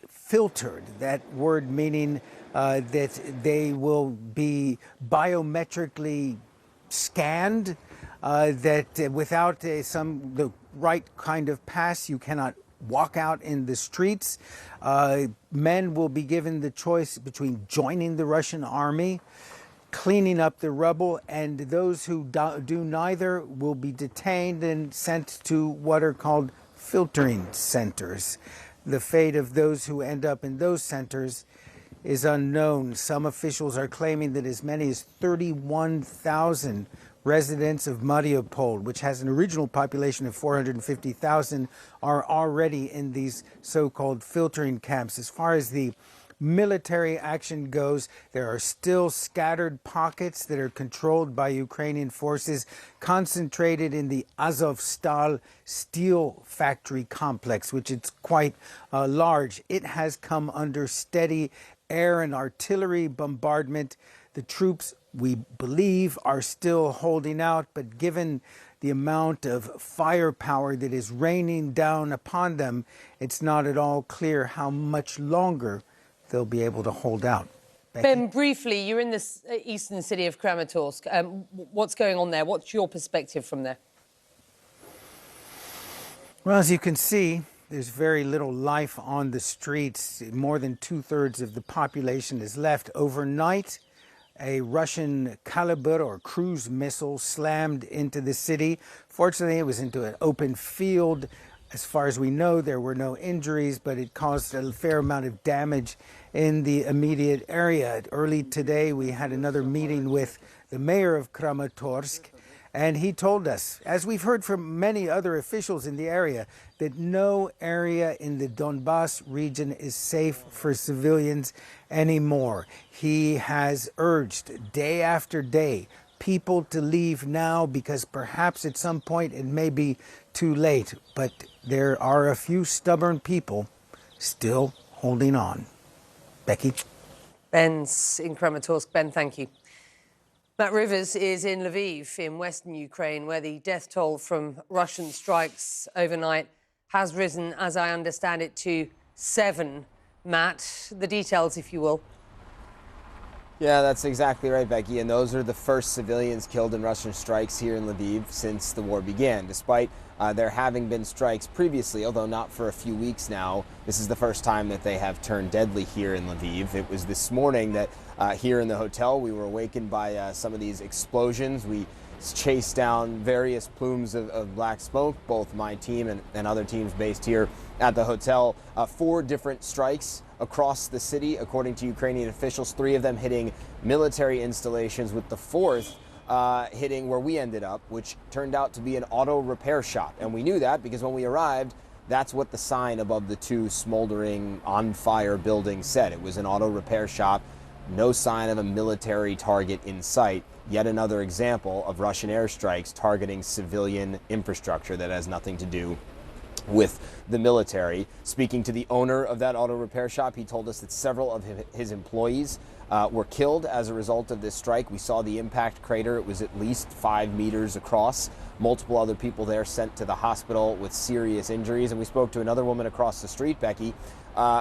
filtered. That word meaning that they will be biometrically scanned, that without the right kind of pass, you cannot walk out in the streets. Men will be given the choice between joining the Russian army, cleaning up the rubble, and those who do neither will be detained and sent to what are called filtering centers. The fate of those who end up in those centers is unknown. Some officials are claiming that as many as 31,000 residents of Mariupol, which has an original population of 450,000, are already in these so-called filtering camps. As far as the military action goes, there are still scattered pockets that are controlled by Ukrainian forces, concentrated in the Azovstal steel factory complex, which is quite large. It has come under steady air and artillery bombardment. The troops, we believe, are still holding out, but given the amount of firepower that is raining down upon them, it's not at all clear how much longer they'll be able to hold out. Becky? Ben, briefly, you're in the eastern city of Kramatorsk. What's going on there? What's your perspective from there? Well, as you can see, there's very little life on the streets. More than 2/3 of the population is left. Overnight, a Russian Kalibr or cruise missile slammed into the city. Fortunately, it was into an open field. As far as we know, there were no injuries, but it caused a fair amount of damage in the immediate area. Early today, we had another meeting with the mayor of Kramatorsk, and he told us, as we've heard from many other officials in the area, that no area in the Donbas region is safe for civilians anymore. He has urged day after day people to leave now because perhaps at some point it may be too late. But there are a few stubborn people still holding on. Becky? Ben's in Kramatorsk. Ben, thank you. Matt Rivers is in Lviv in western Ukraine, where the death toll from Russian strikes overnight has risen, as I understand it, to 7. Matt, the details, if you will. Yeah, that's exactly right, Becky. And those are the first civilians killed in Russian strikes here in Lviv since the war began. Despite there having been strikes previously, although not for a few weeks now, this is the first time that they have turned deadly here in Lviv. It was this morning that here in the hotel we were awakened by some of these explosions. We chased down various plumes of black smoke, both my team and other teams based here at the hotel. 4 different strikes across the city, according to Ukrainian officials, 3 of them hitting military installations, with the 4th hitting where we ended up, which turned out to be an auto repair shop. And we knew that because when we arrived, that's what the sign above the 2 smoldering on fire buildings said. It was an auto repair shop. No sign of a military target in sight. Yet another example of Russian airstrikes targeting civilian infrastructure that has nothing to do with the military. Speaking to the owner of that auto repair shop, he told us that several of his employees were killed as a result of this strike. We saw the impact crater. It was at least 5 meters across. Multiple other people there sent to the hospital with serious injuries. And we spoke to another woman across the street, Becky,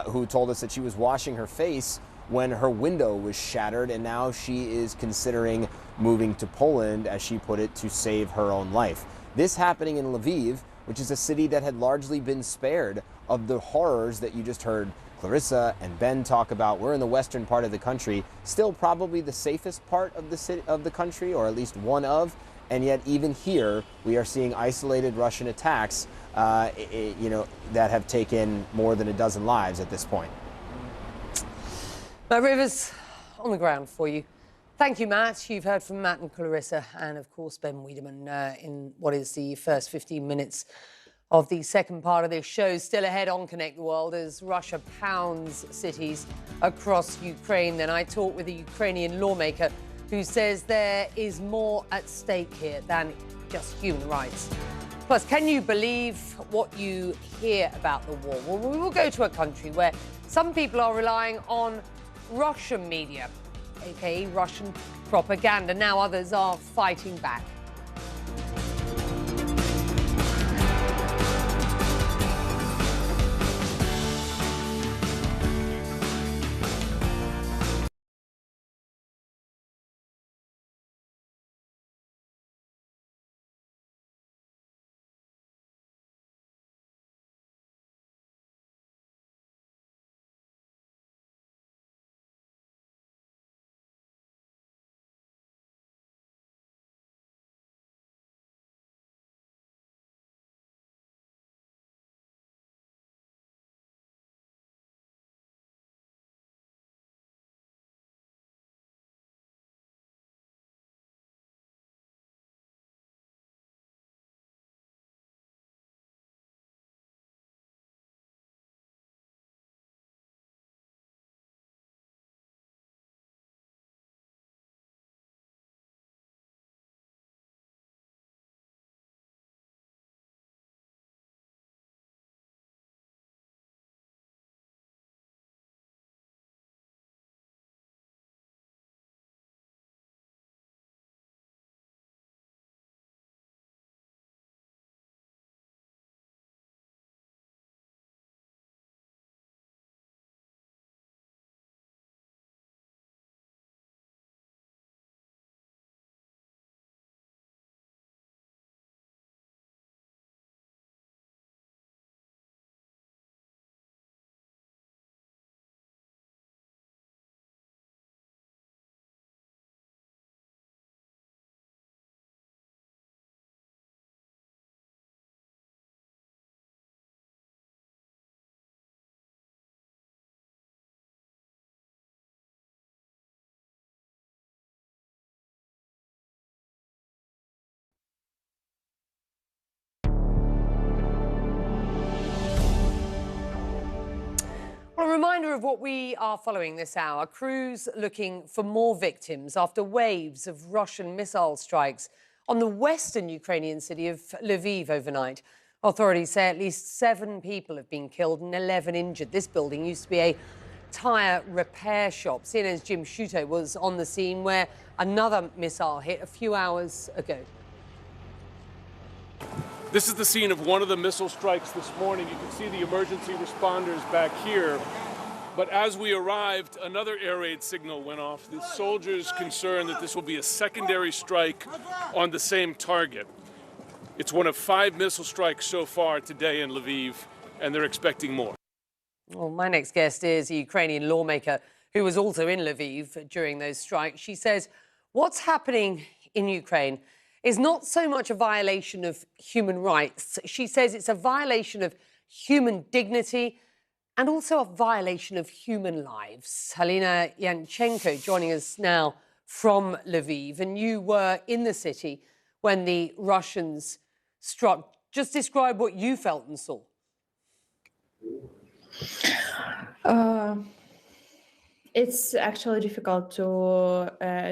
who told us that she was washing her face when her window was shattered, and now she is considering moving to Poland, as she put it, to save her own life. This happening in Lviv, which is a city that had largely been spared of the horrors that you just heard Clarissa and Ben talk about. We're in the western part of the country, still probably the safest part of the city, of the country, or at least one of, and yet even here we are seeing isolated Russian attacks, you know, that have taken more than a dozen lives at this point. Matt Rivers on the ground for you. Thank you, Matt. You've heard from Matt and Clarissa, and of course Ben Wiedemann in what is the first 15 minutes of the second part of this show. Still ahead on Connect the World as Russia pounds cities across Ukraine. Then I talk with a Ukrainian lawmaker who says there is more at stake here than just human rights. Plus, can you believe what you hear about the war? Well, we will go to a country where some people are relying on Russian media, aka Russian propaganda. Now others are fighting back. Well, a reminder of what we are following this hour. Crews looking for more victims after waves of Russian missile strikes on the western Ukrainian city of Lviv overnight. Authorities say at least 7 people have been killed and 11 injured. This building used to be a tyre repair shop. CNN's Jim Shuto was on the scene where another missile hit a few hours ago. This is the scene of one of the missile strikes this morning. You can see the emergency responders back here. But as we arrived, another air raid signal went off. The soldiers concerned that this will be a secondary strike on the same target. It's one of 5 missile strikes so far today in Lviv, and they're expecting more. Well, my next guest is a Ukrainian lawmaker who was also in Lviv during those strikes. She says what's happening in Ukraine is not so much a violation of human rights. She says it's a violation of human dignity and also a violation of human lives. Halina Yanchenko joining us now from Lviv, and you were in the city when the Russians struck. Just describe what you felt and saw. It's actually difficult to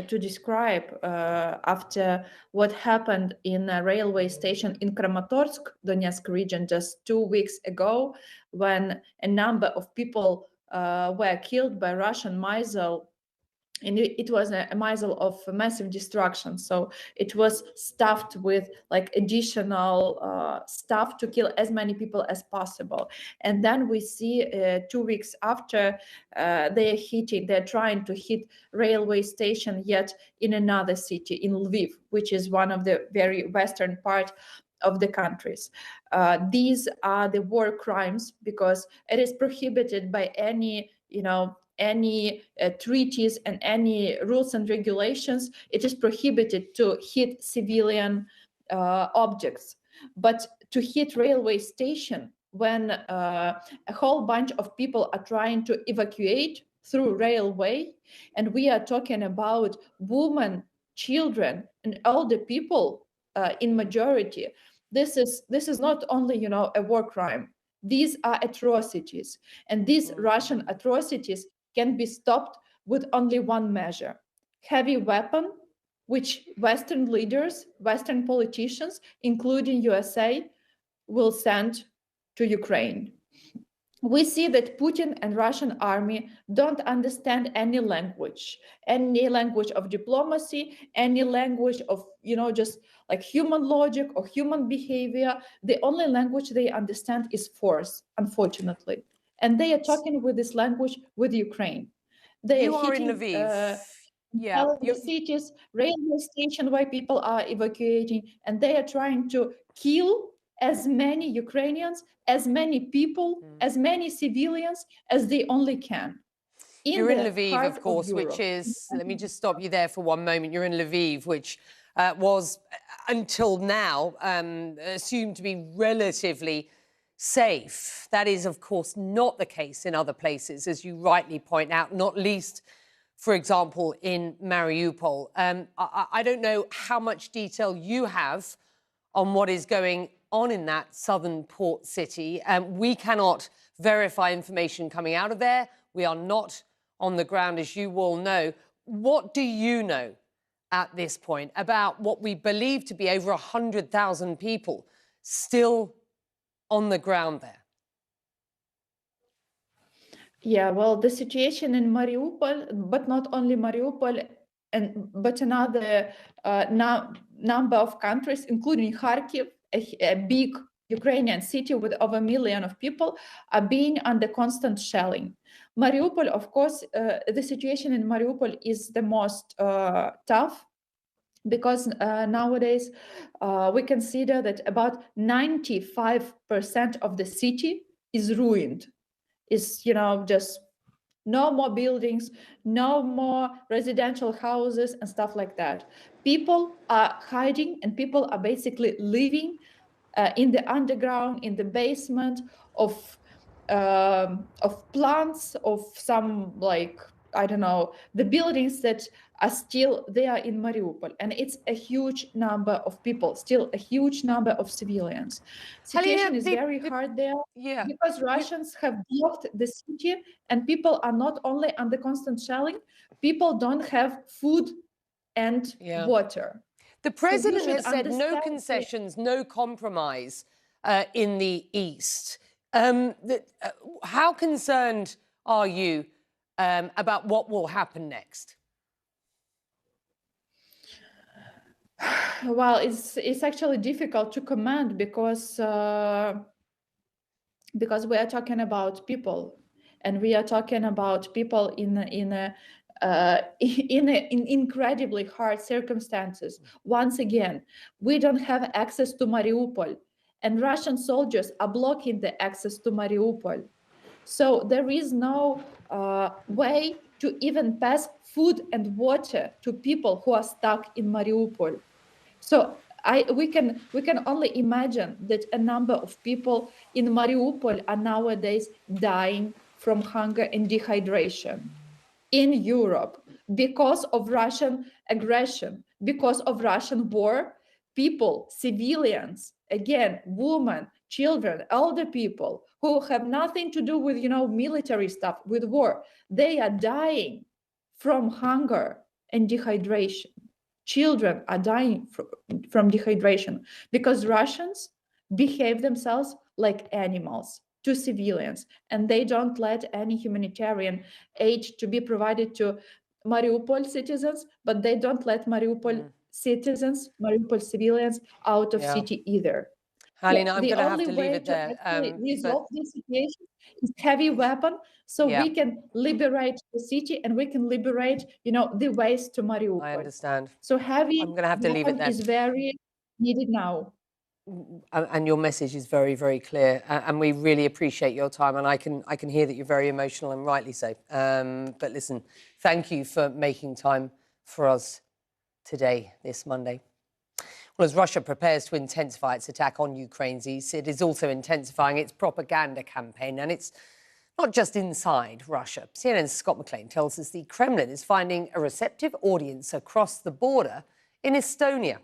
describe after what happened in a railway station in Kramatorsk, Donetsk region, just 2 weeks ago, when a number of people were killed by Russian missile and it was a missile of massive destruction. So it was stuffed with like additional stuff to kill as many people as possible. And then we see 2 weeks after they're trying to hit railway station yet in another city, in Lviv, which is one of the very western part of the countries. These are the war crimes because it is prohibited by any, any treaties and any rules and regulations. It is prohibited to hit civilian objects, but to hit railway station when a whole bunch of people are trying to evacuate through railway, and we are talking about women, children, and older people in majority. This is not only a war crime. These are atrocities, and these Russian atrocities can be stopped with only one measure: heavy weapon, which Western leaders, Western politicians, including USA, will send to Ukraine. We see that Putin and Russian army don't understand any language of diplomacy, any language of, just like human logic or human behavior. The only language they understand is force, unfortunately. And they are talking with this language with Ukraine. They You are are hitting, in Lviv. Yeah, the cities, railway station where people are evacuating, and they are trying to kill as many Ukrainians, as many people, as many civilians as they only can. You're in Lviv, of course, which is, let me just stop you there for one moment. You're in Lviv, which was, until now, assumed to be relatively safe. That is, of course, not the case in other places, as you rightly point out, not least, for example, in Mariupol. I don't know how much detail you have on what is going on in that southern port city. We cannot verify information coming out of there. We are not on the ground, as you all know. What do you know at this point about what we believe to be over 100,000 people still on the ground there? Yeah, well, the situation in Mariupol, but not only Mariupol, but another number of countries, including Kharkiv, a big Ukrainian city with over 1 million of people, are being under constant shelling. Mariupol, of course, the situation in Mariupol is the most tough, because nowadays we consider that about 95% of the city is ruined. Is, just no more buildings, no more residential houses and stuff like that. People are hiding, and people are basically living in the underground, in the basement of plants, of some, like, I don't know, the buildings that are still there in Mariupol. And it's a huge number of people, still a huge number of civilians. Situation is very hard there, because Russians have blocked the city, and people are not only under constant shelling, people don't have food and water. The president has said no concessions, no compromise in the East. How concerned are you about what will happen next? Well, it's actually difficult to comment, because we are talking about people, and we are talking about people in incredibly hard circumstances. Once again, we don't have access to Mariupol, and Russian soldiers are blocking the access to Mariupol. So there is no way to even pass food and water to people who are stuck in Mariupol. So we can only imagine that a number of people in Mariupol are nowadays dying from hunger and dehydration in Europe because of Russian aggression, because of Russian war. People, civilians, again, women, children, elder people who have nothing to do with, military stuff, with war, they are dying from hunger and dehydration. Children are dying from dehydration because Russians behave themselves like animals to civilians, and they don't let any humanitarian aid to be provided to Mariupol citizens, but they don't let Mariupol citizens, Mariupol civilians out of city either. Halina, I'm The going to have only to leave way it to there. actually resolve this situation is heavy weapon, so we can liberate the city and we can liberate, the ways to Mariupol. I understand. So heavy I'm going to have to leave it weapon there. is very needed now. And your message is very, very clear, and we really appreciate your time. And I can hear that you're very emotional, and rightly so. But listen, thank you for making time for us today, this Monday. Well, as Russia prepares to intensify its attack on Ukraine's east, it is also intensifying its propaganda campaign, and it's not just inside Russia. CNN's Scott McLean tells us the Kremlin is finding a receptive audience across the border in Estonia.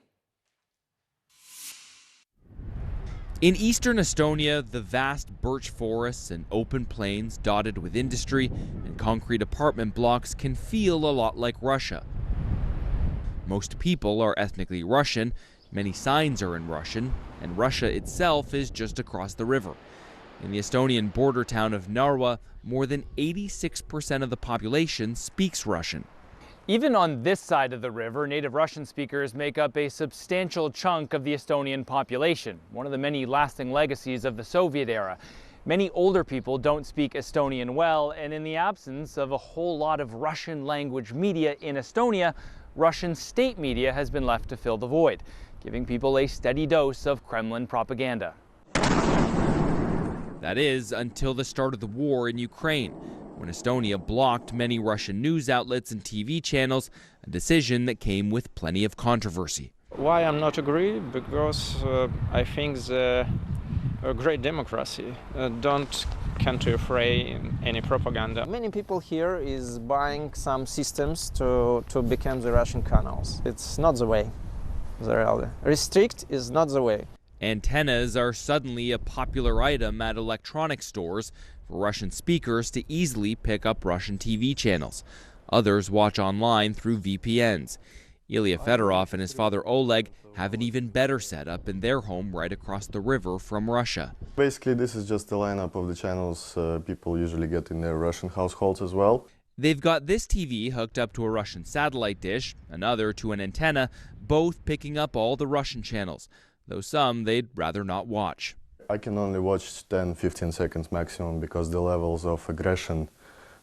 In eastern Estonia, the vast birch forests and open plains dotted with industry and concrete apartment blocks can feel a lot like Russia. Most people are ethnically Russian, many signs are in Russian, and Russia itself is just across the river. In the Estonian border town of Narva, more than 86% of the population speaks Russian. Even on this side of the river, native Russian speakers make up a substantial chunk of the Estonian population, one of the many lasting legacies of the Soviet era. Many older people don't speak Estonian well, and in the absence of a whole lot of Russian language media in Estonia, Russian state media has been left to fill the void, giving people a steady dose of Kremlin propaganda. That is, until the start of the war in Ukraine, when Estonia blocked many Russian news outlets and TV channels, a decision that came with plenty of controversy. Why I'm not agree? Because I think a great democracy don't can't afraid any propaganda. Many people here is buying some systems to become the Russian canals. It's not the way. The reality. Restrict is not the way. Antennas are suddenly a popular item at electronic stores for Russian speakers to easily pick up Russian TV channels. Others watch online through VPNs. Ilya Fedorov and his father Oleg have an even better setup in their home right across the river from Russia. Basically, this is just the lineup of the channels people usually get in their Russian households as well. They've got this TV hooked up to a Russian satellite dish, another to an antenna, both picking up all the Russian channels, though some they'd rather not watch. I can only watch 10-15 seconds maximum because the levels of aggression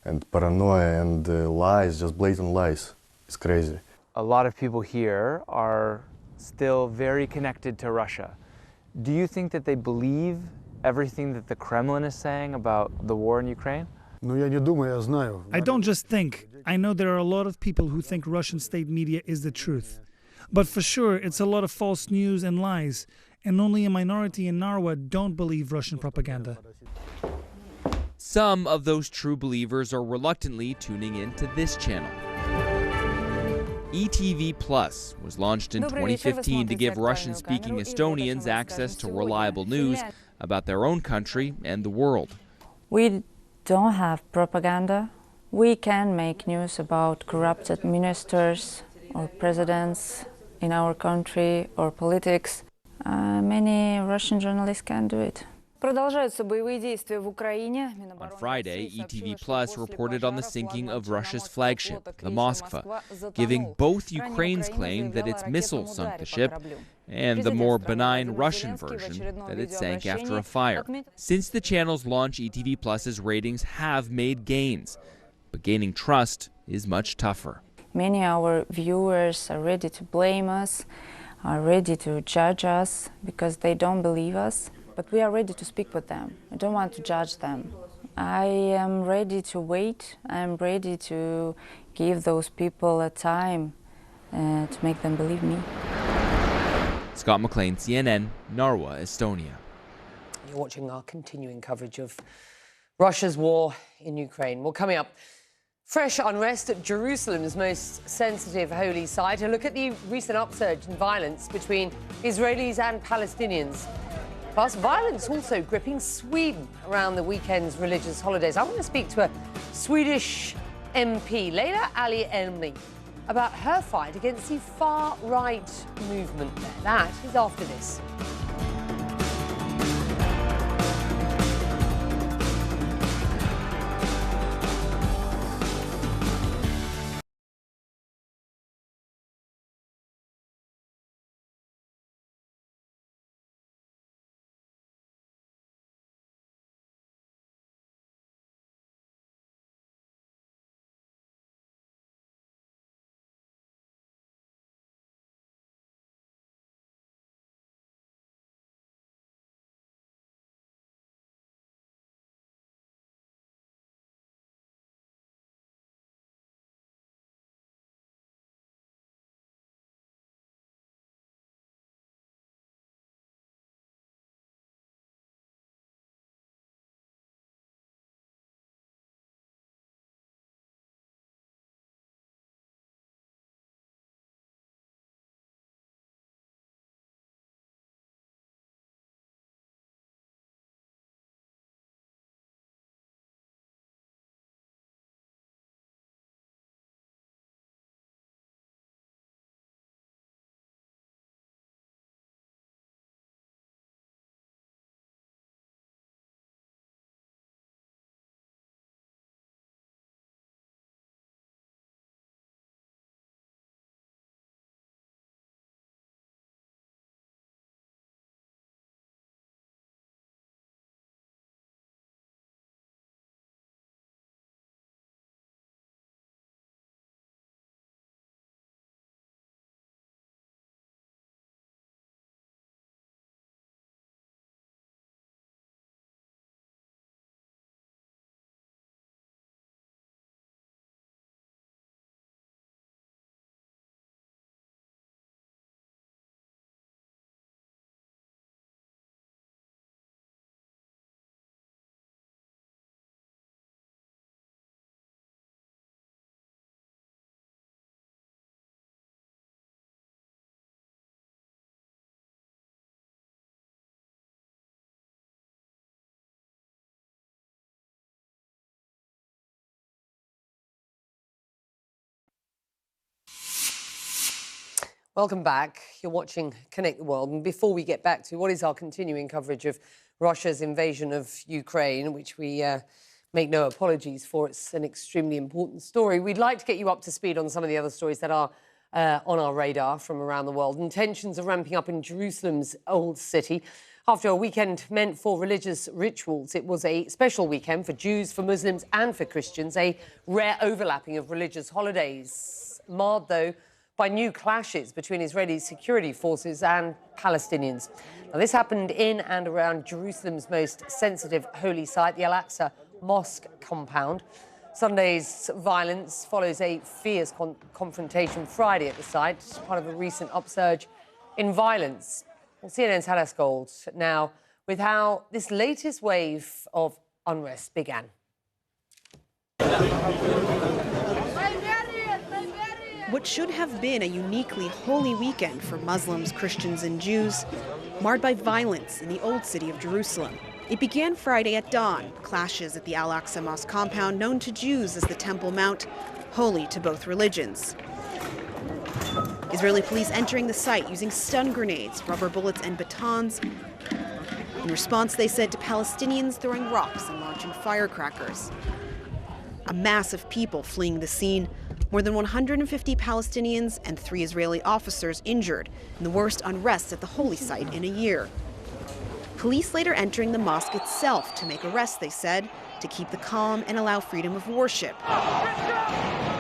and paranoia and lies, just blatant lies, is crazy. A lot of people here are still very connected to Russia. Do you think that they believe everything that the Kremlin is saying about the war in Ukraine? I don't just think. I know there are a lot of people who think Russian state media is the truth. But for sure, it's a lot of false news and lies, and only a minority in Narva don't believe Russian propaganda. Some of those true believers are reluctantly tuning in to this channel. ETV Plus was launched in 2015 to give Russian-speaking Estonians access to reliable news about their own country and the world. We don't have propaganda. We can make news about corrupted ministers or presidents in our country or politics. Many Russian journalists can do it. Продолжаются боевые действия в Украине. On Friday, ETV Plus reported on the sinking of Russia's flagship, the Moskva, giving both Ukraine's claim that its missile sunk the ship and the more benign Russian version that it sank after a fire. Since the channel's launch, ETV Plus's ratings have made gains, but gaining trust is much tougher. Many of our viewers are ready to blame us, are ready to judge us because they don't believe us. But we are ready to speak with them. I don't want to judge them. I am ready to wait. I am ready to give those people a time to make them believe me. Scott McLean, CNN, Narva, Estonia. You're watching our continuing coverage of Russia's war in Ukraine. Well, coming up, fresh unrest at Jerusalem's most sensitive holy site. A look at the recent upsurge in violence between Israelis and Palestinians. Plus, violence also gripping Sweden around the weekend's religious holidays. I want to speak to a Swedish MP, Leila Ali-Elmi, about her fight against the far-right movement there. That is after this. Welcome back. You're watching Connect the World. And before we get back to what is our continuing coverage of Russia's invasion of Ukraine, which we make no apologies for, it's an extremely important story, we'd like to get you up to speed on some of the other stories that are on our radar from around the world. And tensions are ramping up in Jerusalem's Old City. After a weekend meant for religious rituals, it was a special weekend for Jews, for Muslims and for Christians, a rare overlapping of religious holidays, marred, though, by new clashes between Israeli security forces and Palestinians. Now, this happened in and around Jerusalem's most sensitive holy site, the Al-Aqsa Mosque compound. Sunday's violence follows a fierce confrontation Friday at the site, part of a recent upsurge in violence. Well, CNN's Hannah Gold now with how this latest wave of unrest began. What should have been a uniquely holy weekend for Muslims, Christians, and Jews, marred by violence in the old city of Jerusalem. It began Friday at dawn, clashes at the Al-Aqsa Mosque compound, known to Jews as the Temple Mount, holy to both religions. Israeli police entering the site using stun grenades, rubber bullets, and batons. In response, they said, to Palestinians throwing rocks and launching firecrackers. A mass of people fleeing the scene. More than 150 Palestinians and 3 Israeli officers injured in the worst unrest at the holy site in a year. Police later entering the mosque itself to make arrests, they said, to keep the calm and allow freedom of worship.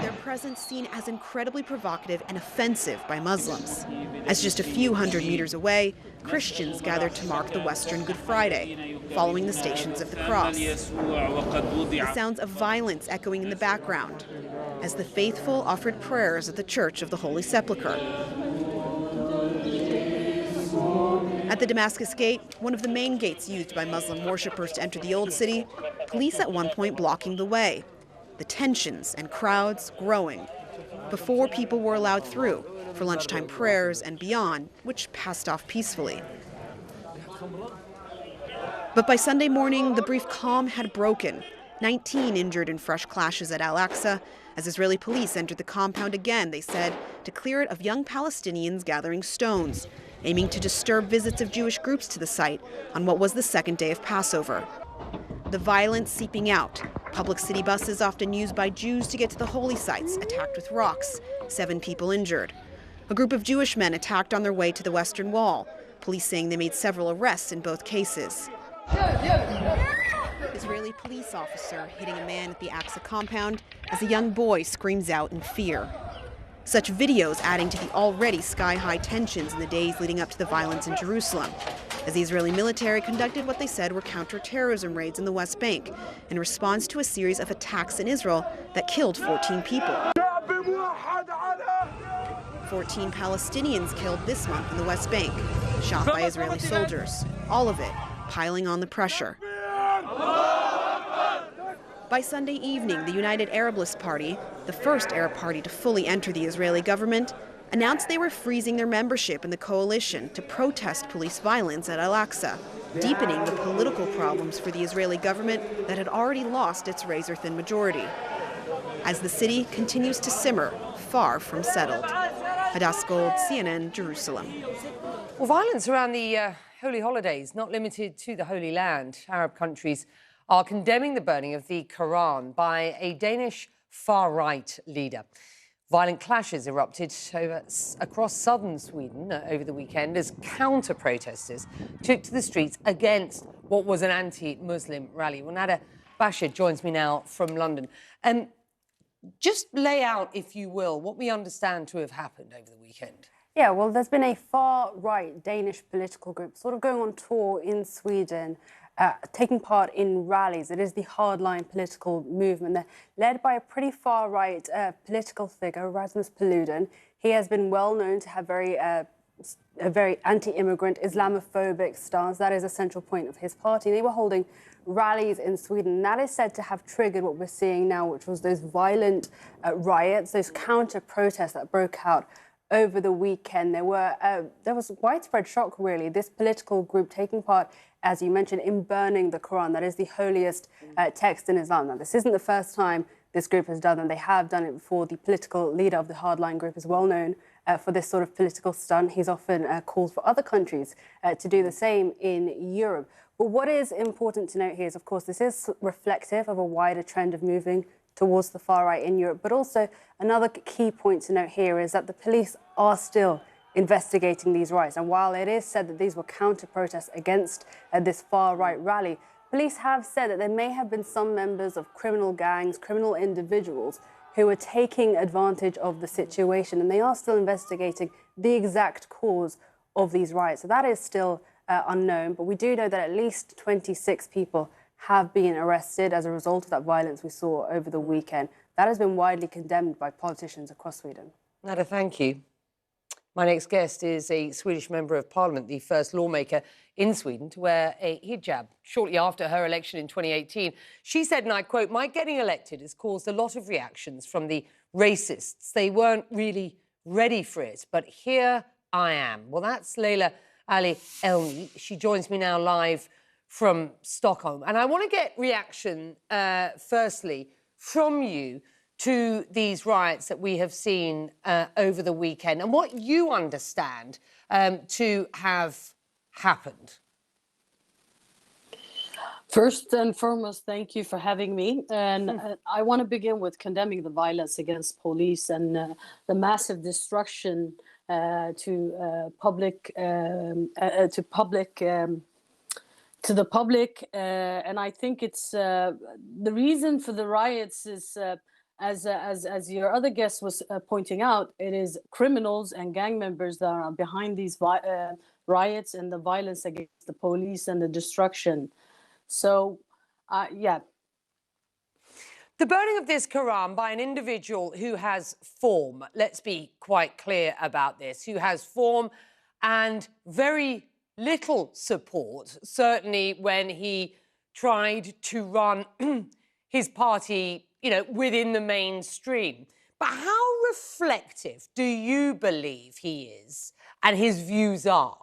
Their presence seen as incredibly provocative and offensive by Muslims. As just a few hundred meters away, Christians gathered to mark the Western Good Friday, following the Stations of the Cross. The sounds of violence echoing in the background, as the faithful offered prayers at the Church of the Holy Sepulchre. At the Damascus Gate, one of the main gates used by Muslim worshippers to enter the Old City, police at one point blocking the way. The tensions and crowds growing. Before people were allowed through for lunchtime prayers and beyond, which passed off peacefully. But by Sunday morning, the brief calm had broken. 19 injured in fresh clashes at Al-Aqsa. As Israeli police entered the compound again, they said, to clear it of young Palestinians gathering stones, aiming to disturb visits of Jewish groups to the site on what was the second day of Passover. The violence seeping out. Public city buses often used by Jews to get to the holy sites, attacked with rocks. 7 people injured. A group of Jewish men attacked on their way to the Western Wall. Police saying they made several arrests in both cases. Israeli police officer hitting a man at the Aqsa compound as a young boy screams out in fear. Such videos adding to the already sky-high tensions in the days leading up to the violence in Jerusalem, as the Israeli military conducted what they said were counter-terrorism raids in the West Bank in response to a series of attacks in Israel that killed 14 people. 14 Palestinians killed this month in the West Bank, shot by Israeli soldiers, all of it piling on the pressure. By Sunday evening, the United Arab List Party, the first Arab party to fully enter the Israeli government, announced they were freezing their membership in the coalition to protest police violence at Al-Aqsa, deepening the political problems for the Israeli government that had already lost its razor-thin majority. As the city continues to simmer, far from settled. Hadass Gold, CNN, Jerusalem. Well, violence around the holy holidays, not limited to the Holy Land. Arab countries are condemning the burning of the Quran by a Danish far-right leader. Violent clashes erupted across southern Sweden over the weekend as counter-protesters took to the streets against what was an anti-Muslim rally. Well, Nada Bashir joins me now from London. Just lay out, if you will, what we understand to have happened over the weekend. Yeah, well, there's been a far-right Danish political group sort of going on tour in Sweden, taking part in rallies. It is the hardline political movement. They're led by a pretty far-right political figure, Rasmus Paludan. He has been well known to have a very anti-immigrant, Islamophobic stance. That is a central point of his party. They were holding rallies in Sweden. That is said to have triggered what we're seeing now, which was those violent riots, those counter-protests that broke out over the weekend. There was widespread shock, really. This political group taking part, as you mentioned, in burning the Quran. That is the holiest text in Islam. Now, this isn't the first time this group has done it. They have done it before. The political leader of the hardline group is well known for this sort of political stunt. He's often called for other countries to do the same in Europe. But what is important to note here is, of course, this is reflective of a wider trend of moving towards the far right in Europe. But also another key point to note here is that the police are still investigating these riots. And while it is said that these were counter-protests against this far right rally, police have said that there may have been some members of criminal gangs, criminal individuals who were taking advantage of the situation, and they are still investigating the exact cause of these riots. So that is still unknown, but we do know that at least 26 people have been arrested as a result of that violence we saw over the weekend. That has been widely condemned by politicians across Sweden. Nada, thank you. My next guest is a Swedish member of parliament, the first lawmaker in Sweden to wear a hijab shortly after her election in 2018. She said, and I quote, "My getting elected has caused a lot of reactions from the racists. They weren't really ready for it, but here I am." Well, that's Leila Ali Elmi. She joins me now live from Stockholm. And I want to get reaction, firstly, from you to these riots that we have seen over the weekend and what you understand to have happened. First and foremost, thank you for having me. And I want to begin with condemning the violence against police and the massive destruction to the public. And I think it's the reason for the riots is. As your other guest was pointing out, it is criminals and gang members that are behind these riots and the violence against the police and the destruction. So, yeah. The burning of this Quran by an individual who has form, let's be quite clear about this, who has form and very little support, certainly when he tried to run his party, you know, within the mainstream. But how reflective do you believe he is and his views are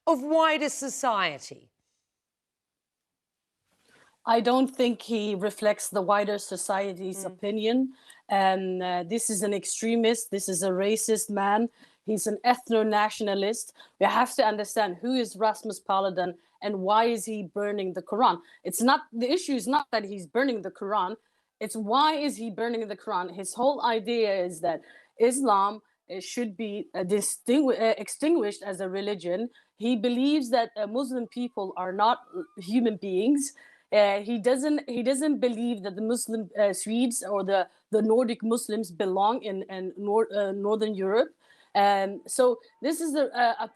of wider society? I don't think he reflects the wider society's opinion. And this is an extremist. This is a racist man. He's an ethno-nationalist. We have to understand who is Rasmus Paludan and why is he burning the Quran. It's not, the issue is not that he's burning the Quran. It's why is he burning the Quran? His whole idea is that Islam should be extinguished as a religion. He believes that Muslim people are not human beings. He doesn't believe that the Muslim Swedes or the Nordic Muslims belong in Northern Europe. So this is a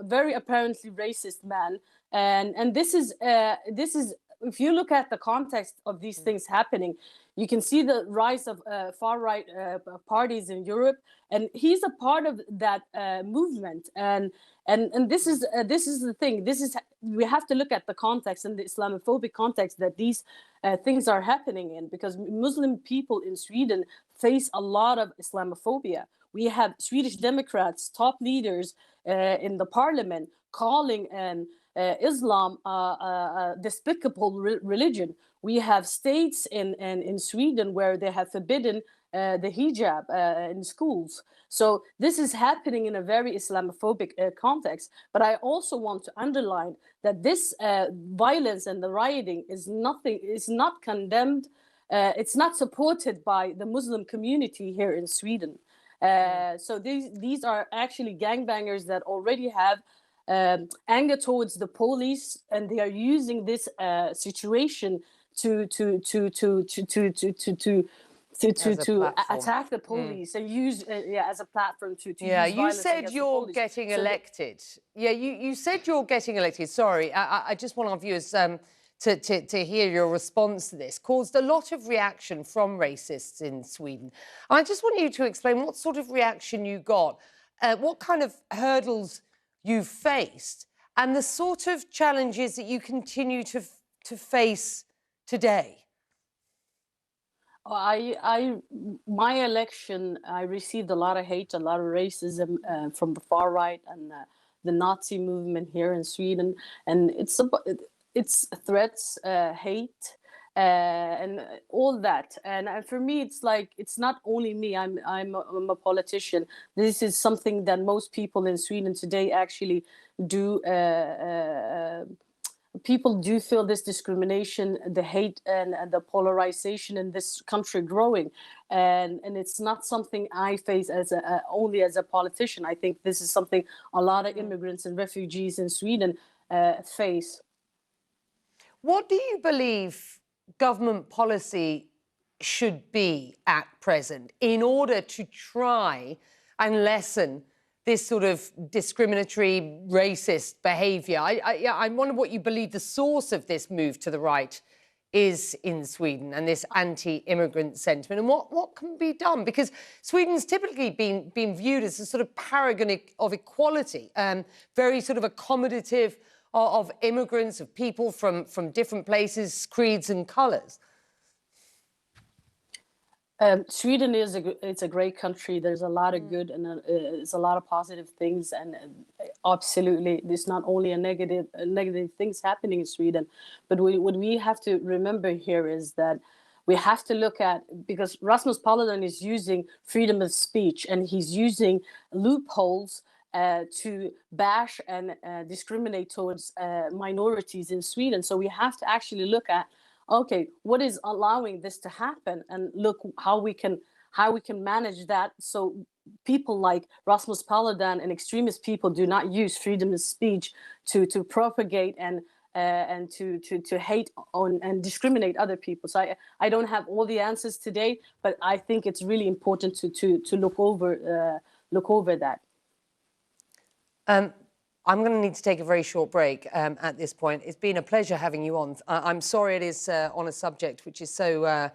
very apparently racist man, and this is if you look at the context of these things happening, you can see the rise of far-right parties in Europe, and he's a part of that movement. And this is the thing. We have to look at the context and the Islamophobic context that these things are happening in, because Muslim people in Sweden face a lot of Islamophobia. We have Swedish Democrats, top leaders in the parliament, calling Islam a despicable religion. We have states in Sweden where they have forbidden the hijab in schools. So this is happening in a very Islamophobic context. But I also want to underline that this violence and the rioting is not condemned. It's not supported by the Muslim community here in Sweden. So these are actually gangbangers that already have anger towards the police, and they are using this situation to attack the police and use as a platform to use you said you're getting elected. You said you're getting elected. Sorry, I just want our viewers to hear your response to this. Caused a lot of reaction from racists in Sweden. I just want you to explain what sort of reaction you got, what kind of hurdles you faced, and the sort of challenges that you continue to face today. My election, I received a lot of hate, a lot of racism from the far right and the Nazi movement here in Sweden, and it's threats, hate, and all that. And for me, it's like, it's not only me. I'm a politician. This is something that most people in Sweden today actually do. People do feel this discrimination, the hate, and the polarization in this country growing, and it's not something I face as only as a politician. I think this is something a lot of immigrants and refugees in Sweden face. What do you believe government policy should be at present in order to try and lessen this sort of discriminatory, racist behaviour? I wonder what you believe the source of this move to the right is in Sweden, and this anti-immigrant sentiment, and what can be done? Because Sweden's typically been viewed as a sort of paragon of equality, very sort of accommodative of immigrants, of people from different places, creeds and colours. Sweden it's a great country. There's a lot of good, and there's a lot of positive things, and absolutely, there's not only negative things happening in Sweden, but what we have to remember here is that we have to look at, because Rasmus Paludan is using freedom of speech, and he's using loopholes to bash and discriminate towards minorities in Sweden. So we have to actually look at, okay, what is allowing this to happen, and look how we can manage that, so people like Rasmus Paludan and extremist people do not use freedom of speech to propagate and to hate on and discriminate other people. So I don't have all the answers today, but I think it's really important to look over that. I'm going to need to take a very short break at this point. It's been a pleasure having you on. I'm sorry it is on a subject which is so...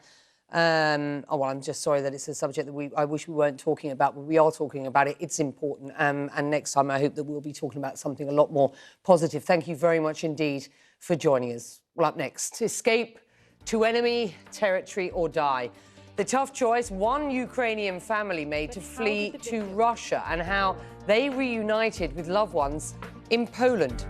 I'm just sorry that it's a subject that I wish we weren't talking about, but we are talking about it. It's important. And next time, I hope that we'll be talking about something a lot more positive. Thank you very much indeed for joining us. Well, up next, escape to enemy territory or die. The tough choice one Ukrainian family made to flee to Russia, and how they reunited with loved ones in Poland.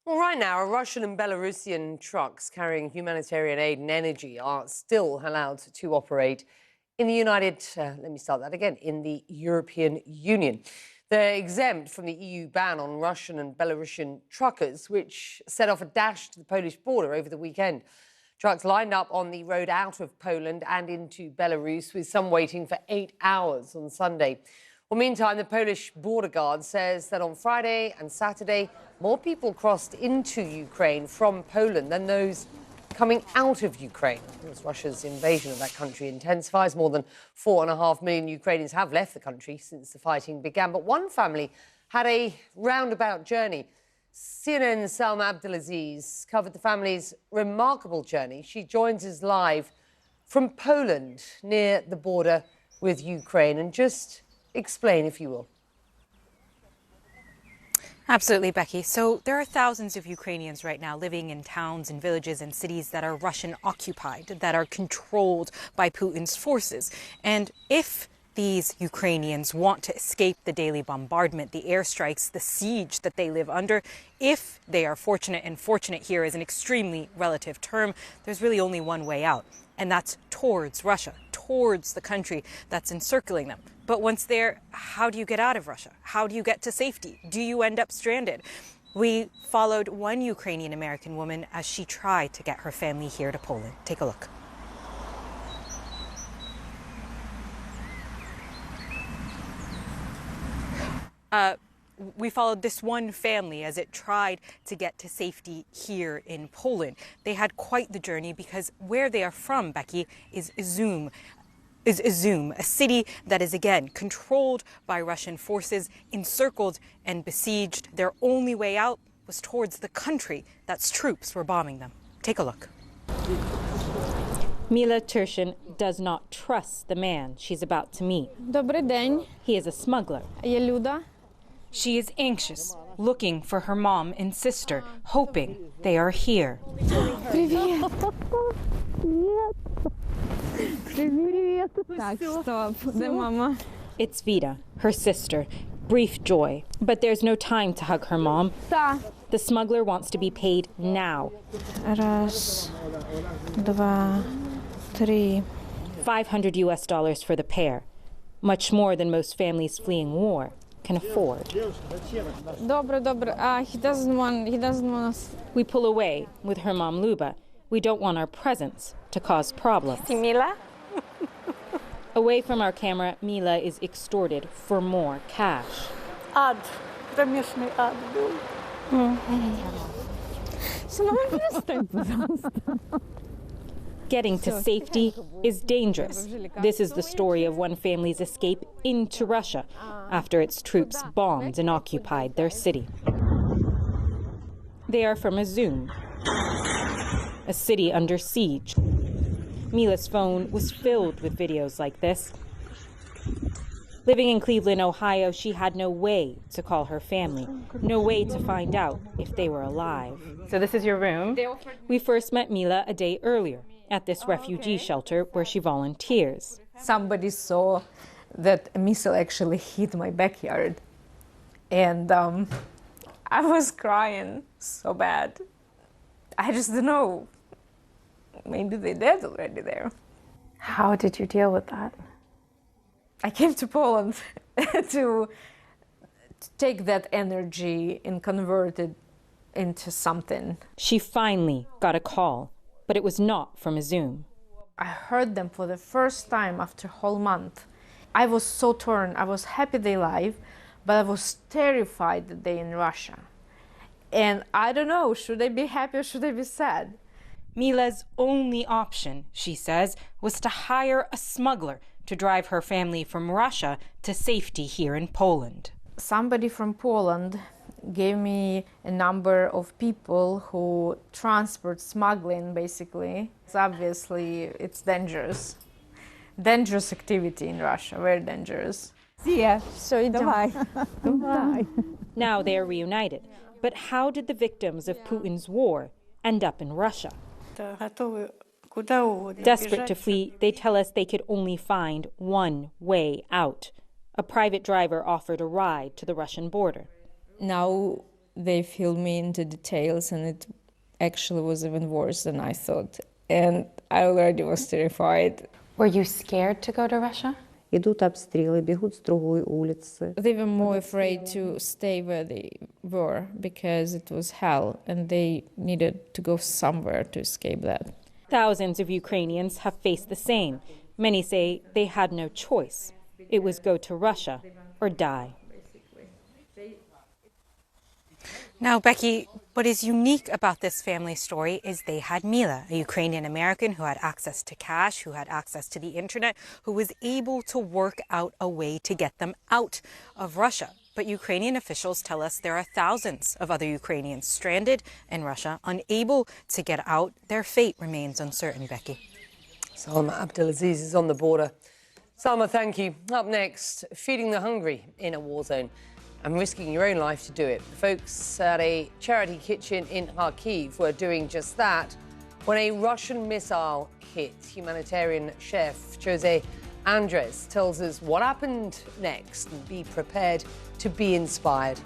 Well, right now, Russian and Belarusian trucks carrying humanitarian aid and energy are still allowed to operate in the in the European Union. They're exempt from the EU ban on Russian and Belarusian truckers, which set off a dash to the Polish border over the weekend. Trucks lined up on the road out of Poland and into Belarus, with some waiting for 8 hours on Sunday. Well, meantime, the Polish border guard says that on Friday and Saturday, more people crossed into Ukraine from Poland than those coming out of Ukraine. As Russia's invasion of that country intensifies, more than 4.5 million Ukrainians have left the country since the fighting began. But one family had a roundabout journey. CNN's Salma Abdelaziz covered the family's remarkable journey. She joins us live from Poland, near the border with Ukraine. And just explain, if you will. Absolutely, Becky. So there are thousands of Ukrainians right now living in towns and villages and cities that are Russian occupied, that are controlled by Putin's forces. And if these Ukrainians want to escape the daily bombardment, the airstrikes, the siege that they live under, if they are fortunate, and fortunate here is an extremely relative term, there's really only one way out, and that's towards Russia, towards the country that's encircling them. But once there, how do you get out of Russia? How do you get to safety? Do you end up stranded? We followed one Ukrainian-American woman as she tried to get her family here to Poland. Take a look. We followed this one family as it tried to get to safety here in Poland. They had quite the journey because where they are from, Becky, is Izum, a city that is, again, controlled by Russian forces, encircled and besieged. Their only way out was towards the country that's troops were bombing them. Take a look. Mila Turshin does not trust the man she's about to meet. Добрий день. He is a smuggler. Я Люда. She is anxious, looking for her mom and sister, hoping they are here. Привет. Привет. Так, стоп. Де мама? It's Vida, her sister. Brief joy. But there's no time to hug her mom. Да. The smuggler wants to be paid now. Раз, два, три. $500 for the pair. Much more than most families fleeing war can afford. Добре, добре. He doesn't want us. We pull away with her mom Luba. We don't want our presence to cause problems. Mila? Away from our camera, Mila is extorted for more cash. Ад. Кромешный ад был. Перестань, пожалуйста. Getting to safety is dangerous. This is the story of one family's escape into Russia after its troops bombed and occupied their city. They are from Izum, a city under siege. Mila's phone was filled with videos like this. Living in Cleveland, Ohio, she had no way to call her family, no way to find out if they were alive. So this is your room? We first met Mila a day earlier at this refugee shelter where she volunteers. Somebody saw that a missile actually hit my backyard. And I was crying so bad. I just don't know. Maybe they're dead already there. How did you deal with that? I came to Poland to take that energy and convert it into something. She finally got a call, but it was not from Izum. I heard them for the first time after a whole month. I was so torn. I was happy they're alive, but I was terrified that they're in Russia. And I don't know, should I be happy or should I be sad? Mila's only option, she says, was to hire a smuggler to drive her family from Russia to safety here in Poland. Somebody from Poland gave me a number of people who transport smuggling, basically. It's dangerous. Dangerous activity in Russia, very dangerous. Now they are reunited. But how did the victims of Putin's war end up in Russia? Desperate to flee, they tell us they could only find one way out. A private driver offered a ride to the Russian border. Now they filled me into details, and it actually was even worse than I thought. And I already was terrified. Were you scared to go to Russia? Идут обстрелы, бегут с другой улицы. They were more afraid to stay where they were because it was hell, and they needed to go somewhere to escape that. Thousands of Ukrainians have faced the same. Many say they had no choice. It was go to Russia or die. Now, Becky, what is unique about this family story is they had Mila, a Ukrainian American who had access to cash, who had access to the internet, who was able to work out a way to get them out of Russia. But Ukrainian officials tell us there are thousands of other Ukrainians stranded in Russia, unable to get out. Their fate remains uncertain, Becky. Salma Abdelaziz is on the border. Salma, thank you. Up next, feeding the hungry in a war zone and risking your own life to do it. The folks at a charity kitchen in Kharkiv were doing just that when a Russian missile hit. Humanitarian chef Jose Andres tells us what happened next, and be prepared to be inspired.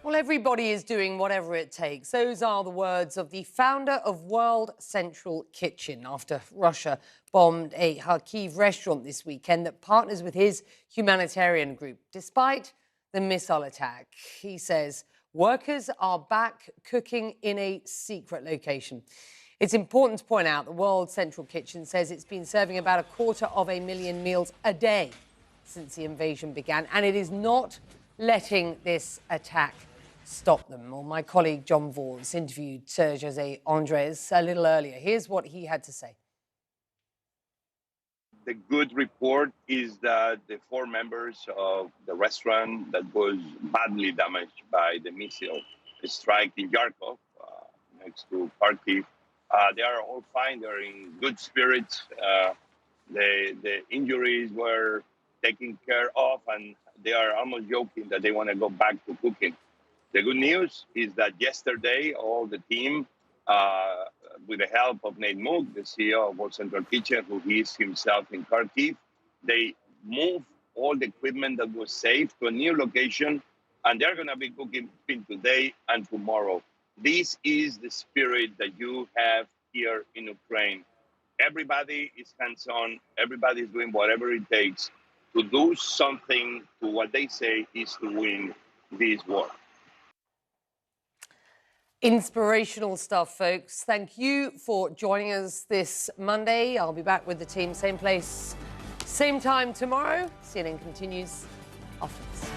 Well, everybody is doing whatever it takes. Those are the words of the founder of World Central Kitchen after Russia bombed a Kharkiv restaurant this weekend that partners with his humanitarian group. Despite the missile attack, he says workers are back cooking in a secret location. It's important to point out the World Central Kitchen says it's been serving about 250,000 meals a day since the invasion began, and it is not letting this attack stop them. Well, my colleague John Vaughan's interviewed Jose Andres a little earlier. Here's what he had to say. The good report is that the 4 members of the restaurant that was badly damaged by the missile strike in Kharkov, next to Kharkiv, they are all fine. They're in good spirits. The injuries were taken care of, and they are almost joking that they want to go back to cooking. The good news is that yesterday, all the team, with the help of Nate Moog, the CEO of World Central Kitchen, who is himself in Kharkiv, they moved all the equipment that was saved to a new location, and they're going to be cooking today and tomorrow. This is the spirit that you have here in Ukraine. Everybody is hands-on. Everybody is doing whatever it takes to do something to what they say is to win this war. Inspirational stuff, folks. Thank you for joining us this Monday. I'll be back with the team, same place, same time tomorrow. CNN continues after this.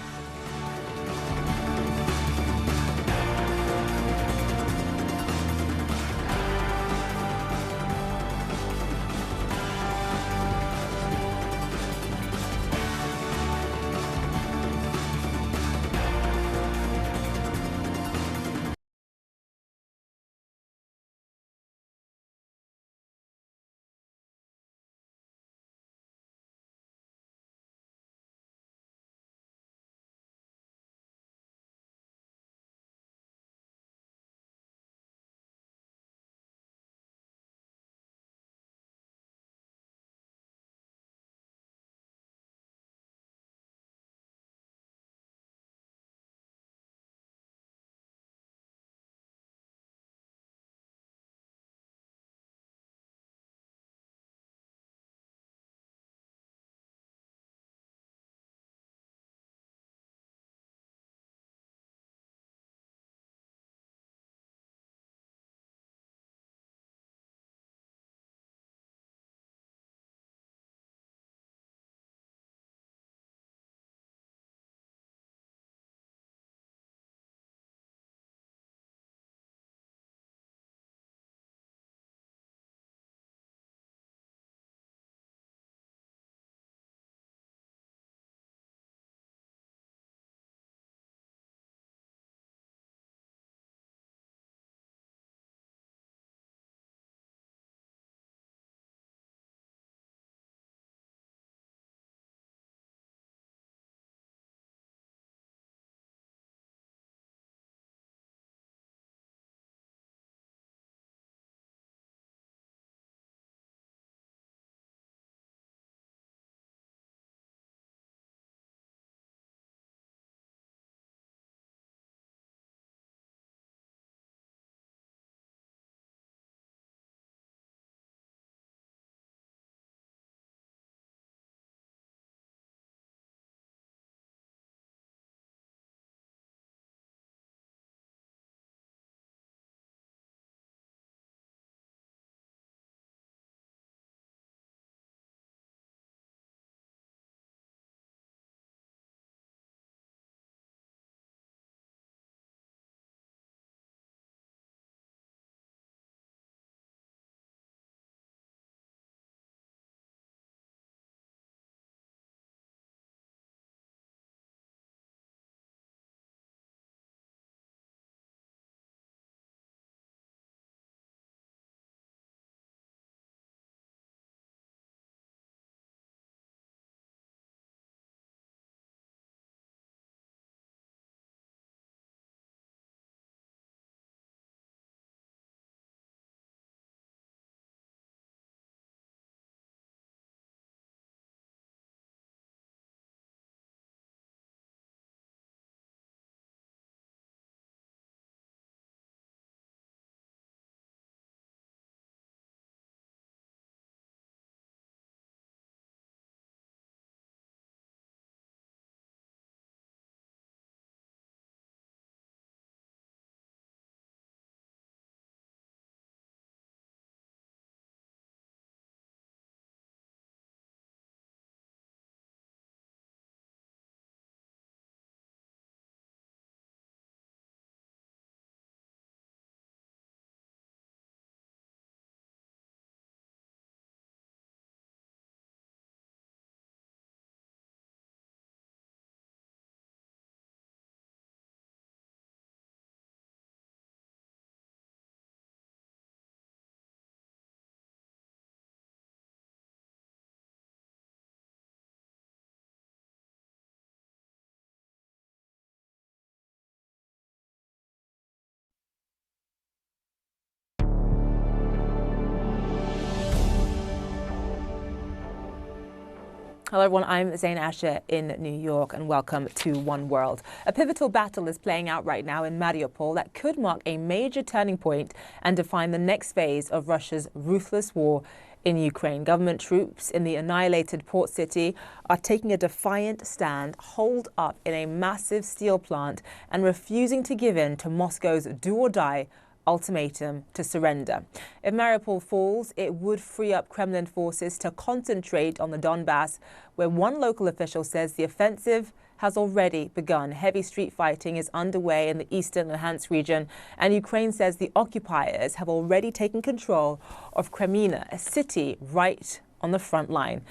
Hello everyone, I'm Zain Asher in New York and welcome to One World. A pivotal battle is playing out right now in Mariupol that could mark a major turning point and define the next phase of Russia's ruthless war in Ukraine. Government troops in the annihilated port city are taking a defiant stand, holed up in a massive steel plant and refusing to give in to Moscow's do-or-die ultimatum to surrender. If Mariupol falls, it would free up Kremlin forces to concentrate on the Donbass, where one local official says the offensive has already begun. Heavy street fighting is underway in the eastern Luhansk region, and Ukraine says the occupiers have already taken control of Kreminna, a city right on the front line.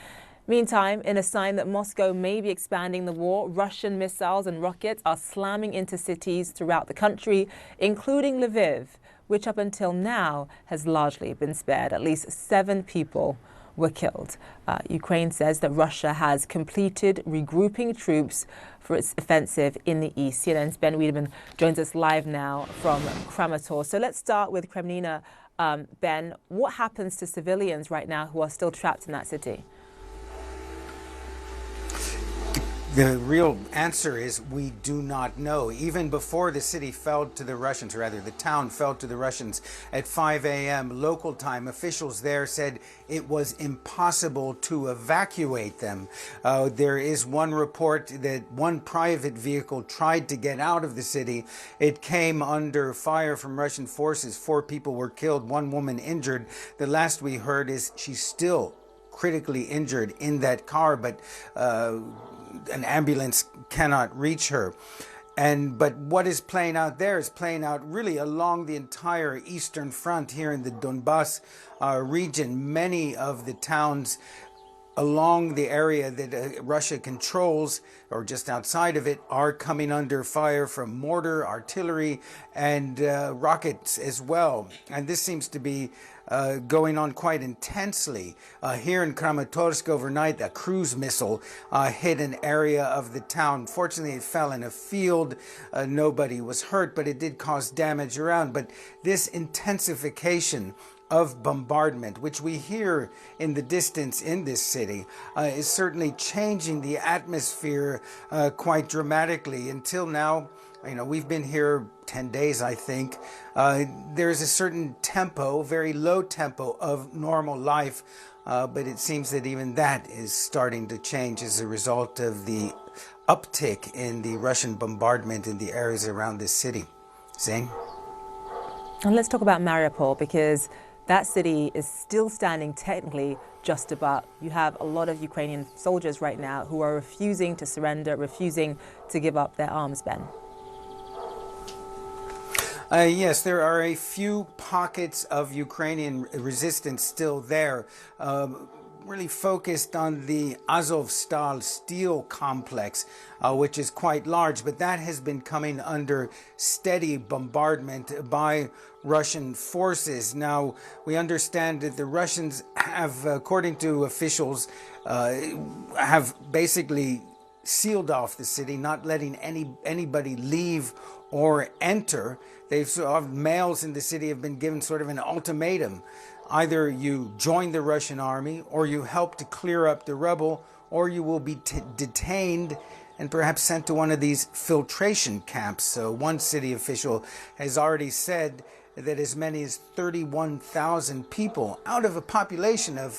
Meantime, in a sign that Moscow may be expanding the war, Russian missiles and rockets are slamming into cities throughout the country, including Lviv, which up until now has largely been spared. At least 7 people were killed. Ukraine says that Russia has completed regrouping troops for its offensive in the east. CNN's Ben Wiedemann joins us live now from Kramatorsk. So let's start with Kreminna. Ben, what happens to civilians right now who are still trapped in that city? The real answer is we do not know. Even before the city fell to the Russians, or rather the town fell to the Russians at 5 a.m. local time, officials there said it was impossible to evacuate them. There is one report that one private vehicle tried to get out of the city. It came under fire from Russian forces. 4 people were killed, 1 woman injured. The last we heard is she's still critically injured in that car, but an ambulance cannot reach her. But what is playing out there is playing out really along the entire eastern front here in the Donbass region. Many of the towns along the area that Russia controls, or just outside of it, are coming under fire from mortar, artillery, and rockets as well. And this seems to be going on quite intensely. Here in Kramatorsk overnight, a cruise missile hit an area of the town. Fortunately, it fell in a field. Nobody was hurt, but it did cause damage around. But this intensification of bombardment, which we hear in the distance in this city, is certainly changing the atmosphere quite dramatically. Until now, we've been here 10 days, I think. There's a certain tempo, very low tempo of normal life, but it seems that even that is starting to change as a result of the uptick in the Russian bombardment in the areas around this city. Zain? And let's talk about Mariupol, because that city is still standing technically just about. You have a lot of Ukrainian soldiers right now who are refusing to surrender, refusing to give up their arms, Ben. Yes, there are a few pockets of Ukrainian resistance still there, really focused on the Azovstal steel complex, which is quite large, but that has been coming under steady bombardment by Russian forces. Now, we understand that the Russians have, according to officials, have basically sealed off the city, not letting anybody leave or enter. Males in the city have been given sort of an ultimatum. Either you join the Russian army, or you help to clear up the rubble, or you will be detained and perhaps sent to one of these filtration camps. So one city official has already said that as many as 31,000 people out of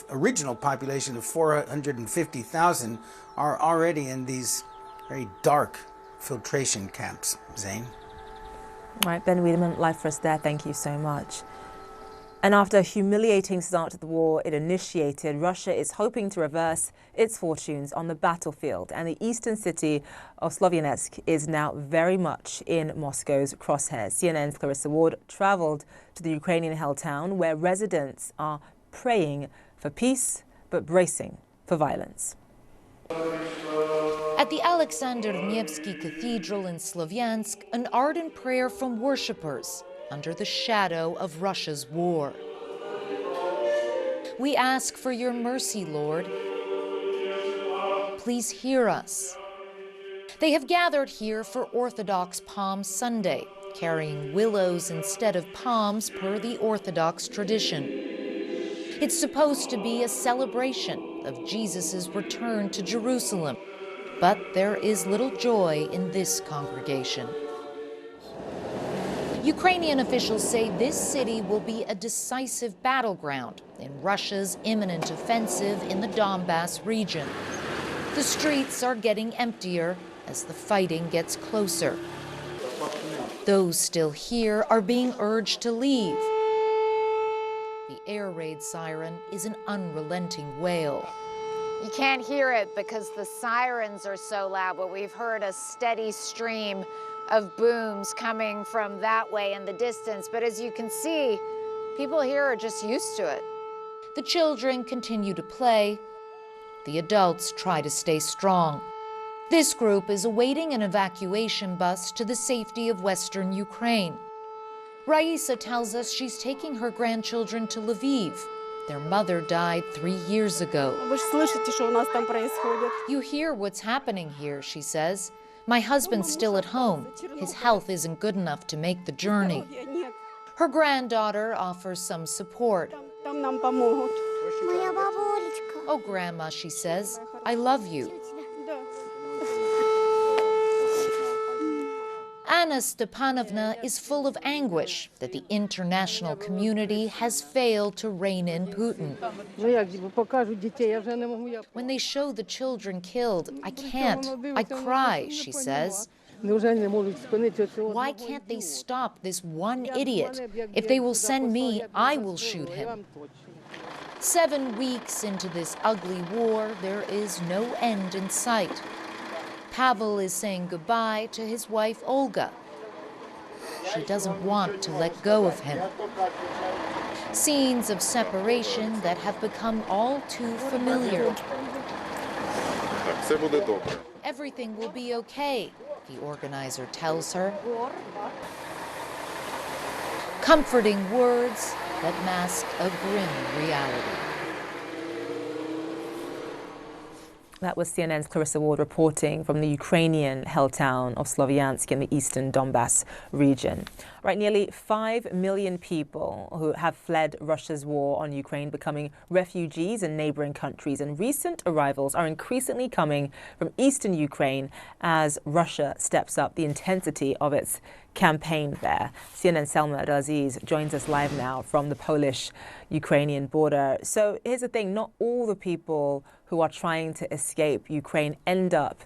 original population of 450,000 are already in these very dark filtration camps. Zain? All right, Ben Wiedemann, live for us there. Thank you so much. And after a humiliating start to the war it initiated, Russia is hoping to reverse its fortunes on the battlefield. And the eastern city of Sloviansk is now very much in Moscow's crosshairs. CNN's Clarissa Ward traveled to the Ukrainian-held town, where residents are praying for peace but bracing for violence. At the Alexander Nevsky Cathedral in Slovyansk, an ardent prayer from worshippers under the shadow of Russia's war. We ask for your mercy, Lord. Please hear us. They have gathered here for Orthodox Palm Sunday, carrying willows instead of palms per the Orthodox tradition. It's supposed to be a celebration of Jesus' return to Jerusalem. But there is little joy in this congregation. Ukrainian officials say this city will be a decisive battleground in Russia's imminent offensive in the Donbass region. The streets are getting emptier as the fighting gets closer. Those still here are being urged to leave. The air raid siren is an unrelenting wail. You can't hear it because the sirens are so loud, but we've heard a steady stream of booms coming from that way in the distance. But as you can see, people here are just used to it. The children continue to play. The adults try to stay strong. This group is awaiting an evacuation bus to the safety of Western Ukraine. Raisa tells us she's taking her grandchildren to Lviv. Their mother died 3 years ago. You hear what's happening here, she says. My husband's still at home. His health isn't good enough to make the journey. Her granddaughter offers some support. Oh, Grandma, she says, I love you. Anna Stepanovna is full of anguish that the international community has failed to rein in Putin. When they show the children killed, I can't. I cry, she says. Why can't they stop this one idiot? If they will send me, I will shoot him. 7 weeks into this ugly war, there is no end in sight. Pavel is saying goodbye to his wife, Olga. She doesn't want to let go of him. Scenes of separation that have become all too familiar. Everything will be okay, the organizer tells her. Comforting words that mask a grim reality. That was CNN's Clarissa Ward reporting from the Ukrainian-held town of Slovyansk in the eastern Donbass region. Right, nearly 5 million people who have fled Russia's war on Ukraine becoming refugees in neighboring countries, and recent arrivals are increasingly coming from eastern Ukraine as Russia steps up the intensity of its campaign there. CNN's Selma Aziz joins us live now from the Polish-Ukrainian border. So here's the thing, not all the people who are trying to escape Ukraine end up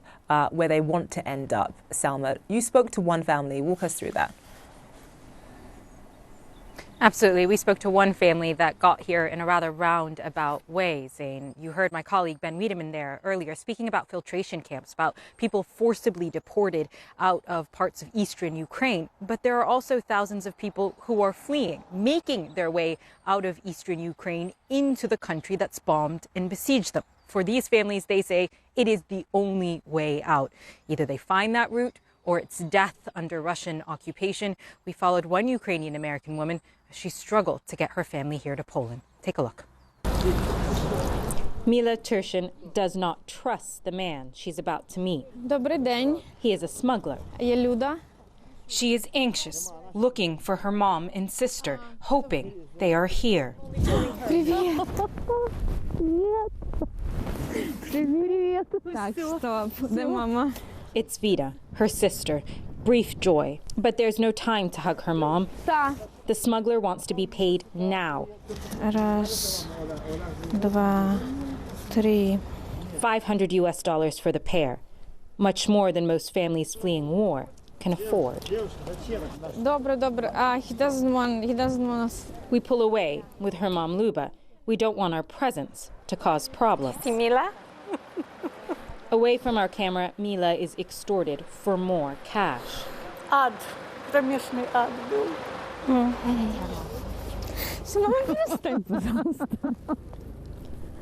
where they want to end up, Selma. You spoke to one family. Walk us through that. Absolutely. We spoke to one family that got here in a rather roundabout way, Zane. You heard my colleague Ben Wiedemann there earlier speaking about filtration camps, about people forcibly deported out of parts of eastern Ukraine. But there are also thousands of people who are fleeing, making their way out of eastern Ukraine into the country that's bombed and besieged them. For these families, they say it is the only way out. Either they find that route or it's death under Russian occupation. We followed one Ukrainian-American woman. She struggled to get her family here to Poland. Take a look. Mila Turshin does not trust the man she's about to meet. Добрий день. He is a smuggler. Я Люда. She is anxious, looking for her mom and sister, hoping they are here. Привет. Привет. Так, стоп. Де мама? It's Vida, her sister. Brief joy. But there's no time to hug her mom. Та. The smuggler wants to be paid now. Раз, два, три. $500 for the pair. Much more than most families fleeing war can afford. Добре, добре. He doesn't want us. We pull away with her mom Luba. We don't want our presence to cause problems. Mila? Away from our camera, Mila is extorted for more cash. Ад. Кромешный ад был.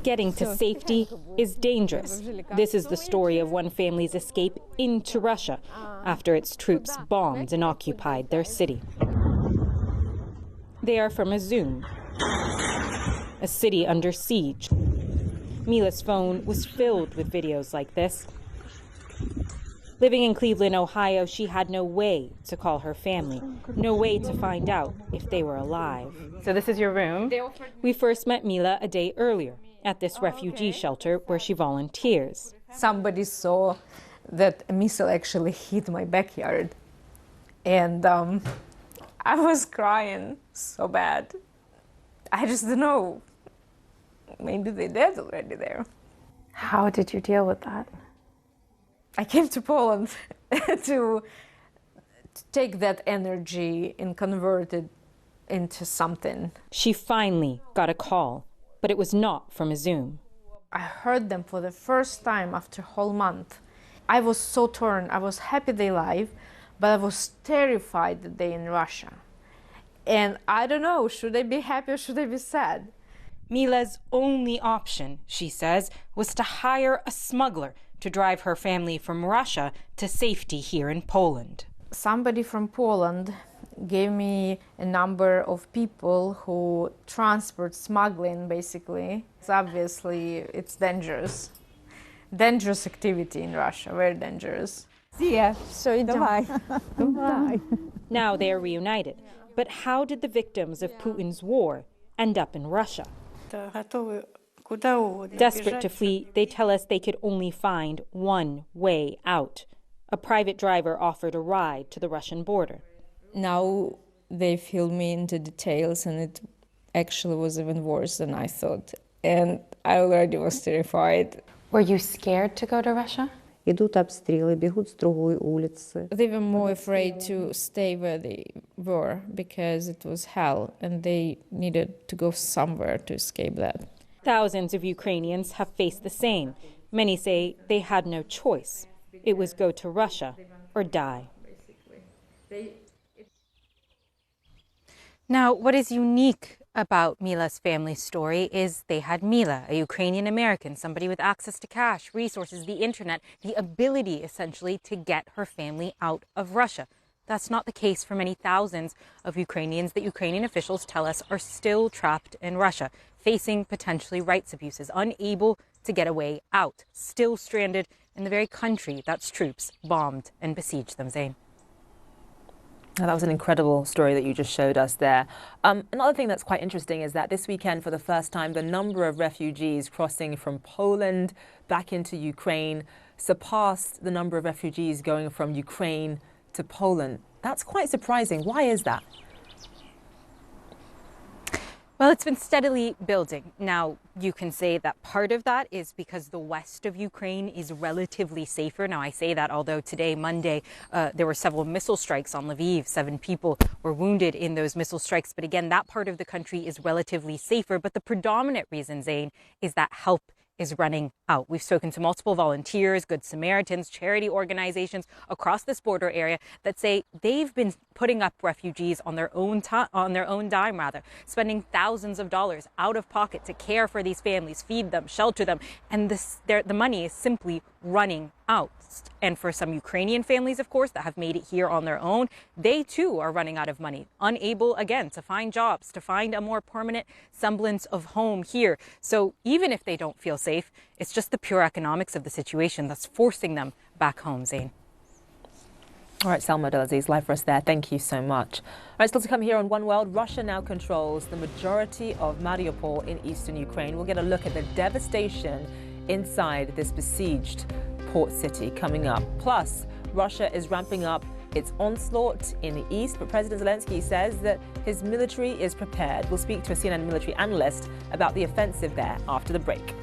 Getting to safety is dangerous. This is the story of one family's escape into Russia after its troops bombed and occupied their city. They are from Izum, a city under siege. Mila's phone was filled with videos like this. Living in Cleveland, Ohio, she had no way to call her family, no way to find out if they were alive. So this is your room? We first met Mila a day earlier at this refugee shelter where she volunteers. Somebody saw that a missile actually hit my backyard. And I was crying so bad. I just don't know. Maybe they're dead already there. How did you deal with that? I came to Poland to take that energy and convert it into something. She finally got a call, but it was not from a Zoom. I heard them for the first time after a whole month. I was so torn. I was happy they're alive, but I was terrified that they're in Russia. And I don't know, should I be happy or should I be sad? Mila's only option, she says, was to hire a smuggler to drive her family from Russia to safety here in Poland. Somebody from Poland gave me a number of people who transport smuggling, basically. It's dangerous. Dangerous activity in Russia, very dangerous. Goodbye. Now they are reunited. But how did the victims of Putin's war end up in Russia? Desperate to flee, they tell us they could only find one way out. A private driver offered a ride to the Russian border. Now they filled me into details, and it actually was even worse than I thought. And I already was terrified. Were you scared to go to Russia? They were more afraid to stay where they were because it was hell, and they needed to go somewhere to escape that. Thousands of Ukrainians have faced the same. Many say they had no choice. It was go to Russia or die. Now, what is unique about Mila's family story is they had Mila, a Ukrainian American, somebody with access to cash, resources, the internet, the ability essentially to get her family out of Russia. That's not the case for many thousands of Ukrainians that Ukrainian officials tell us are still trapped in Russia, facing potentially rights abuses, unable to get a way out, still stranded in the very country that's troops bombed and besieged them, Zain. That was an incredible story that you just showed us there. Another thing that's quite interesting is that this weekend, for the first time, the number of refugees crossing from Poland back into Ukraine surpassed the number of refugees going from Ukraine to Poland. That's quite surprising. Why is that? Well, it's been steadily building. Now, you can say that part of that is because the west of Ukraine is relatively safer. Now, I say that, although today, Monday, there were several missile strikes on Lviv. 7 people were wounded in those missile strikes. But again, that part of the country is relatively safer. But the predominant reason, Zain, is that help is running out. We've spoken to multiple volunteers, Good Samaritans, charity organizations across this border area that say they've been putting up refugees on their own dime, spending thousands of dollars out of pocket to care for these families, feed them, shelter them, and the money is simply running out. And for some Ukrainian families, of course, that have made it here on their own, they too are running out of money, unable again to find jobs, to find a more permanent semblance of home here. So even if they don't feel safe, it's just the pure economics of the situation that's forcing them back home, Zain. All right, Salma Abdelaziz, live for us there. Thank you so much. All right, still to come here on One World. Russia now controls the majority of Mariupol in eastern Ukraine. We'll get a look at the devastation inside this besieged port city coming up. Plus, Russia is ramping up its onslaught in the east, but President Zelensky says that his military is prepared. We'll speak to a CNN military analyst about the offensive there after the break.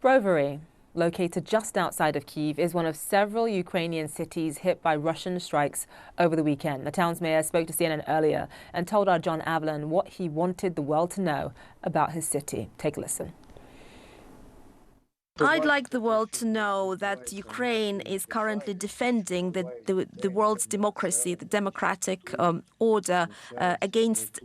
Brovary, located just outside of Kyiv, is one of several Ukrainian cities hit by Russian strikes over the weekend. The town's mayor spoke to CNN earlier and told our John Avalon what he wanted the world to know about his city. Take a listen. I'd like the world to know that Ukraine is currently defending the world's democracy, the democratic order against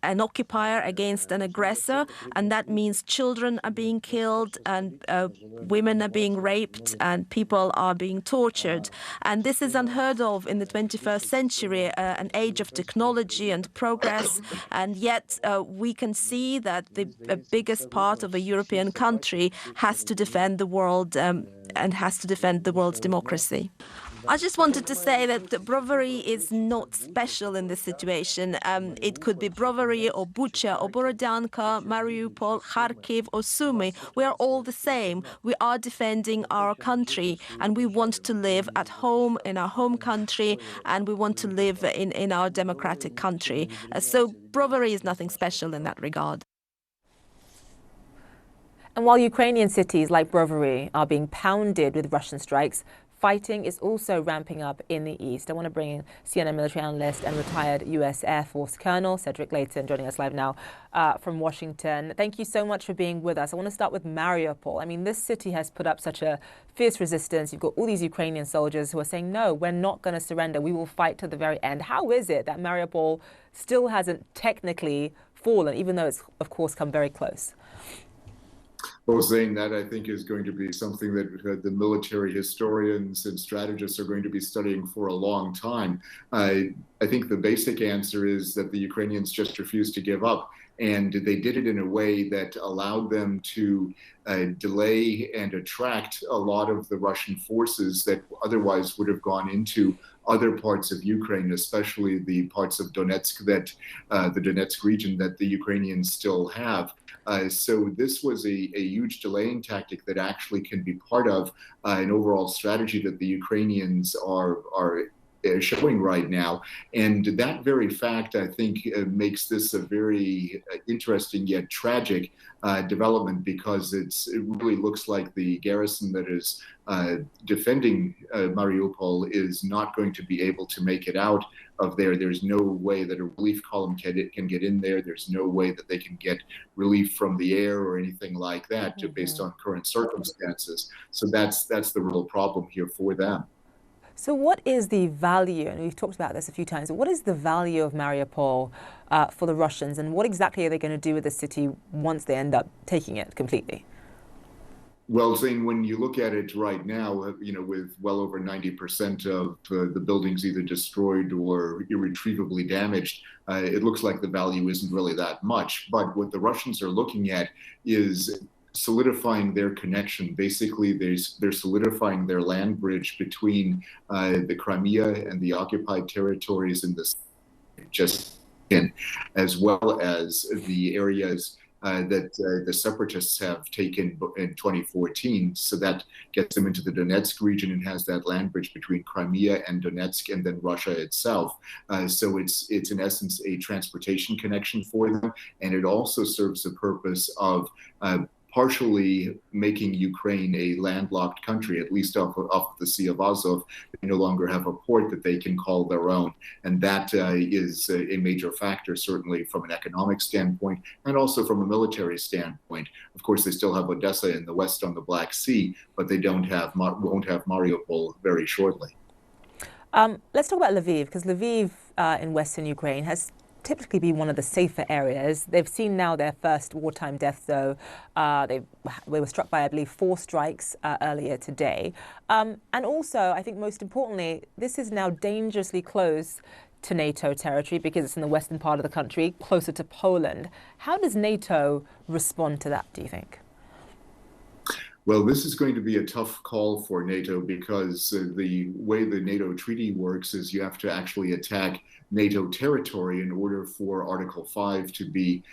an occupier, against an aggressor, and that means children are being killed and women are being raped and people are being tortured. And this is unheard of in the 21st century, an age of technology and progress, and yet we can see that the biggest part of a European country has to defend the world and has to defend the world's democracy. I just wanted to say that Brovary is not special in this situation. It could be Brovary or Bucha or Borodyanka, Mariupol, Kharkiv or Sumy. We are all the same. We are defending our country and we want to live at home in our home country and we want to live in our democratic country. So Brovary is nothing special in that regard. And while Ukrainian cities like Brovary are being pounded with Russian strikes, fighting is also ramping up in the east. I want to bring in CNN military analyst and retired U.S. Air Force Colonel Cedric Layton joining us live now from Washington. Thank you so much for being with us. I want to start with Mariupol. I mean, this city has put up such a fierce resistance. You've got all these Ukrainian soldiers who are saying, no, we're not going to surrender. We will fight to the very end. How is it that Mariupol still hasn't technically fallen, even though it's, of course, come very close? Well, saying that, I think, is going to be something that the military historians and strategists are going to be studying for a long time. I think the basic answer is that the Ukrainians just refused to give up. And they did it in a way that allowed them to delay and attract a lot of the Russian forces that otherwise would have gone into other parts of Ukraine, especially the parts of Donetsk that the Donetsk region that the Ukrainians still have. So this was a huge delaying tactic that actually can be part of an overall strategy that the Ukrainians are showing right now. And that very fact, I think, makes this a very interesting yet tragic development, because it really looks like the garrison that is defending Mariupol is not going to be able to make it out of there. There's no way that a relief column can get in there. There's no way that they can get relief from the air or anything like that, based on current circumstances. So that's the real problem here for them. So what is the value, and we've talked about this a few times, what is the value of Mariupol for the Russians, and what exactly are they going to do with the city once they end up taking it completely? Well, Zane, when you look at it right now, with well over 90% of the buildings either destroyed or irretrievably damaged, it looks like the value isn't really that much. But what the Russians are looking at is solidifying their connection. Basically, they're solidifying their land bridge between the Crimea and the occupied territories in this as well as the areas that the separatists have taken in 2014. So that gets them into the Donetsk region and has that land bridge between Crimea and Donetsk and then Russia itself. So it's in essence a transportation connection for them. And it also serves the purpose of partially making Ukraine a landlocked country, at least off of the Sea of Azov. They no longer have a port that they can call their own. And that is a major factor, certainly from an economic standpoint and also from a military standpoint. Of course, they still have Odessa in the west on the Black Sea, but they won't have Mariupol very shortly. Let's talk about Lviv, because Lviv in western Ukraine has typically be one of the safer areas. They've seen now their first wartime death, though. They were struck by, I believe, 4 strikes earlier today. And also, I think most importantly, this is now dangerously close to NATO territory because it's in the western part of the country, closer to Poland. How does NATO respond to that, do you think? Well, this is going to be a tough call for NATO, because the way the NATO treaty works is you have to actually attack NATO territory in order for Article 5 to be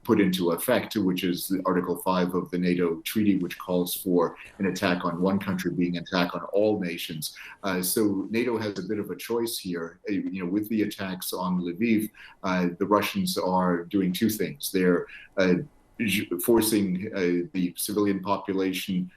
put into effect, which is Article 5 of the NATO treaty, which calls for an attack on one country being an attack on all nations. So NATO has a bit of a choice here. With the attacks on Lviv, the Russians are doing 2 things. They're forcing the civilian population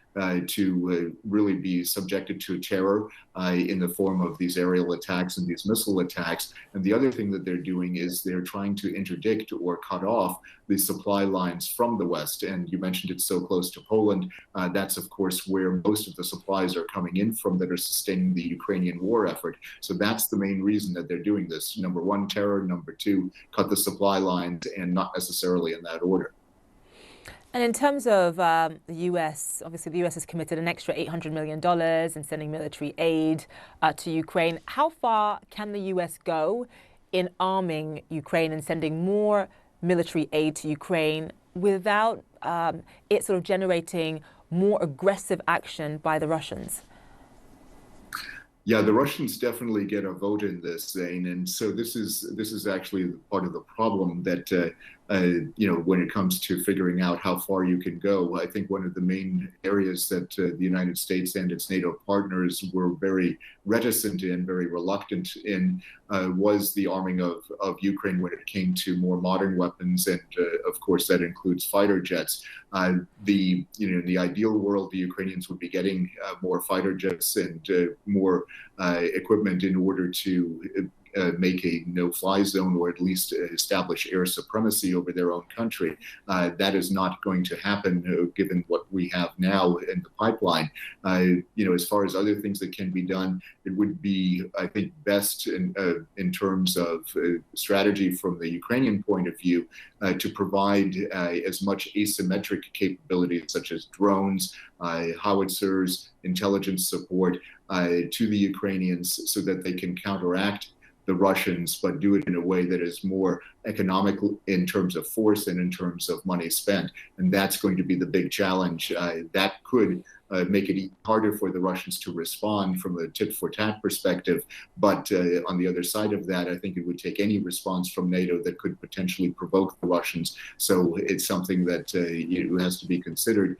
to really be subjected to terror in the form of these aerial attacks and these missile attacks. And the other thing that they're doing is they're trying to interdict or cut off the supply lines from the West. And you mentioned it's so close to Poland. That's, of course, where most of the supplies are coming in from that are sustaining the Ukrainian war effort. So that's the main reason that they're doing this. Number one, terror. Number two, cut the supply lines, and not necessarily in that order. And in terms of the US, obviously the US has committed an extra $800 million in sending military aid to Ukraine. How far can the US go in arming Ukraine and sending more military aid to Ukraine without it sort of generating more aggressive action by the Russians? Yeah, the Russians definitely get a vote in this, Zane, and so this is actually part of the problem that when it comes to figuring out how far you can go. I think one of the main areas that the United States and its NATO partners were very reticent in, very reluctant in, was the arming of Ukraine when it came to more modern weapons, and of course that includes fighter jets. In the ideal world, the Ukrainians would be getting more fighter jets and more equipment in order to make a no-fly zone, or at least establish air supremacy over their own country. That is not going to happen given what we have now in the pipeline. As far as other things that can be done, it would be, I think, best in terms of strategy from the Ukrainian point of view to provide as much asymmetric capabilities such as drones, howitzers, intelligence support to the Ukrainians so that they can counteract the Russians, but do it in a way that is more economical in terms of force and in terms of money spent. And that's going to be the big challenge. That could make it harder for the Russians to respond from a tit-for-tat perspective. But on the other side of that, I think it would take any response from NATO that could potentially provoke the Russians. So it's something that has to be considered.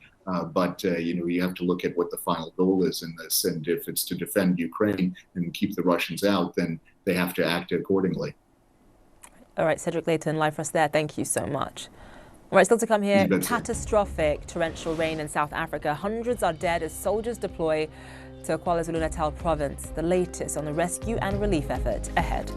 But you have to look at what the final goal is in this. And if it's to defend Ukraine and keep the Russians out, then they have to act accordingly. All right, Cedric Layton, live for us there. Thank you so much. All right, still to come here. Catastrophic torrential rain in South Africa. Hundreds are dead as soldiers deploy to KwaZulu-Natal province. The latest on the rescue and relief effort ahead.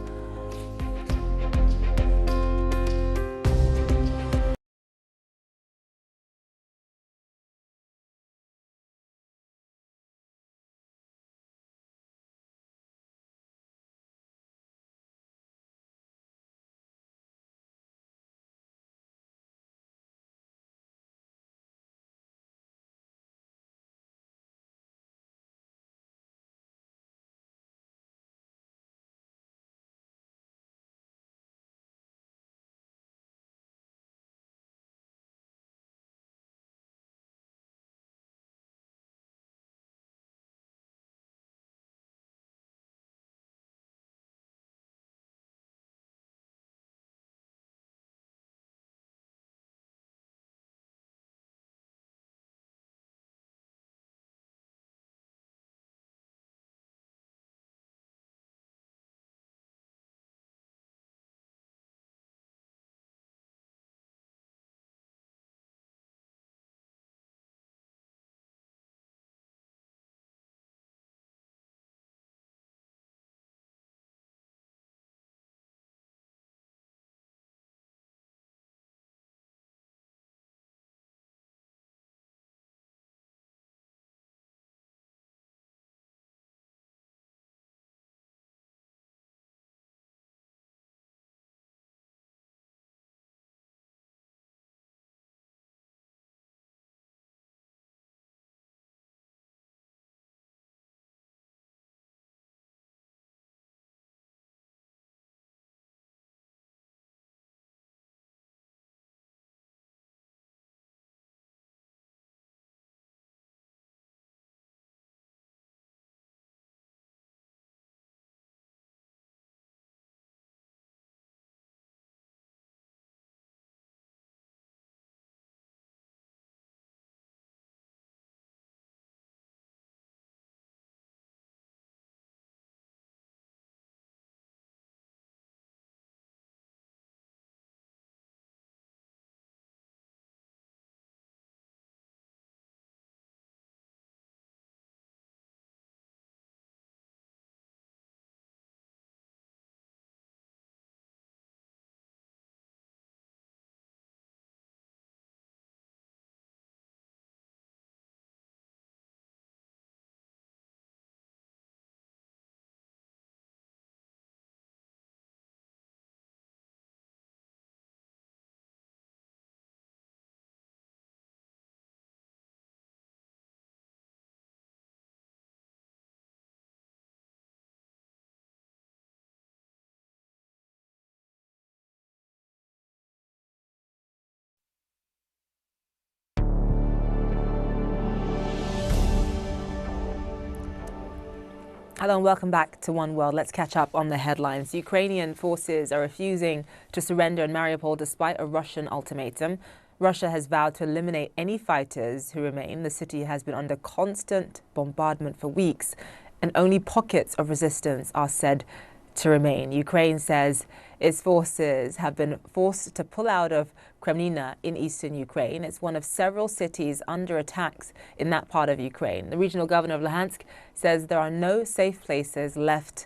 Hello and welcome back to One World. Let's catch up on the headlines. Ukrainian forces are refusing to surrender in Mariupol despite a Russian ultimatum. Russia has vowed to eliminate any fighters who remain. The city has been under constant bombardment for weeks, and only pockets of resistance are said to remain. Ukraine says its forces have been forced to pull out of Kreminna in eastern Ukraine. It's one of several cities under attacks in that part of Ukraine. The regional governor of Luhansk says there are no safe places left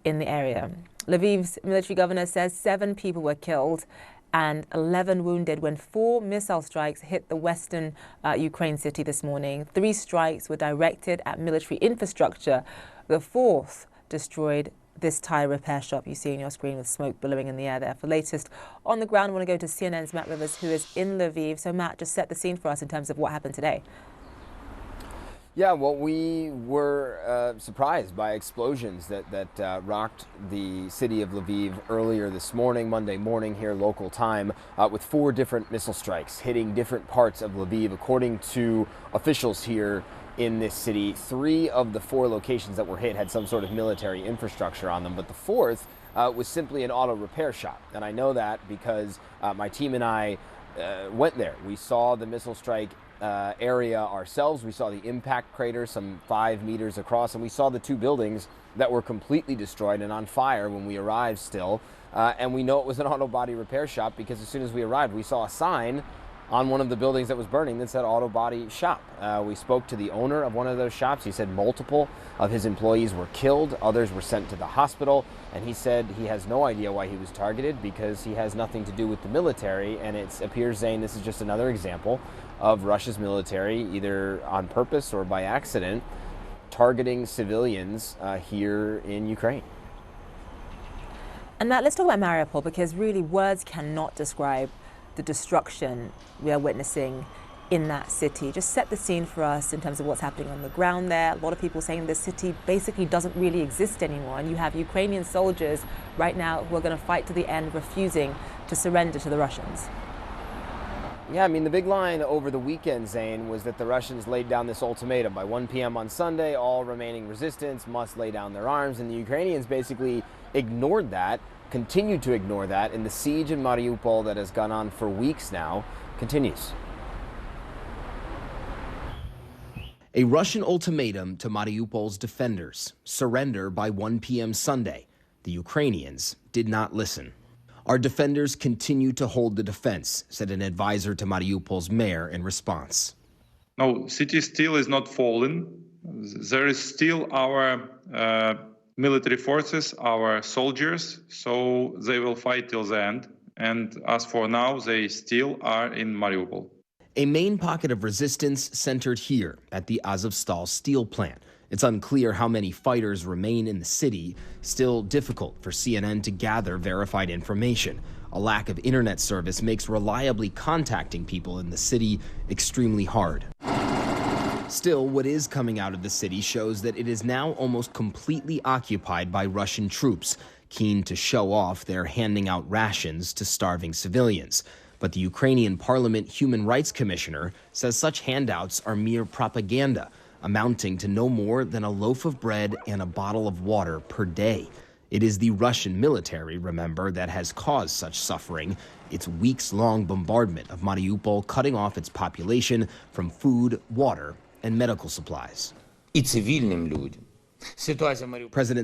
in the area. Lviv's military governor says 7 people were killed and 11 wounded when 4 missile strikes hit the western Ukraine city this morning. 3 strikes were directed at military infrastructure. The 4th destroyed this tire repair shop you see on your screen with smoke billowing in the air there. For latest on the ground, I want to go to CNN's Matt Rivers, who is in Lviv. So Matt, just set the scene for us in terms of what happened today. Yeah, well, we were surprised by explosions that rocked the city of Lviv earlier this morning, Monday morning here local time, with 4 different missile strikes hitting different parts of Lviv. According to officials here in this city, 3 of the 4 locations that were hit had some sort of military infrastructure on them, but the 4th was simply an auto repair shop. And I know that because my team and I went there. We saw the missile strike area ourselves. We saw the impact crater some 5 meters across, and we saw the 2 buildings that were completely destroyed and on fire when we arrived still. And we know it was an auto body repair shop because as soon as we arrived, we saw a sign on one of the buildings that was burning that said auto body shop. We spoke to the owner of one of those shops. He said multiple of his employees were killed, others were sent to the hospital, and he said he has no idea why he was targeted because he has nothing to do with the military, and it appears, Zane, this is just another example of Russia's military, either on purpose or by accident, targeting civilians here in Ukraine. And Matt, let's talk about Mariupol, because really words cannot describe the destruction we are witnessing in that city. Just set the scene for us in terms of what's happening on the ground there. A lot of people saying the city basically doesn't really exist anymore, and you have Ukrainian soldiers right now who are going to fight to the end, refusing to surrender to the Russians. Yeah, I mean, the big line over the weekend, Zane, was that the Russians laid down this ultimatum. By 1 p.m. on Sunday, all remaining resistance must lay down their arms, and the Ukrainians basically ignored that, continued to ignore that, and the siege in Mariupol that has gone on for weeks now continues. A Russian ultimatum to Mariupol's defenders: surrender by 1 p.m. Sunday. The Ukrainians did not listen. Our defenders continue to hold the defense, said an advisor to Mariupol's mayor in response. No, city still is not fallen. There is still our military forces, our soldiers, so they will fight till the end. And as for now, they still are in Mariupol. A main pocket of resistance centered here at the Azovstal steel plant. It's unclear how many fighters remain in the city, still difficult for CNN to gather verified information. A lack of internet service makes reliably contacting people in the city extremely hard. Still, what is coming out of the city shows that it is now almost completely occupied by Russian troops, keen to show off they're handing out rations to starving civilians. But the Ukrainian Parliament Human Rights Commissioner says such handouts are mere propaganda, amounting to no more than a loaf of bread and a bottle of water per day. It is the Russian military, remember, that has caused such suffering. Its weeks-long bombardment of Mariupol cutting off its population from food, water, and medical supplies. President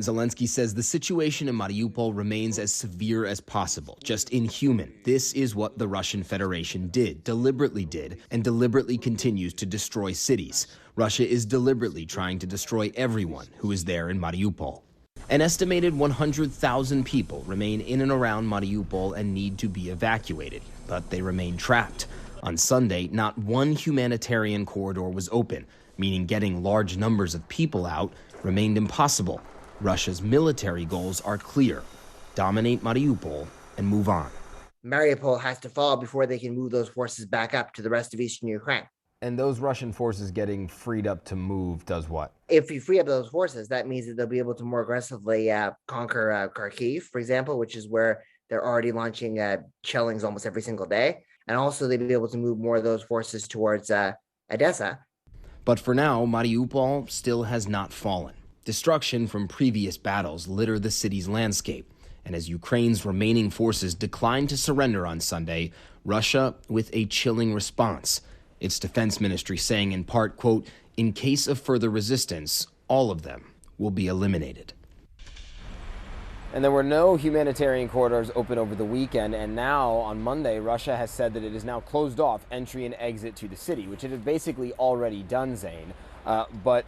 Zelensky says the situation in Mariupol remains as severe as possible, just inhuman. This is what the Russian Federation deliberately did, and deliberately continues to destroy cities. Russia is deliberately trying to destroy everyone who is there in Mariupol. An estimated 100,000 people remain in and around Mariupol and need to be evacuated, but they remain trapped. On Sunday, not one humanitarian corridor was open, meaning getting large numbers of people out remained impossible. Russia's military goals are clear: dominate Mariupol and move on. Mariupol has to fall before they can move those forces back up to the rest of eastern Ukraine. And those Russian forces getting freed up to move does what? If you free up those forces, that means that they'll be able to more aggressively conquer Kharkiv, for example, which is where they're already launching shellings almost every single day. And also they'll be able to move more of those forces towards Odessa. But for now, Mariupol still has not fallen. Destruction from previous battles litter the city's landscape. And as Ukraine's remaining forces declined to surrender on Sunday, Russia with a chilling response. Its defense ministry saying in part, quote, "In case of further resistance, all of them will be eliminated." And there were no humanitarian corridors open over the weekend, and now on Monday, Russia has said that it has now closed off entry and exit to the city, which it had basically already done, Zane. But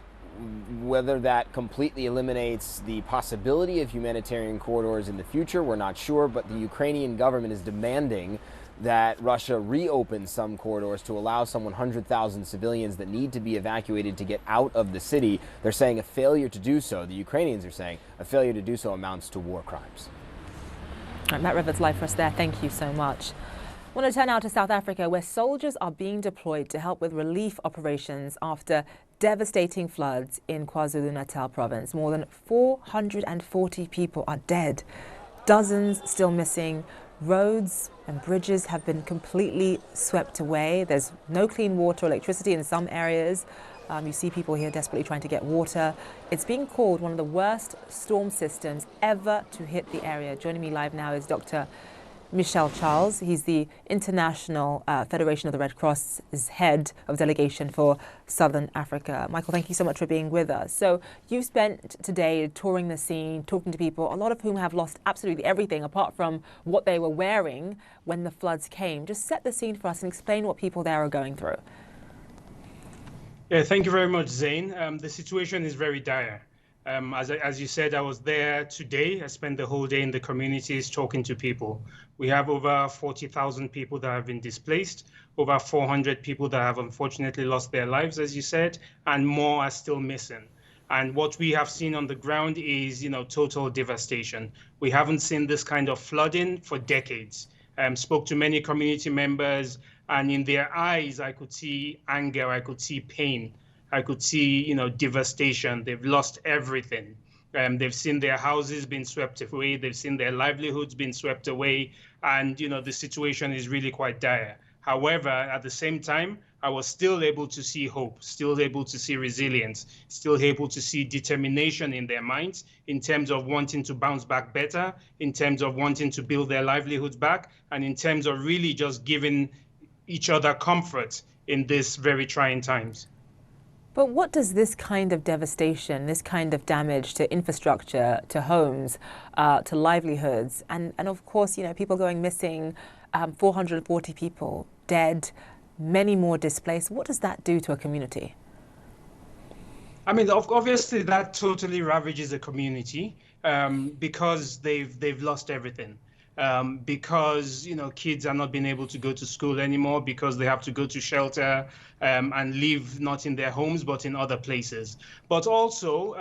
whether that completely eliminates the possibility of humanitarian corridors in the future, we're not sure, but the Ukrainian government is demanding that Russia reopen some corridors to allow some 100,000 civilians that need to be evacuated to get out of the city. They're saying a failure to do so, the Ukrainians are saying, a failure to do so amounts to war crimes. Matt Rivers live for us there. Thank you so much. I want to turn now to South Africa, where soldiers are being deployed to help with relief operations after devastating floods in KwaZulu-Natal province. More than 440 people are dead, dozens still missing. Roads and bridges have been completely swept away. There's no clean water or electricity in some areas. You see people here desperately trying to get water. It's being called one of the worst storm systems ever to hit the area. Joining me live now is Dr. Michel Charles. He's the International Federation of the Red Cross's head of delegation for Southern Africa. Michael, thank you so much for being with us. So you've spent today touring the scene, talking to people, a lot of whom have lost absolutely everything apart from what they were wearing when the floods came. Just set the scene for us and explain what people there are going through. Yeah, thank you very much, Zane. The situation is very dire. As you said, I was there today. I spent the whole day in the communities talking to people. We have over 40,000 people that have been displaced, over 400 people that have unfortunately lost their lives, as you said, and more are still missing. And what we have seen on the ground is, total devastation. We haven't seen this kind of flooding for decades. Spoke to many community members, and in their eyes, I could see anger, I could see pain. I could see, devastation. They've lost everything. They've seen their houses being swept away. They've seen their livelihoods being swept away. And, the situation is really quite dire. However, at the same time, I was still able to see hope, still able to see resilience, still able to see determination in their minds in terms of wanting to bounce back better, in terms of wanting to build their livelihoods back, and in terms of really just giving each other comfort in these very trying times. But what does this kind of devastation, this kind of damage to infrastructure, to homes, to livelihoods, and of course, people going missing, 440 people dead, many more displaced, what does that do to a community? I mean, obviously that totally ravages a community because they've lost everything. Because kids are not being able to go to school anymore, because they have to go to shelter and live not in their homes but in other places. But also,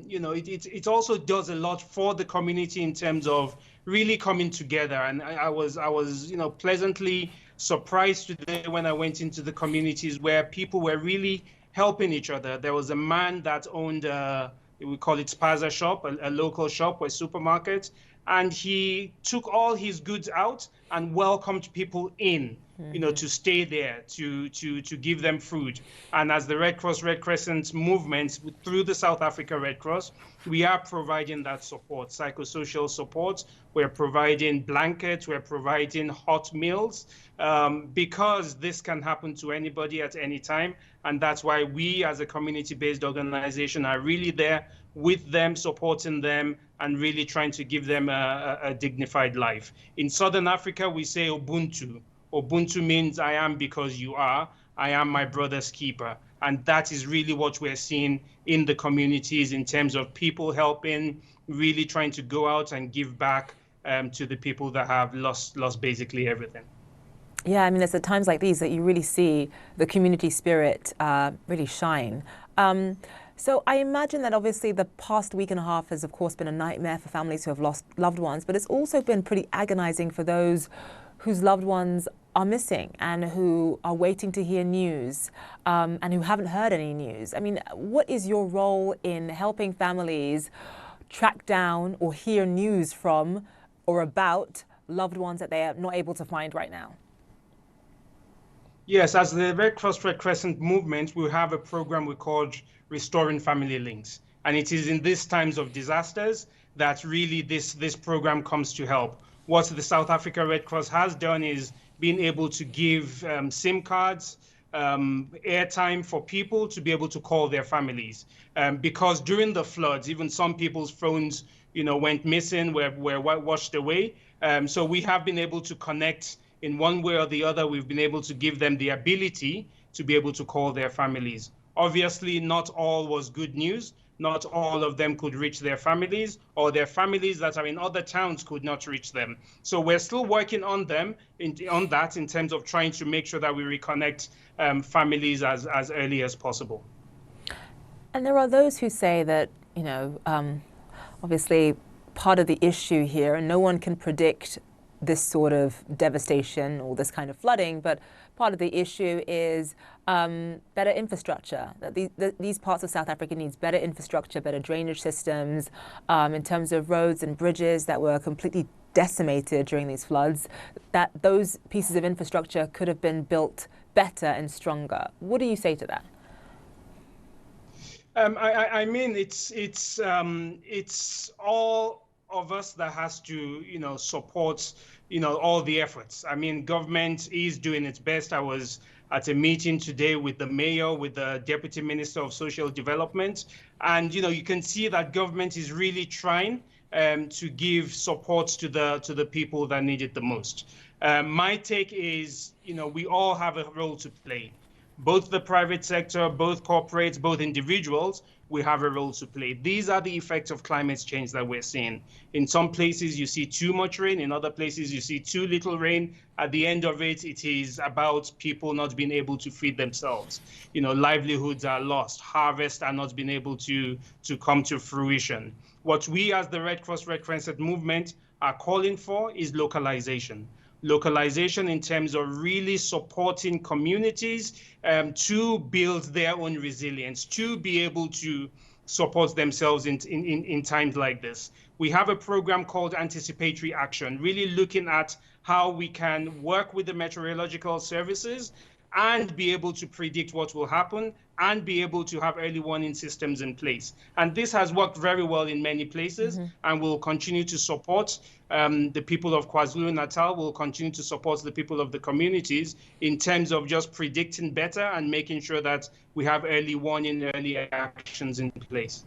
it also does a lot for the community in terms of really coming together. And I was pleasantly surprised today when I went into the communities where people were really helping each other. There was a man that owned we call it Spaza shop, a local shop, a supermarket. And he took all his goods out and welcomed people in, to stay there, to give them food. And as the Red Cross, Red Crescent movement through the South Africa Red Cross, we are providing that support, psychosocial support. We're providing blankets, we're providing hot meals, because this can happen to anybody at any time. And that's why we as a community-based organization are really there with them, supporting them, and really trying to give them a dignified life. In Southern Africa, we say Ubuntu. Ubuntu means I am because you are. I am my brother's keeper. And that is really what we're seeing in the communities in terms of people helping, really trying to go out and give back to the people that have lost basically everything. Yeah, I mean, it's at times like these that you really see the community spirit really shine. So I imagine that obviously the past week and a half has, of course, been a nightmare for families who have lost loved ones, but it's also been pretty agonizing for those whose loved ones are missing and who are waiting to hear news and who haven't heard any news. I mean, what is your role in helping families track down or hear news from or about loved ones that they are not able to find right now? Yes, as the Red Cross Red Crescent movement, we have a program we called Restoring Family Links. And it is in these times of disasters that really this program comes to help. What the South Africa Red Cross has done is being able to give SIM cards, airtime for people to be able to call their families. Because during the floods, even some people's phones, went missing, were washed away. So we have been able to connect in one way or the other. We've been able to give them the ability to be able to call their families. Obviously, not all was good news. Not all of them could reach their families, or their families that are in other towns could not reach them. So we're still working on them, on that in terms of trying to make sure that we reconnect families as early as possible. And there are those who say that, obviously part of the issue here, and no one can predict this sort of devastation or this kind of flooding, but part of the issue is better infrastructure. That these parts of South Africa needs better infrastructure, better drainage systems, in terms of roads and bridges that were completely decimated during these floods, that those pieces of infrastructure could have been built better and stronger. What do you say to that? I mean, it's all of us that has to, support, all the efforts. I mean, government is doing its best. I was at a meeting today with the mayor, with the deputy minister of social development, and you can see that government is really trying to give support to the people that need it the most. My take is, we all have a role to play. Both the private sector, both corporates, both individuals, we have a role to play. These are the effects of climate change that we're seeing. In some places, you see too much rain. In other places, you see too little rain. At the end of it, it is about people not being able to feed themselves. Livelihoods are lost. Harvests are not being able to come to fruition. What we as the Red Cross Red Crescent movement are calling for is localization. Localization in terms of really supporting communities to build their own resilience, to be able to support themselves in times like this. We have a program called Anticipatory Action, really looking at how we can work with the meteorological services and be able to predict what will happen and be able to have early warning systems in place. And this has worked very well in many places and will continue to support the people of KwaZulu-Natal, will continue to support the people of the communities in terms of just predicting better and making sure that we have early warning, early actions in place.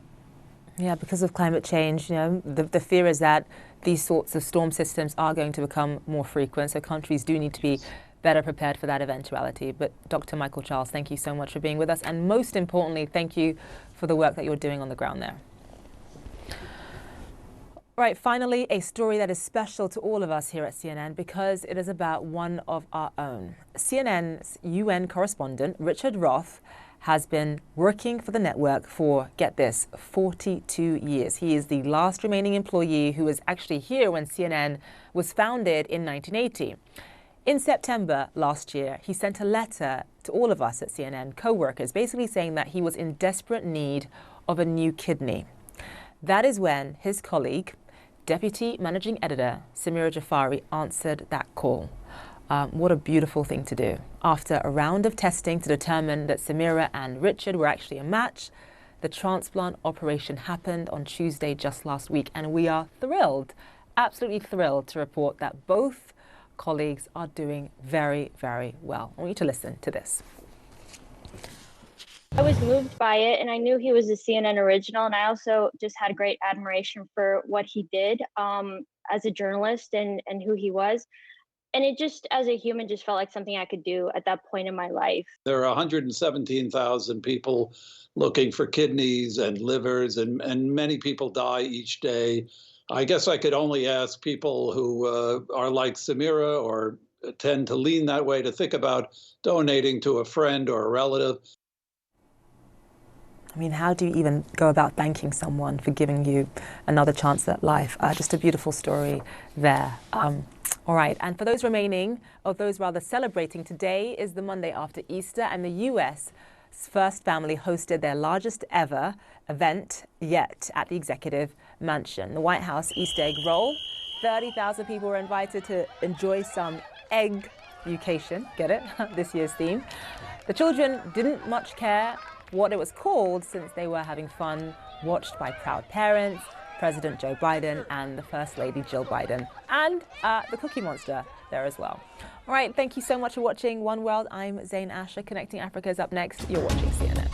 Yeah, because of climate change, the fear is that these sorts of storm systems are going to become more frequent, so countries do need to be better prepared for that eventuality. But Dr. Michael Charles, thank you so much for being with us. And most importantly, thank you for the work that you're doing on the ground there. All right, finally, a story that is special to all of us here at CNN because it is about one of our own. CNN's UN correspondent, Richard Roth, has been working for the network for, get this, 42 years. He is the last remaining employee who was actually here when CNN was founded in 1980. In September last year, he sent a letter to all of us at CNN, co-workers, basically saying that he was in desperate need of a new kidney. That is when his colleague, Deputy Managing Editor Samira Jafari, answered that call. What a beautiful thing to do. After a round of testing to determine that Samira and Richard were actually a match, the transplant operation happened on Tuesday just last week, and we are thrilled, absolutely thrilled to report that both colleagues are doing very, very well. I want you to listen to this. I was moved by it, and I knew he was a CNN original, and I also just had great admiration for what he did as a journalist and who he was. And it just, as a human, just felt like something I could do at that point in my life. There are 117,000 people looking for kidneys and livers, and many people die each day. I guess I could only ask people who are like Samira or tend to lean that way to think about donating to a friend or a relative. I mean, how do you even go about thanking someone for giving you another chance at life? Just a beautiful story there. All right, and for those remaining, or those rather celebrating, today is the Monday after Easter, and the U.S.'s first family hosted their largest ever event yet at the Executive Mansion. The White House Easter egg roll. 30,000 people were invited to enjoy some egg-ucation, get it? This year's theme. The children didn't much care what it was called since they were having fun, watched by proud parents, President Joe Biden and the First Lady Jill Biden, and the Cookie Monster there as well. All right, thank you so much for watching One World. I'm Zain Asher. Connecting Africa is up next. You're watching CNN.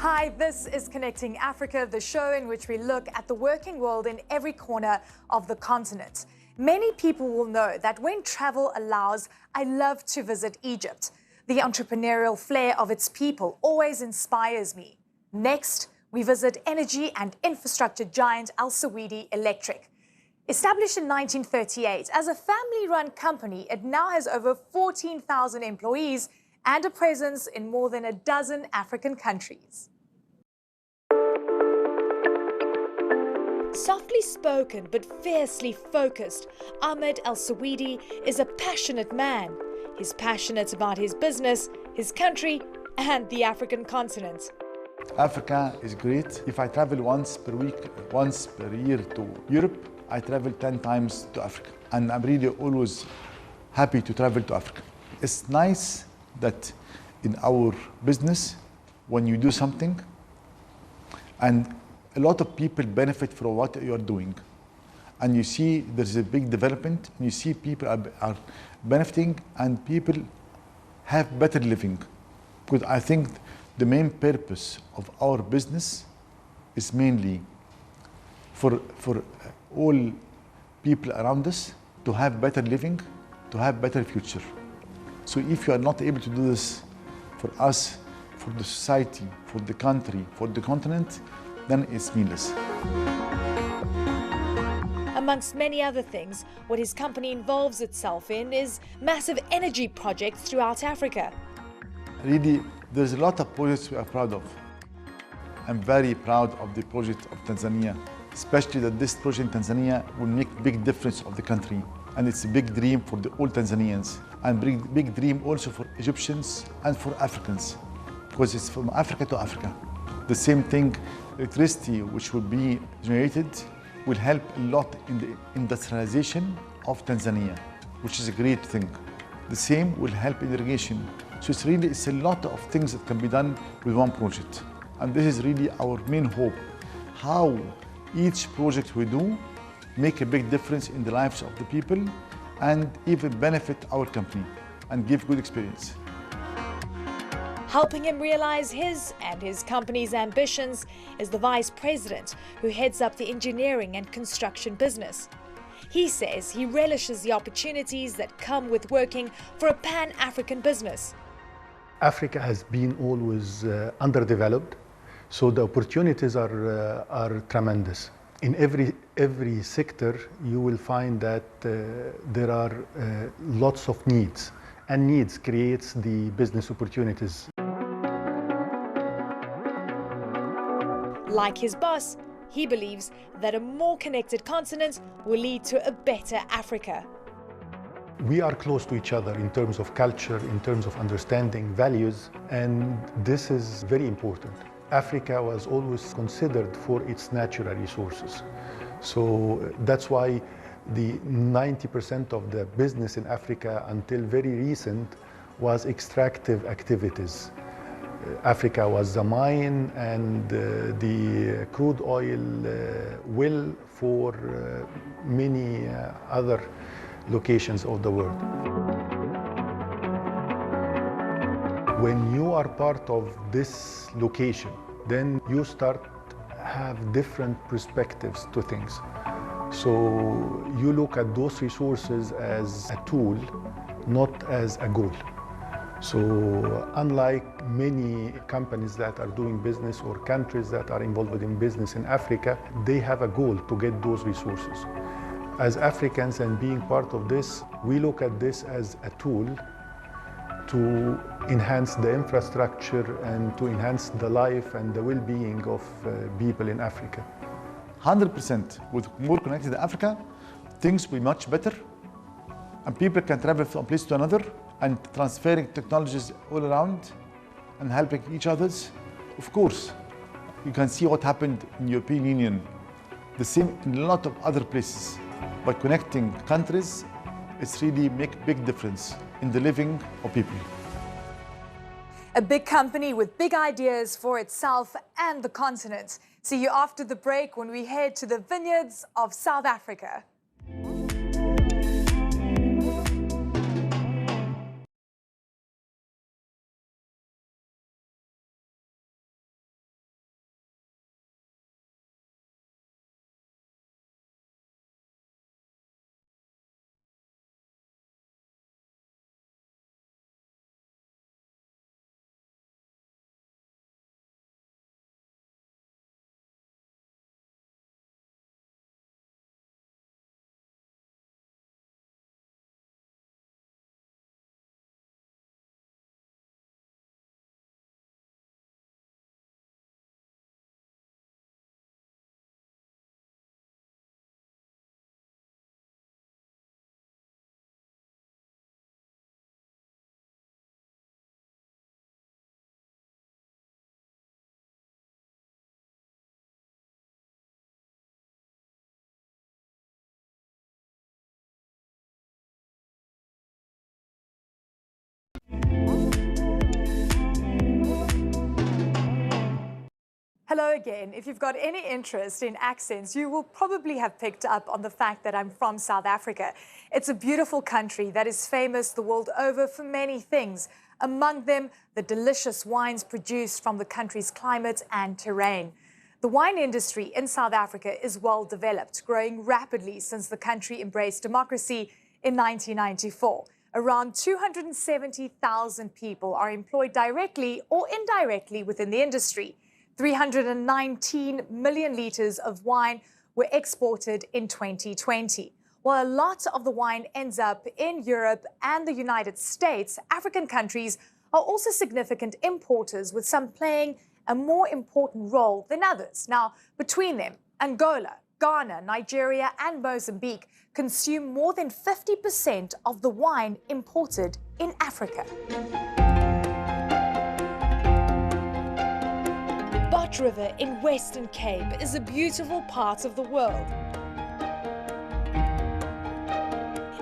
Hi, this is Connecting Africa, the show in which we look at the working world in every corner of the continent. Many people will know that when travel allows, I love to visit Egypt. The entrepreneurial flair of its people always inspires me. Next, we visit energy and infrastructure giant Al Saudi Electric. Established in 1938 as a family-run company, it now has over 14,000 employees and a presence in more than a dozen African countries. Softly spoken but fiercely focused, Ahmed Al Saudi is a passionate man. He's passionate about his business, his country, and the African continent. Africa is great. If I travel once per week, once per year to Europe, I travel 10 times to Africa. And I'm really always happy to travel to Africa. It's nice that in our business, when you do something, and a lot of people benefit from what you're doing. And you see there's a big development, and you see people are benefiting, and people have better living. Because I think the main purpose of our business is mainly for all people around us to have better living, to have better future. So if you are not able to do this for us, for the society, for the country, for the continent, then it's meaningless. Amongst many other things, what his company involves itself in is massive energy projects throughout Africa. Really, there's a lot of projects we are proud of. I'm very proud of the project of Tanzania, especially that this project in Tanzania will make a big difference of the country. And it's a big dream for all Tanzanians, and big dream also for Egyptians and for Africans, because it's from Africa to Africa. The same thing, electricity which will be generated will help a lot in the industrialization of Tanzania, which is a great thing. The same will help in irrigation. So it's a lot of things that can be done with one project. And this is really our main hope, how each project we do make a big difference in the lives of the people and even benefit our company and give good experience. Helping him realize his and his company's ambitions is the vice president who heads up the engineering and construction business. He says he relishes the opportunities that come with working for a pan-African business. Africa has been always underdeveloped, so the opportunities are tremendous. In every sector, you will find that there are lots of needs, and needs creates the business opportunities. Like his boss, he believes that a more connected continent will lead to a better Africa. We are close to each other in terms of culture, in terms of understanding values, and this is very important. Africa was always considered for its natural resources. So that's why the 90% of the business in Africa until very recent was extractive activities. Africa was the mine and the crude oil well for many other locations of the world. When you are part of this location, then you start have different perspectives to things. So you look at those resources as a tool, not as a goal. So unlike many companies that are doing business or countries that are involved in business in Africa, they have a goal to get those resources. As Africans and being part of this, we look at this as a tool to enhance the infrastructure and to enhance the life and the well-being of people in Africa. 100%. With more connected Africa, things will be much better, and people can travel from place to another and transferring technologies all around and helping each other. Of course, you can see what happened in the European Union, the same in a lot of other places. By connecting countries, it's really make a big difference in the living of people. A big company with big ideas for itself and the continent. See you after the break when we head to the vineyards of South Africa. Hello again. If you've got any interest in accents, you will probably have picked up on the fact that I'm from South Africa. It's a beautiful country that is famous the world over for many things. Among them, the delicious wines produced from the country's climate and terrain. The wine industry in South Africa is well developed, growing rapidly since the country embraced democracy in 1994. Around 270,000 people are employed directly or indirectly within the industry. 319 million litres of wine were exported in 2020. While a lot of the wine ends up in Europe and the United States, African countries are also significant importers, with some playing a more important role than others. Now, between them, Angola, Ghana, Nigeria, and Mozambique consume more than 50% of the wine imported in Africa. Bot River in Western Cape is a beautiful part of the world.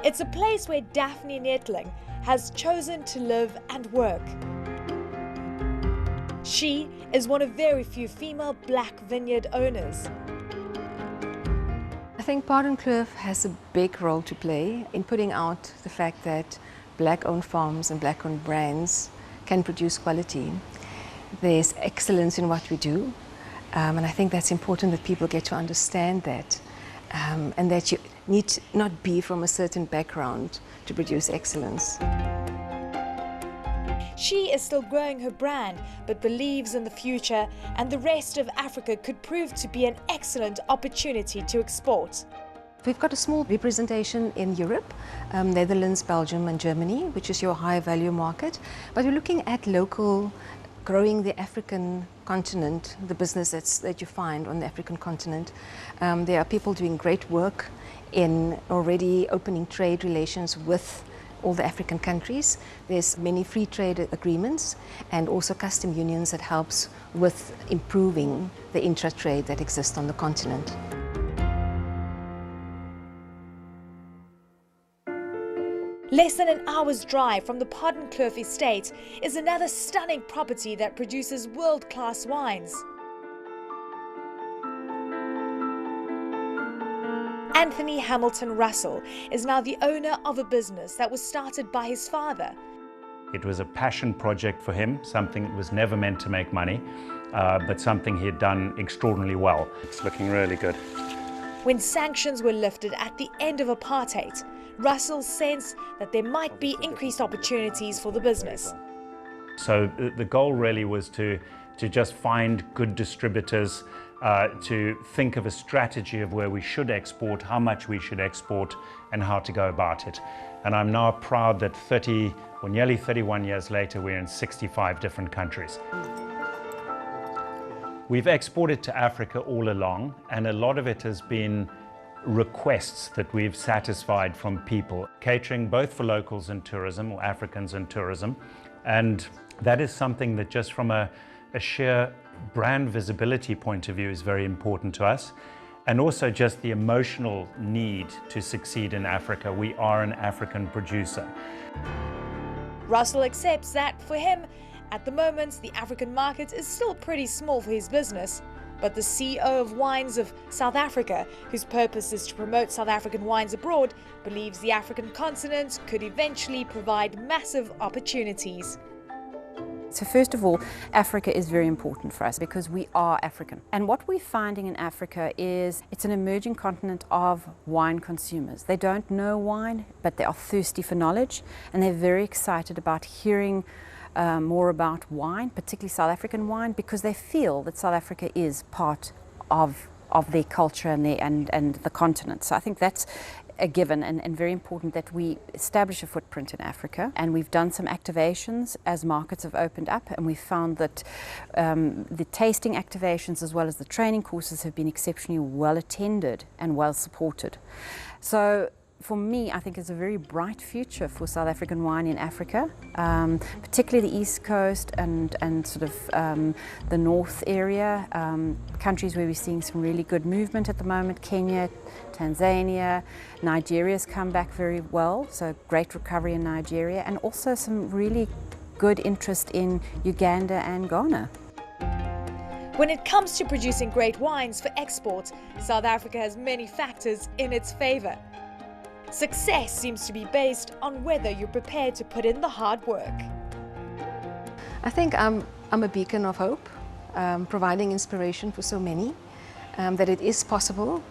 It's a place where Daphne Nettling has chosen to live and work. She is one of very few female black vineyard owners. I think Pardon Kloof has a big role to play in putting out the fact that black-owned farms and black-owned brands can produce quality. There's excellence in what we do, and I think that's important that people get to understand that, and that you need to not be from a certain background to produce excellence. She is still growing her brand, but believes in the future, and the rest of Africa could prove to be an excellent opportunity to export. We've got a small representation in Europe, Netherlands, Belgium and Germany, which is your high value market, but we're looking at local, growing the African continent, the business that you find on the African continent. There are people doing great work in already opening trade relations with all the African countries. There's many free trade agreements and also custom unions that helps with improving the intra-trade that exists on the continent. Less than an hour's drive from the Pardon Kloof estate is another stunning property that produces world-class wines. Anthony Hamilton Russell is now the owner of a business that was started by his father. It was a passion project for him, something that was never meant to make money, but something he had done extraordinarily well. It's looking really good. When sanctions were lifted at the end of apartheid, Russell sensed that there might be increased opportunities for the business. So the goal really was to just find good distributors, to think of a strategy of where we should export, how much we should export, and how to go about it. And I'm now proud that nearly 31 years later, we're in 65 different countries. We've exported to Africa all along, and a lot of it has been requests that we've satisfied from people, catering both for locals and tourism, or Africans and tourism. And that is something that just from a sheer brand visibility point of view is very important to us. And also just the emotional need to succeed in Africa. We are an African producer. Russell accepts that for him, at the moment, the African market is still pretty small for his business. But the CEO of Wines of South Africa, whose purpose is to promote South African wines abroad, believes the African continent could eventually provide massive opportunities. So first of all, Africa is very important for us because we are African. And what we're finding in Africa is it's an emerging continent of wine consumers. They don't know wine, but they are thirsty for knowledge, and they're very excited about hearing more about wine, particularly South African wine, because they feel that South Africa is part of their culture and the continent. So I think that's a given and very important that we establish a footprint in Africa. And we've done some activations as markets have opened up, and we've found that the tasting activations as well as the training courses have been exceptionally well attended and well supported. So for me, I think it's a very bright future for South African wine in Africa, particularly the East Coast and sort of the North area, countries where we're seeing some really good movement at the moment. Kenya, Tanzania, Nigeria's come back very well, so great recovery in Nigeria, and also some really good interest in Uganda and Ghana. When it comes to producing great wines for export, South Africa has many factors in its favor. Success seems to be based on whether you're prepared to put in the hard work. I think I'm a beacon of hope, providing inspiration for so many, that it is possible,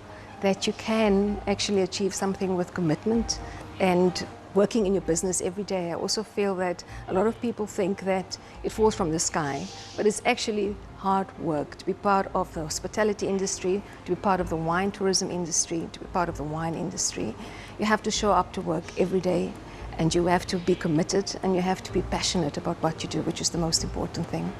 that you can actually achieve something with commitment and working in your business every day. I also feel that a lot of people think that it falls from the sky, but it's actually hard work to be part of the hospitality industry, to be part of the wine tourism industry, to be part of the wine industry. You have to show up to work every day, and you have to be committed, and you have to be passionate about what you do, which is the most important thing.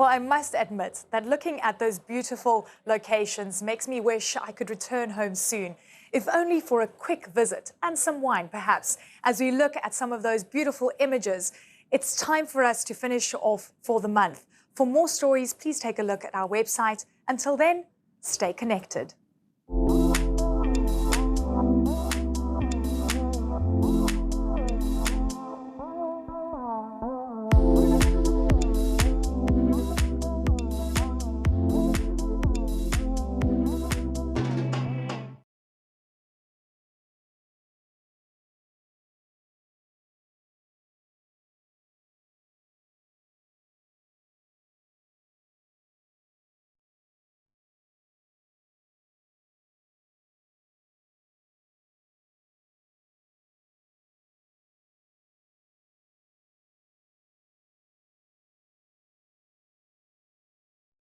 Well, I must admit that looking at those beautiful locations makes me wish I could return home soon, if only for a quick visit and some wine, perhaps. As we look at some of those beautiful images, it's time for us to finish off for the month. For more stories, please take a look at our website. Until then, stay connected.